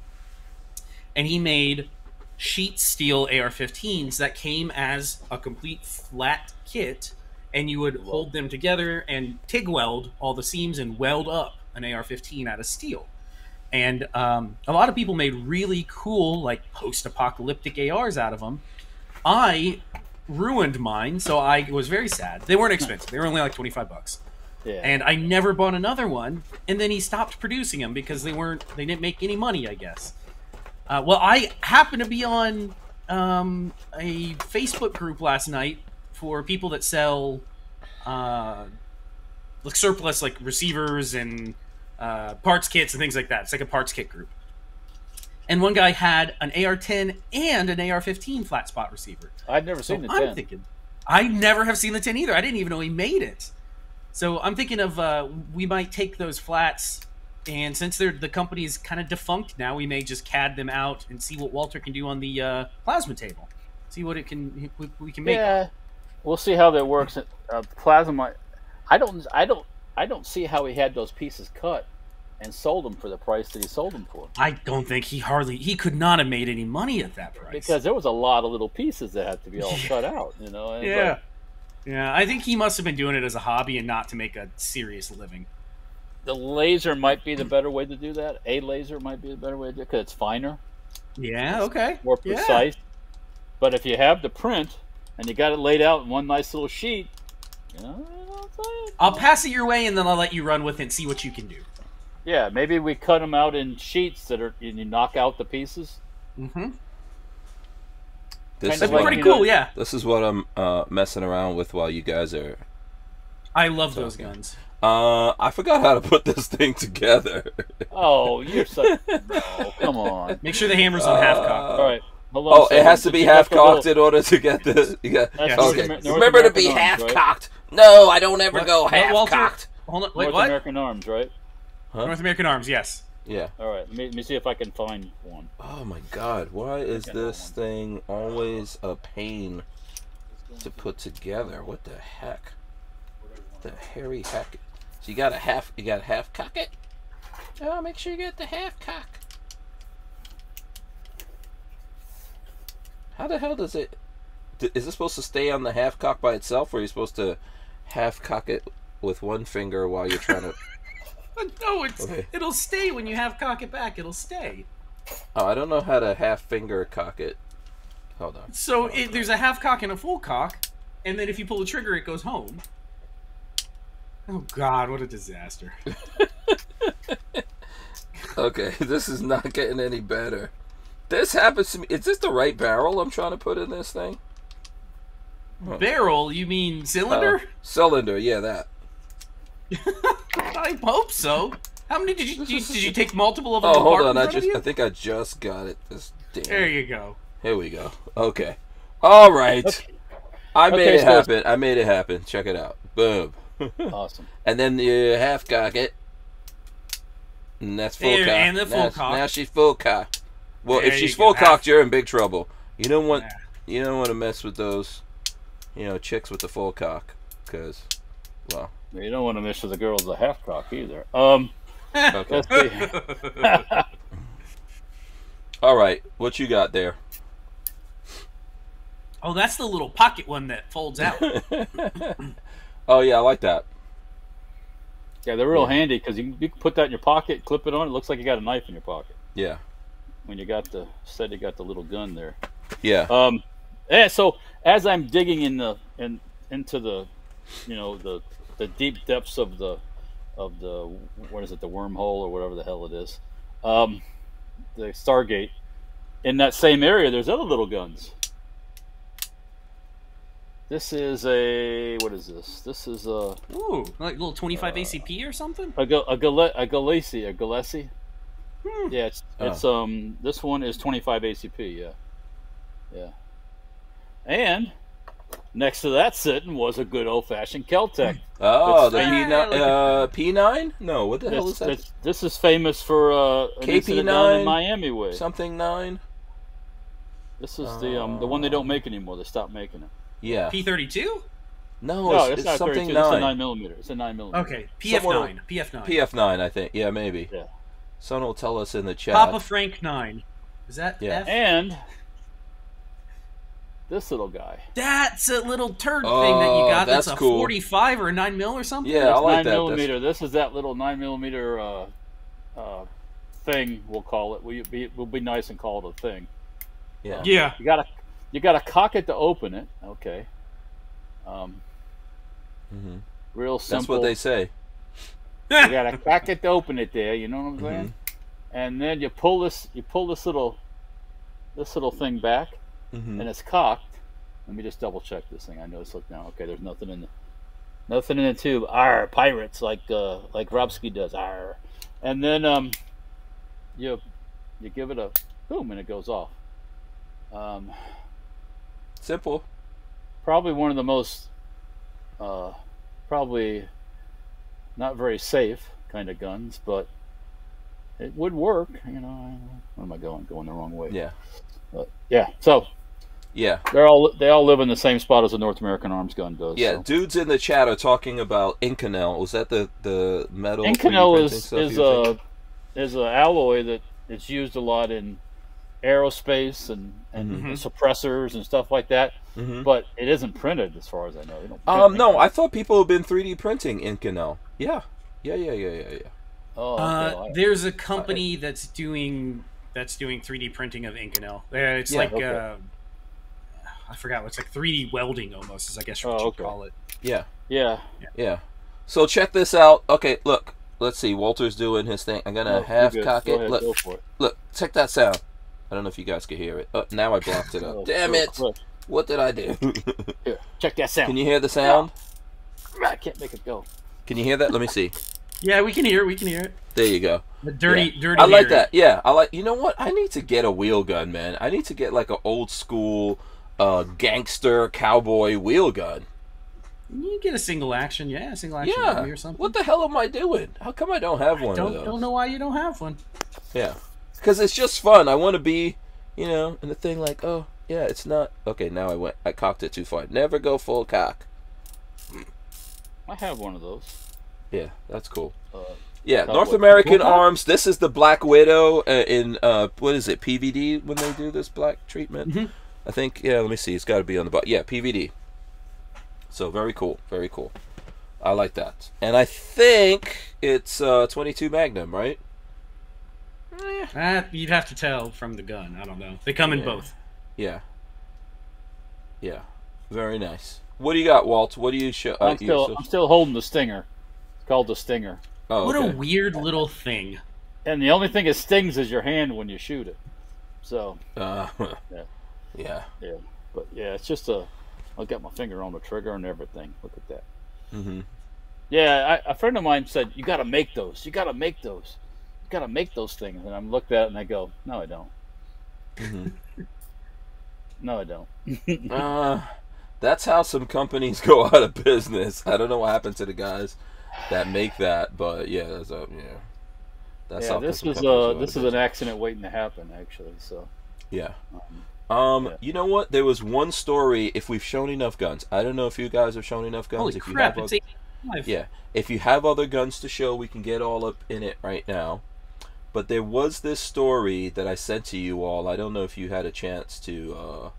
and he made sheet steel AR-15s that came as a complete flat kit, and you would hold them together and TIG weld all the seams and weld up an AR-15 out of steel. And a lot of people made really cool, like, post-apocalyptic ARs out of them. I ruined mine, so I was very sad. They weren't expensive. They were only like $25. Yeah. And I never bought another one. And then he stopped producing them because they didn't make any money, I guess. Well, I happened to be on a Facebook group last night for people that sell like surplus, like receivers and parts kits and things like that. It's like a parts kit group. And one guy had an AR-10 and an AR-15 flat spot receiver. I'd never seen the 10. I'm thinking, I never have seen the 10 either. I didn't even know he made it. So I'm thinking of we might take those flats, and since the company's kind of defunct now, we may just CAD them out and see what Walter can do on the plasma table. See what we can make. Yeah, we'll see how that works. Plasma, I don't see how he had those pieces cut and sold them for the price that he sold them for. I don't think he could not have made any money at that price. Because there was a lot of little pieces that had to be all cut out, Yeah. Yeah, I think he must have been doing it as a hobby and not to make a serious living. The laser might be the better way to do that. A laser might be the better way to do it because it's finer. Yeah, okay. More precise. Yeah. But if you have the print and you got it laid out in one nice little sheet, I'll pass it your way and then I'll let you run with it and see what you can do. Yeah, maybe we cut them out in sheets that are, and you knock out the pieces. Mm-hmm. That'd be pretty cool, yeah. This is what I'm messing around with while you guys are... I love those guns. I forgot how to put this thing together. Oh, you're such... No, come on. Make sure the hammer's on half-cocked. All right. Hold on it has to be half-cocked in order to get this. Okay. Remember to be half-cocked. Right? No, I don't ever go half-cocked. Hold on. Wait, North American Arms, right? Huh? North American Arms, yes. Yeah. All right. Let me see if I can find one. Oh my God! Why is this thing always a pain to put together? What the heck? The hairy heck! So you got half cock it. Oh, make sure you get the half cock. How the hell does it... Is it supposed to stay on the half cock by itself, or are you supposed to half cock it with one finger while you're trying to... No, it'll stay when you half cock it back. It'll stay. Oh, I don't know how to half finger cock it. Hold on. So there's a half cock and a full cock, and then if you pull the trigger, it goes home. Oh God, what a disaster! Okay, this is not getting any better. This happens to me. Is this the right barrel I'm trying to put in this thing? Huh. Barrel? You mean cylinder? Cylinder, yeah, that. I hope so. How many did you take multiple of them? Oh, hold on. I think I just got it. There you go. Here we go. Okay. All right. Okay. I made it happen. I made it happen. Check it out. Boom. Awesome. And then you half cock it. And that's full cock. And the full cock. Now she's full cock. Well, there if she's full cocked, you're in big trouble. You don't want to mess with those, chicks with the full cock, because, well. You don't want to mess with the girls with a half cock either. Okay. Let's see. All right, what you got there? Oh, that's the little pocket one that folds out. Oh yeah, I like that. Yeah, they're real handy because you can put that in your pocket, clip it on. It looks like you got a knife in your pocket. Yeah. When you got the little gun there. Yeah. Yeah. So as I'm digging into the, the deep depths of the what is it, the wormhole or whatever the hell it is, the Stargate, in that same area there's other little guns. This is what is this? This is a like a little 25 ACP or something. A Gillespie. Yeah, it's this one is 25 ACP. Yeah. And next to that sitting was a good old fashioned Keltec. Oh, the P9? No, what the hell is that? This is famous for an incident down in Miami way. Something 9. This is the one they don't make anymore. They stopped making it. Yeah. P32? No, it's not something 32. 9. It's a 9mm. It's a 9mm. Okay, PF9. PF9, I think. Yeah, maybe. Yeah. Someone will tell us in the chat. Papa Frank 9. Is that F? And this little guy. That's a little turd thing that you got. That's a cool. 45 or a 9mm or something? Yeah, I like 9mm. This is that little 9mm thing, we'll call it. We'll be nice and call it a thing. Yeah. Yeah. You gotta cock it to open it. Okay. Real simple. That's what they say. You gotta cock it to open it there. You know what I'm saying? And then you pull this little thing back, and it's cocked. Let me just double check this thing. I know it's look now. Okay, there's nothing in the tube. Arr, pirates like Robsky does. Arr, and then you give it a boom and it goes off. Simple. Probably one of the most probably not very safe kind of guns, but it would work. Where am I going? Going the wrong way. Yeah. Yeah. So. Yeah. They all live in the same spot as a North American Arms gun does. Yeah. So. Dudes in the chat are talking about Inconel. Was that the metal? Inconel is a alloy that is used a lot in aerospace and suppressors and stuff like that. But it isn't printed, as far as I know. They don't print no, I thought people have been 3D printing Inconel. Yeah. Oh, okay. There's a company that's doing 3D printing of Inconel. It's I forgot. It's like 3D welding almost, is I guess what you call it. Yeah. So check this out. Okay, look. Let's see. Walter's doing his thing. I'm gonna half cock it. Go Look, for it. Look. Check that sound. I don't know if you guys can hear it. Oh, now I blocked it up. Damn it! What did I do? Here, check that sound. Can you hear the sound? I can't make it go. Can you hear that? Let me see. Yeah, we can hear it. There you go. The dirty. I like that. Yeah, I like. You know what? I need to get a wheel gun, man. I need to get like an old school, gangster cowboy wheel gun. You get a single action, or something. What the hell am I doing? How come I don't have one of those? Don't know why you don't have one. Yeah, because it's just fun. I want to be, in the thing like, oh yeah, it's not okay. Now I cocked it too far. Never go full cock. I have one of those. Yeah, that's cool. Yeah, North American Arms. This is the Black Widow in what is it, PVD when they do this black treatment. I think, yeah, let me see. It's got to be on the bottom. Yeah, PVD. So very cool. Very cool. I like that. And I think it's 22 Magnum, right? You'd have to tell from the gun. I don't know. They come in both. Yeah. Yeah. Very nice. What do you got, Walt? What do you show? I'm still holding the Stinger. It's called the Stinger. Oh, what a weird little thing. And the only thing it stings is your hand when you shoot it. So. Yeah. Yeah. But yeah, it's just I'll get my finger on the trigger and everything. Look at that. Mm-hmm. Yeah, a friend of mine said, you got to make those. You got to make those. You got to make those things. And I'm looked at it and I go, no, I don't. Mm-hmm. No, I don't. That's how some companies go out of business. I don't know what happened to the guys that make that, but yeah, that's how. This is an accident waiting to happen, actually. So. Yeah. Yeah. You know what? There was one story. If we've shown enough guns, I don't know if you guys have shown enough guns. Holy if crap! You It's have 85. Yeah, if you have other guns to show, we can get all up in it right now. But there was this story that I sent to you all. I don't know if you had a chance to,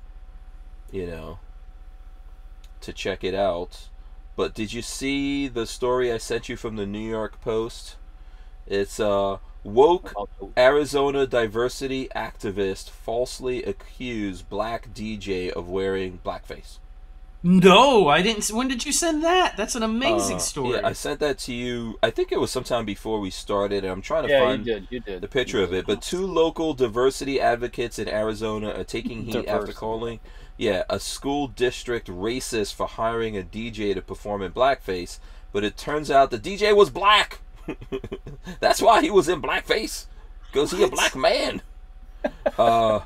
to check it out. But did you see the story I sent you from the New York Post? It's woke Arizona diversity activist falsely accused black DJ of wearing blackface. No, I didn't. When did you send that? That's an amazing story. Yeah, I sent that to you. I think it was sometime before we started. And I'm trying to find you did. the picture of it. But 2 local diversity advocates in Arizona are taking heat after calling a school district racist for hiring a DJ to perform in blackface. But it turns out the DJ was black. That's why he was in blackface. Because he a black man. So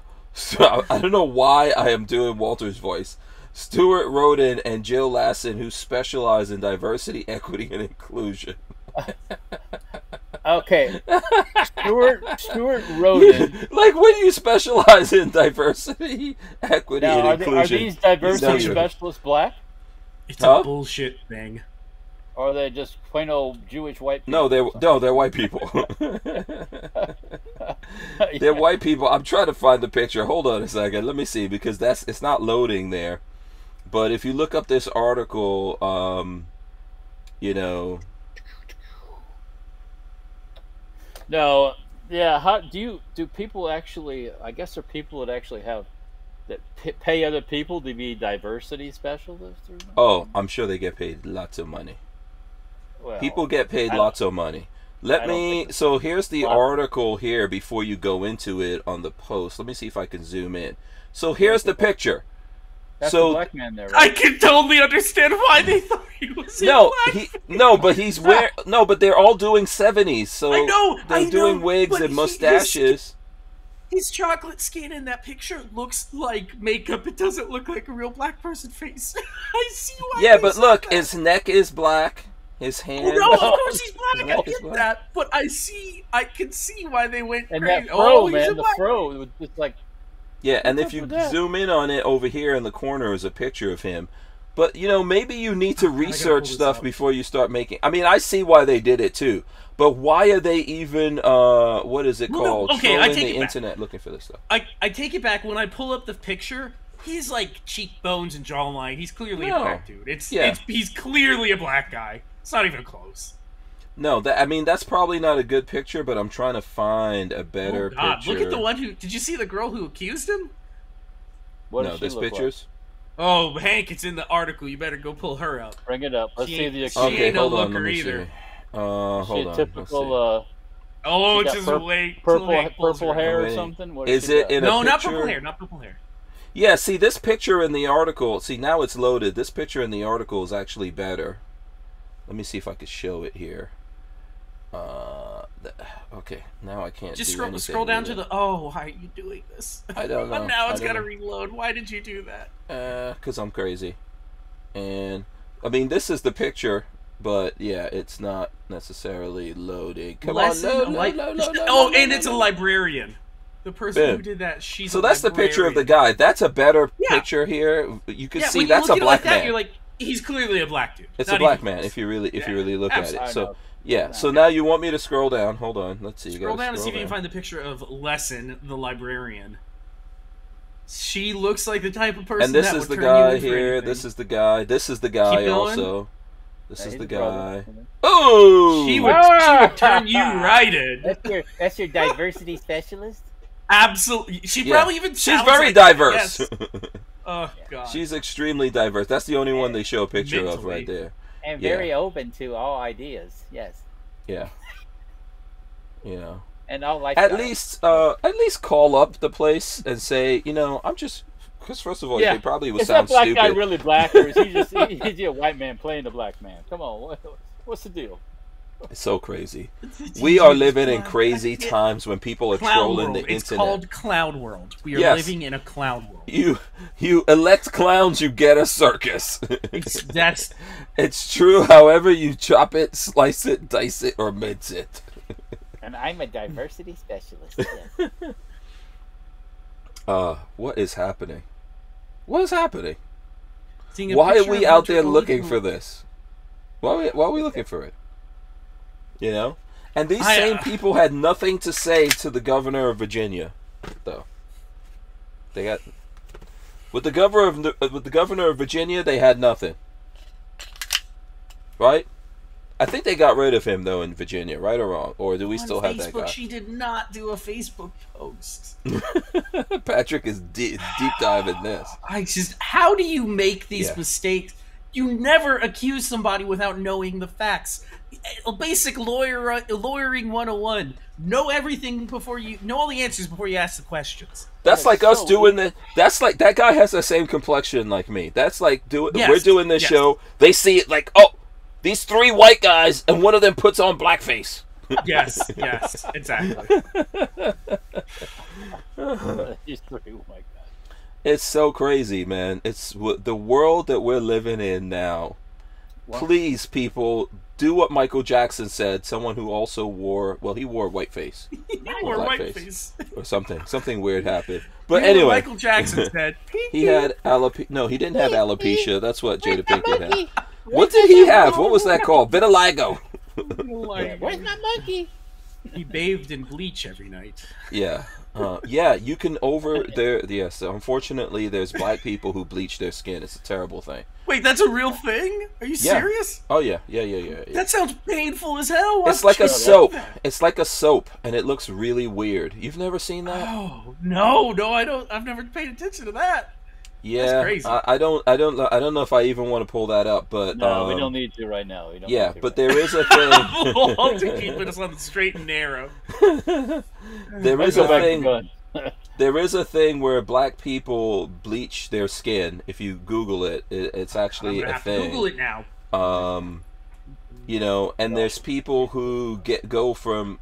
I don't know why I am doing Walter's voice. Stuart Roden and Jill Lassen, who specialize in diversity, equity, and inclusion. Okay. Stuart Roden. Like, when you specialize in diversity, equity, and inclusion. Are these diversity specialists black? It's a bullshit thing. Or are they just plain old Jewish white people? They're white people. They're white people. I'm trying to find the picture. Hold on a second. Let me see, because it's not loading there. But if you look up this article, No, yeah. How do people actually? I guess there are people that actually pay other people to be diversity specialists. Or oh, I'm sure they get paid lots of money. Well, people get paid lots of money. So here's the article here before you go into it on the Post. Let me see if I can zoom in. So here's the picture. That's the black man there, right? I can totally understand why they thought he was but they're all doing 70s. So I know, they're doing wigs and mustaches. His chocolate skin in that picture looks like makeup. It doesn't look like a real black person face. I see why. Yeah, but look, his neck is black. His hand. Oh, no, of course he's black. I get that, but I can see why they went and crazy. That fro, man, the fro, it's like. Yeah, and if you zoom in on it over here in the corner is a picture of him. But maybe you need to research stuff before you start making. I mean, I see why they did it too, but why are they even what is it called? Okay, trolling I take the it internet back. Looking for this stuff. I take it back. When I pull up the picture, he's like cheekbones and jawline. He's clearly a black dude. He's clearly a black guy. It's not even close. No, that's probably not a good picture, but I'm trying to find a better picture. Look at the one who... Did you see the girl who accused him? This pictures? Like? Oh, Hank, it's in the article. You better go pull her up. Bring it up. Let's see the accused. She ain't no looker either. Hold on. Typical... it's just purple hair or something? What is it in a picture? No, not purple hair. Not purple hair. Yeah, see, this picture in the article... See, now it's loaded. This picture in the article is actually better. Let me see if I can show it here. Okay, now I can't. Just scroll down to the. Oh, why are you doing this? I don't know. Now it's gotta reload. Why did you do that? Because I'm crazy. And I mean, this is the picture, but yeah, it's not necessarily loading. Come on, load. Oh, and it's a librarian. The person who did that, she's. So that's the picture of the guy. That's a better picture here. You can see that's a black man. You're like, he's clearly a black dude. It's a black man if you really look at it. So. Yeah, so now you want me to scroll down. Hold on, let's see. Scroll down and see if you can find the picture of Lesson, the librarian. She looks like the type of person And this that is would the turn you guy in for here. anything. This is the guy. This is the guy Keep going. also. This is the guy. Brother. Oh! She would turn you right in. That's your diversity specialist? Absolutely. She probably even She's sounds very like diverse. Yes. Oh, God. She's extremely diverse. That's the only one they show a picture of Mentally. right there. And very open to all ideas. Yes. Yeah. You know. And all life. At least call up the place and say, you know, I'm just... Because first of all, they probably would sound that black stupid. guy really black, or is he just he's a white man playing a black man? Come on, what's the deal? It's so crazy. We are living in crazy times when people are Cloud trolling world. the It's internet. called Cloud World. We are living in a cloud world. You elect clowns, you get a circus. That's It's true. However you chop it, slice it, dice it, or mince it. And I'm a diversity specialist. Yes. What is happening? What is happening? seeing a Why are picture we of out there Walter looking Arms. for this? Why are we looking for it? You know? And these I, same people had nothing to say to the governor of Virginia, though. They got with the governor of Virginia, they had nothing. Right? I think they got rid of him though in Virginia, right or wrong? Or do we still have that guy? She did not do a Facebook post. Patrick is deep diving this. How do you make these Yeah. mistakes? You never accuse somebody without knowing the facts. A basic lawyering 101. Know everything before you know all the answers before you ask the questions. That's like us doing the. That's like that guy has the same complexion like me. That's like Yes, we're doing this yes. show. They see it like, oh, these three white guys, and one of them puts on blackface. Yes, exactly. He's three. Oh my God. It's so crazy, man. It's the world that we're living in now. Please, people, do what Michael Jackson said. Someone who also wore whiteface. He wore whiteface. Or something. Something weird happened. But You know what anyway, Michael Jackson said. he had alopecia. No, he didn't have alopecia. That's what Jada Pinkett had. What did he have? What was that called? Vitiligo. Where's my monkey? He bathed in bleach every night. Yeah. Yeah, you can yes, unfortunately there's black people who bleach their skin. It's a terrible thing. Wait, that's a real thing? Are you Yeah. serious? Oh yeah. That sounds painful as hell. Why It's like a would you do soap. that? It's like a soap, and it looks really weird. You've never seen that? Oh no, I don't. I've never paid attention to that. Yeah, That's crazy. I don't know if I even want to pull that up, but No, we don't need to right now. We don't yeah, need to but right there is a thing. Walter keeping us on the straight and narrow. There now. is a Go back to thing. gun. There is a thing where black people bleach their skin. If you Google it, it's actually I'm gonna a have to thing. Google it now. You know, and there's people who go from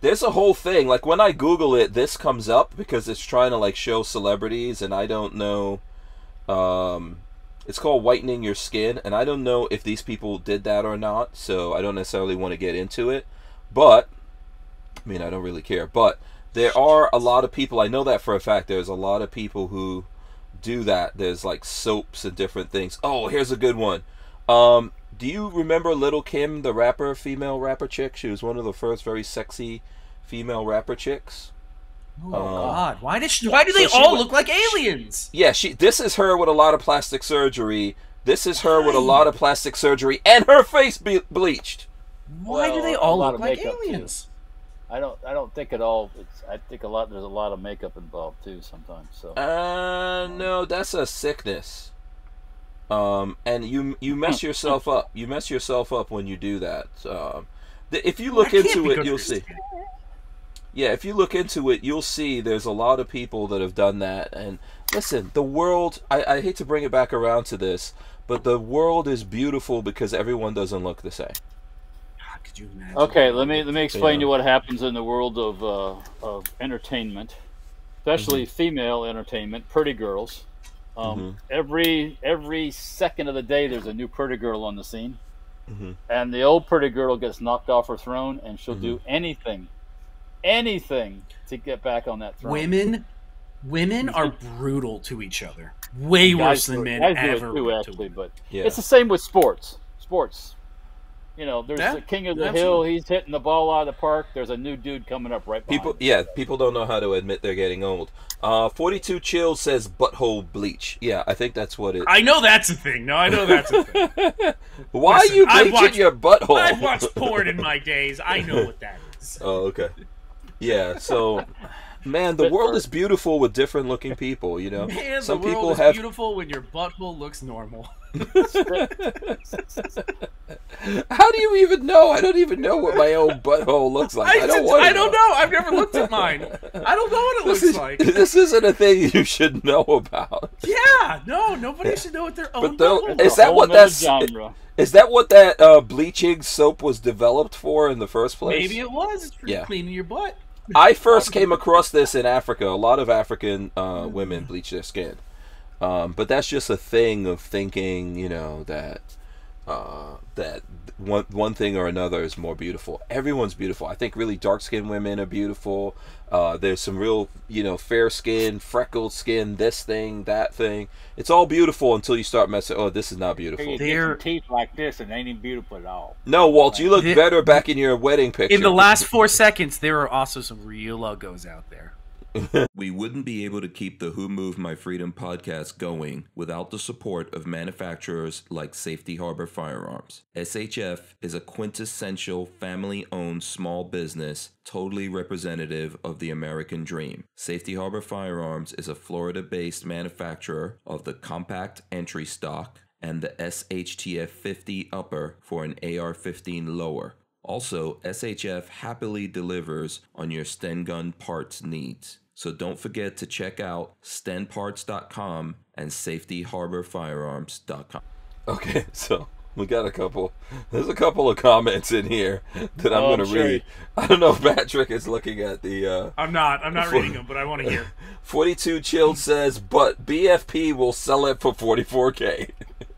there's a whole thing. Like when I Google it, this comes up because it's trying to like show celebrities, and I don't know. It's called whitening your skin, and I don't know if these people did that or not. So I don't necessarily want to get into it, but I mean I don't really care. But there are a lot of people. I know that for a fact. There's a lot of people who do that. There's like soaps and different things. Oh, here's a good one. Do you remember Little Kim, the rapper, female rapper chick? She was one of the first very sexy female rapper chicks. Oh God! Why do they all look like aliens? Yeah, this is her with a lot of plastic surgery. This is her with a lot of plastic surgery and her face bleached. Why do they a all lot look of like makeup, too. aliens? I don't think at all. I think there's a lot of makeup involved too sometimes. So No, that's a sickness. And you mess yourself up. You mess yourself up when you do that. If you look into it, you'll see. Yeah, if you look into it, you'll see there's a lot of people that have done that. And listen, the world, I hate to bring it back around to this, but the world is beautiful because everyone doesn't look the same. God, could you imagine? okay, let me explain to you what happens in the world of entertainment, especially female entertainment. Pretty girls. Every second of the day, there's a new pretty girl on the scene, and the old pretty girl gets knocked off her throne, and she'll do anything to get back on that throne. Women are brutal to each other, way worse than men guys do ever it too, were to actually. women. But Yeah. it's the same with sports. there's the king of the hill. He's hitting the ball out of the park. There's a new dude coming up right behind People don't know how to admit they're getting old. 42 Chill says butthole bleach. Yeah, I think that's what it is. I know that's a thing. No, I know that's a thing. Why are you bleaching your butthole? I've watched porn in my days. I know what that is. Oh, okay. Yeah, so... Man, the world is beautiful with different looking people, Man, some the world people is have beautiful when your butthole looks normal. How do you even know? I don't even know what my own butthole looks like. I don't know. I've never looked at mine. I don't know what it looks like. This isn't a thing you should know about. Yeah, no, nobody should know what their own butthole is. Is that what that bleaching soap was developed for in the first place? Maybe it was. It's for cleaning your butt. I first came across this in Africa. A lot of African women bleach their skin. But that's just a thing of thinking, that one thing or another is more beautiful. Everyone's beautiful. I think really dark-skinned women are beautiful. There's some real, fair skin, freckled skin, this thing, that thing. It's all beautiful until you start messing. Oh, this is not beautiful. You get some teeth like this and they ain't even beautiful at all. No, Walt, you look better back in your wedding picture. In the last 4 seconds, there are also some real uggos out there. We wouldn't be able to keep the Who Moved My Freedom podcast going without the support of manufacturers like Safety Harbor Firearms. SHF is a quintessential family-owned small business totally representative of the American dream. Safety Harbor Firearms is a Florida-based manufacturer of the compact entry stock and the SHTF 50 upper for an AR-15 lower. Also, SHF happily delivers on your Sten gun parts needs. So don't forget to check out stenparts.com and safetyharborfirearms.com. Okay, so we got there's a couple of comments in here that I'm going to read. I don't know if Patrick is looking at the... I'm not reading them, but I want to hear. 42 Chilled says, but BFP will sell it for $44K.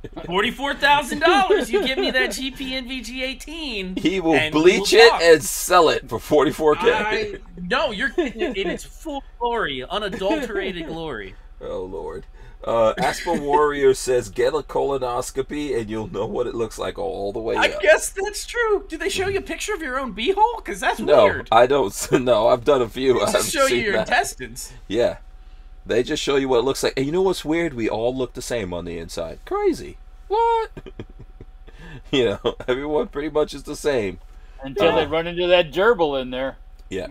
$44,000. You give me that GPNV G18. He will bleach it and sell it for $44K. No, you're getting it in its full glory, unadulterated glory. Oh Lord. Aspen Warrior says, get a colonoscopy and you'll know what it looks like all the way up. I guess that's true. Do they show you a picture of your own beehole? Because that's weird. No, I don't. No, I've done a few. They just show you your intestines. Yeah. They just show you what it looks like. And you know what's weird? We all look the same on the inside. Crazy. What? Everyone pretty much is the same. Until they run into that gerbil in there. Yeah.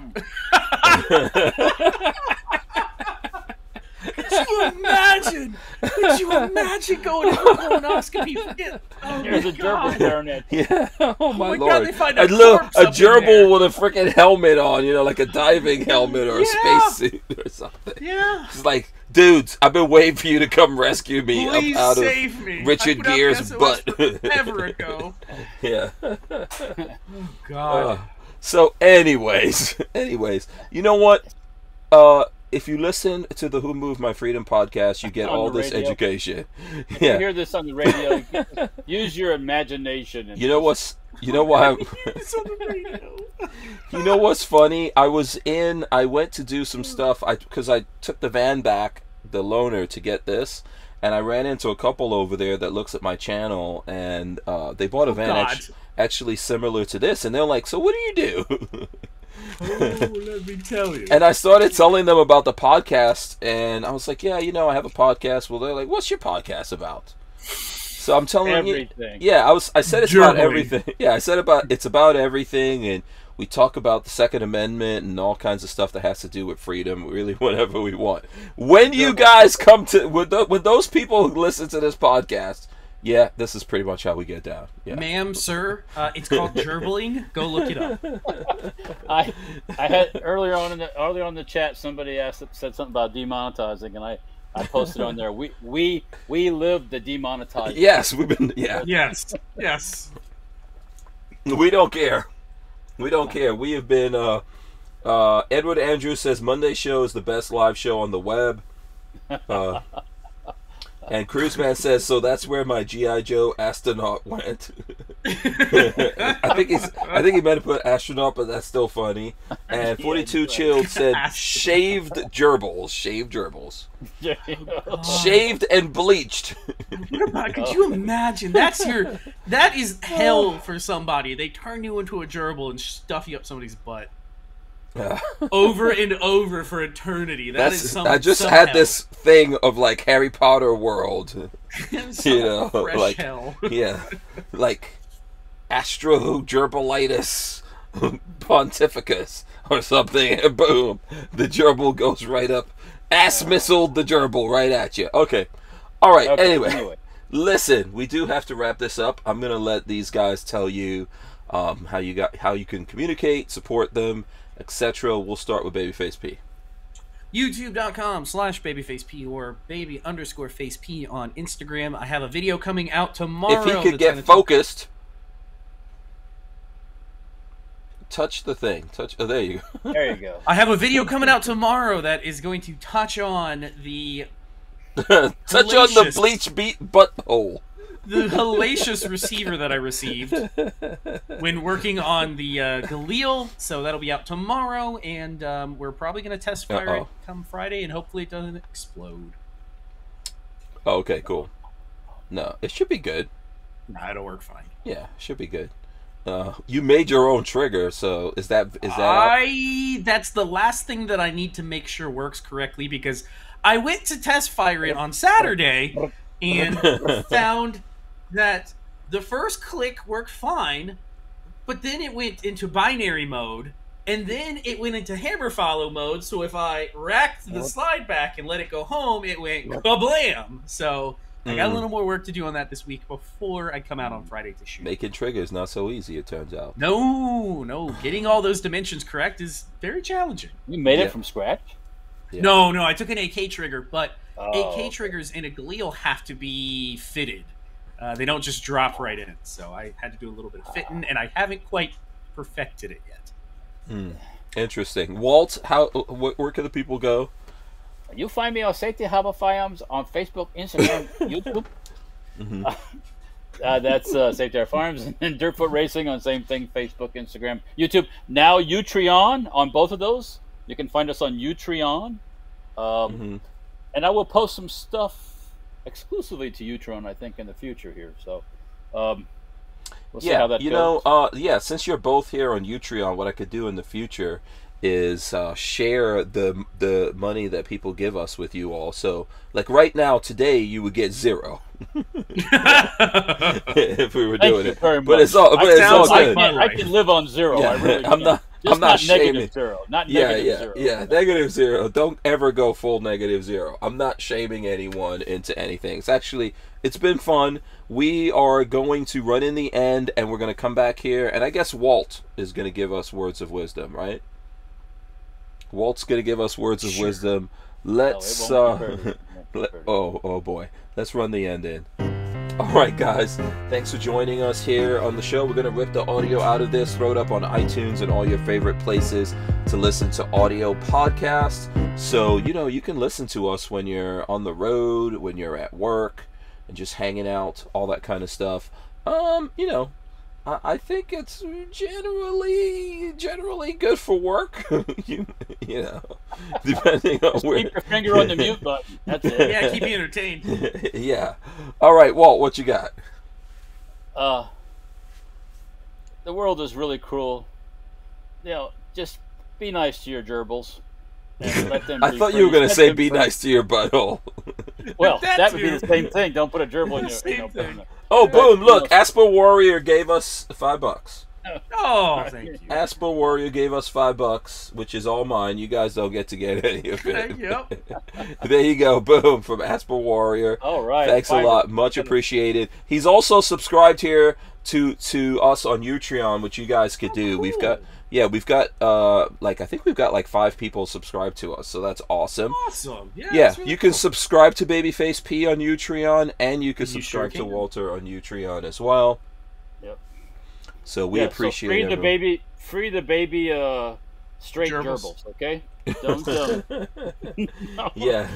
Could you imagine? Could you imagine going for a colonoscopy? There's a gerbil staring at you. Yeah. Oh my Lord. God, they find a gerbil with a freaking helmet on, like a diving helmet or a spacesuit or something. Yeah. It's like, dudes, I've been waiting for you to come rescue me Please up out save of me. Richard Gere's butt. Ever ago. Yeah. Oh God. So, anyways, you know what? If you listen to the Who Moved My Freedom podcast, you get all this education. If you hear this on the radio, use your imagination. You know why? You know what's funny? I went to do some stuff because I took the van back, the loaner, to get this, and I ran into a couple over there that looks at my channel, and they bought a van actually similar to this, and they're like, "So what do you do?" Let me tell you. And I started telling them about the podcast, and I was like, yeah, I have a podcast. Well, they're like, what's your podcast about? So I'm telling everything. you. Yeah, I said it's about everything. Yeah, I said it's about everything, and we talk about the Second Amendment and all kinds of stuff that has to do with freedom, really whatever we want. When you guys come to, with those people who listen to this podcast, yeah, this is pretty much how we get down. Yeah. Ma'am, sir, it's called gerbling. Go look it up. I had earlier on in the chat, somebody said something about demonetizing, and I posted on there. We live the demonetized. Yes, we've been. Yeah. Yes. We don't care. We don't care. We have been. Edward Andrews says Monday show is the best live show on the web. And Cruiseman says, so that's where my G.I. Joe astronaut went. I think he meant to put astronaut, but that's still funny. And 42 Chilled said shaved gerbils. Shaved and bleached. Could you imagine? That is hell for somebody. They turn you into a gerbil and stuff you up somebody's butt. Over and over for eternity. I just had this thing of like Harry Potter world. You know, fresh like hell. Yeah, like Astrogerbalitis pontificus or something, and boom, the gerbil goes right up, ass missiled the gerbil right at you. Okay, all right. Okay, anyway, listen, we do have to wrap this up. I'm gonna let these guys tell you how you can communicate, support them, etc. We'll start with Babyface P. YouTube.com/babyfaceP or baby_faceP on Instagram. I have a video coming out tomorrow. If he could get focused, touch the thing. Oh, there you go. There you go. I have a video coming out tomorrow that is going to touch on the on the bleach beat butthole. The hellacious receiver that I received when working on the Galil. So that'll be out tomorrow, and we're probably going to test fire it come Friday, and hopefully it doesn't explode. Oh, okay, cool. No, it should be good. Nah, it'll work fine. Yeah, should be good. You made your own trigger, so is that that's the last thing that I need to make sure works correctly, because I went to test fire it on Saturday and found that the first click worked fine, but then it went into binary mode, and then it went into hammer follow mode, so if I racked the slide back and let it go home, it went kablam! So I got a little more work to do on that this week before I come out on Friday to shoot. Making triggers not so easy, it turns out. No. Getting all those dimensions correct is very challenging. You made it from scratch? Yeah. No, I took an AK trigger, but AK triggers in a Galil have to be fitted. They don't just drop right in. So I had to do a little bit of fitting, and I haven't quite perfected it yet. Interesting. Walt, where can the people go? You find me on Safety Harbor Firearms on Facebook, Instagram, YouTube. That's Safety Harbor Firearms, and Dirtfoot Racing on same thing, Facebook, Instagram, YouTube. Now Utreon on both of those. You can find us on Utreon. And I will post some stuff exclusively to Utreon, I think, in the future here. So we'll see how that goes. Since you're both here on Utreon, what I could do in the future is share the money that people give us with you all. So, like right now, today, you would get 0 if we were doing it. But it's all good. I can live on 0. Yeah, I really can. I'm not shaming. Negative 0. Not negative 0. Yeah, negative 0. Don't ever go full negative 0. I'm not shaming anyone into anything. It's been fun. We are going to run in the end, and we're going to come back here, and I guess Walt is going to give us words of wisdom, right? Walt's going to give us words of wisdom. Let's oh boy. Let's run the end in. All right, guys. Thanks for joining us here on the show. We're going to rip the audio out of this, throw it up on iTunes and all your favorite places to listen to audio podcasts. So, you can listen to us when you're on the road, when you're at work, and just hanging out, all that kind of stuff. I think it's generally good for work. Depending on where. Keep your finger on the mute button. That's it. Yeah, keep me entertained. Yeah. All right, Walt, what you got? The world is really cruel. Just be nice to your gerbils. And let them I thought you were going to say be nice to your butthole. Well, that would be the same thing. Don't put a gerbil in your. Oh, boom! Look, Asper Warrior gave us $5. Oh, thank you. Asper Warrior gave us $5, which is all mine. You guys don't get to get any of it. Yep. There you go, boom, from Asper Warrior. All right. Thanks a lot, much appreciated. He's also subscribed here to us on Utreon, which you guys could do. We've got I think we've got 5 people subscribed to us, so that's awesome. Awesome. Yeah, really you can subscribe to Babyface P on Utreon, and you can subscribe to Walter on Utreon as well. Yep. So we appreciate it. Free the baby straight gerbils, okay? Don't Yeah.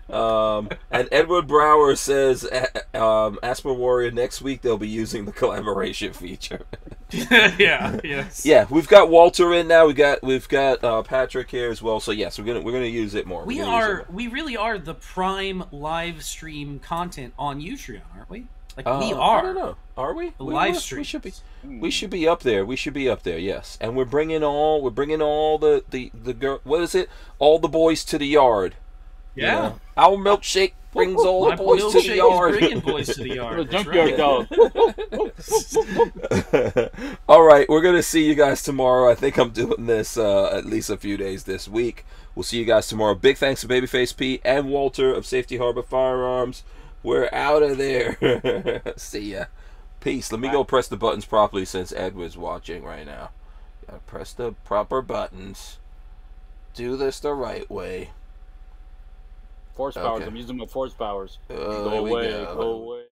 And Edward Brower says, Asper Warrior, next week they'll be using the collaboration feature. Yeah, yes. Yeah, we've got Walter in now. We've got Patrick here as well. So yes, we're gonna use it more. We really are the prime live stream content on Utreon, aren't we? Like we are. I don't know. Are we? Live stream. We should be up there. We should be up there. Yes, and we're bringing all the girl. What is it? All the boys to the yard. Yeah. You know? Our milkshake brings all the boys to the yard. Bringing boys to the yard. Junkyard dog. All right, we're gonna see you guys tomorrow. I think I'm doing this at least a few days this week. We'll see you guys tomorrow. Big thanks to Babyface Pete and Walter of Safety Harbor Firearms. We're out of there. See ya. Peace. Let me go press the buttons properly since Edward's watching right now. Gotta press the proper buttons. Do this the right way. Force powers. I'm using my force powers. Go There we away. go. Go away.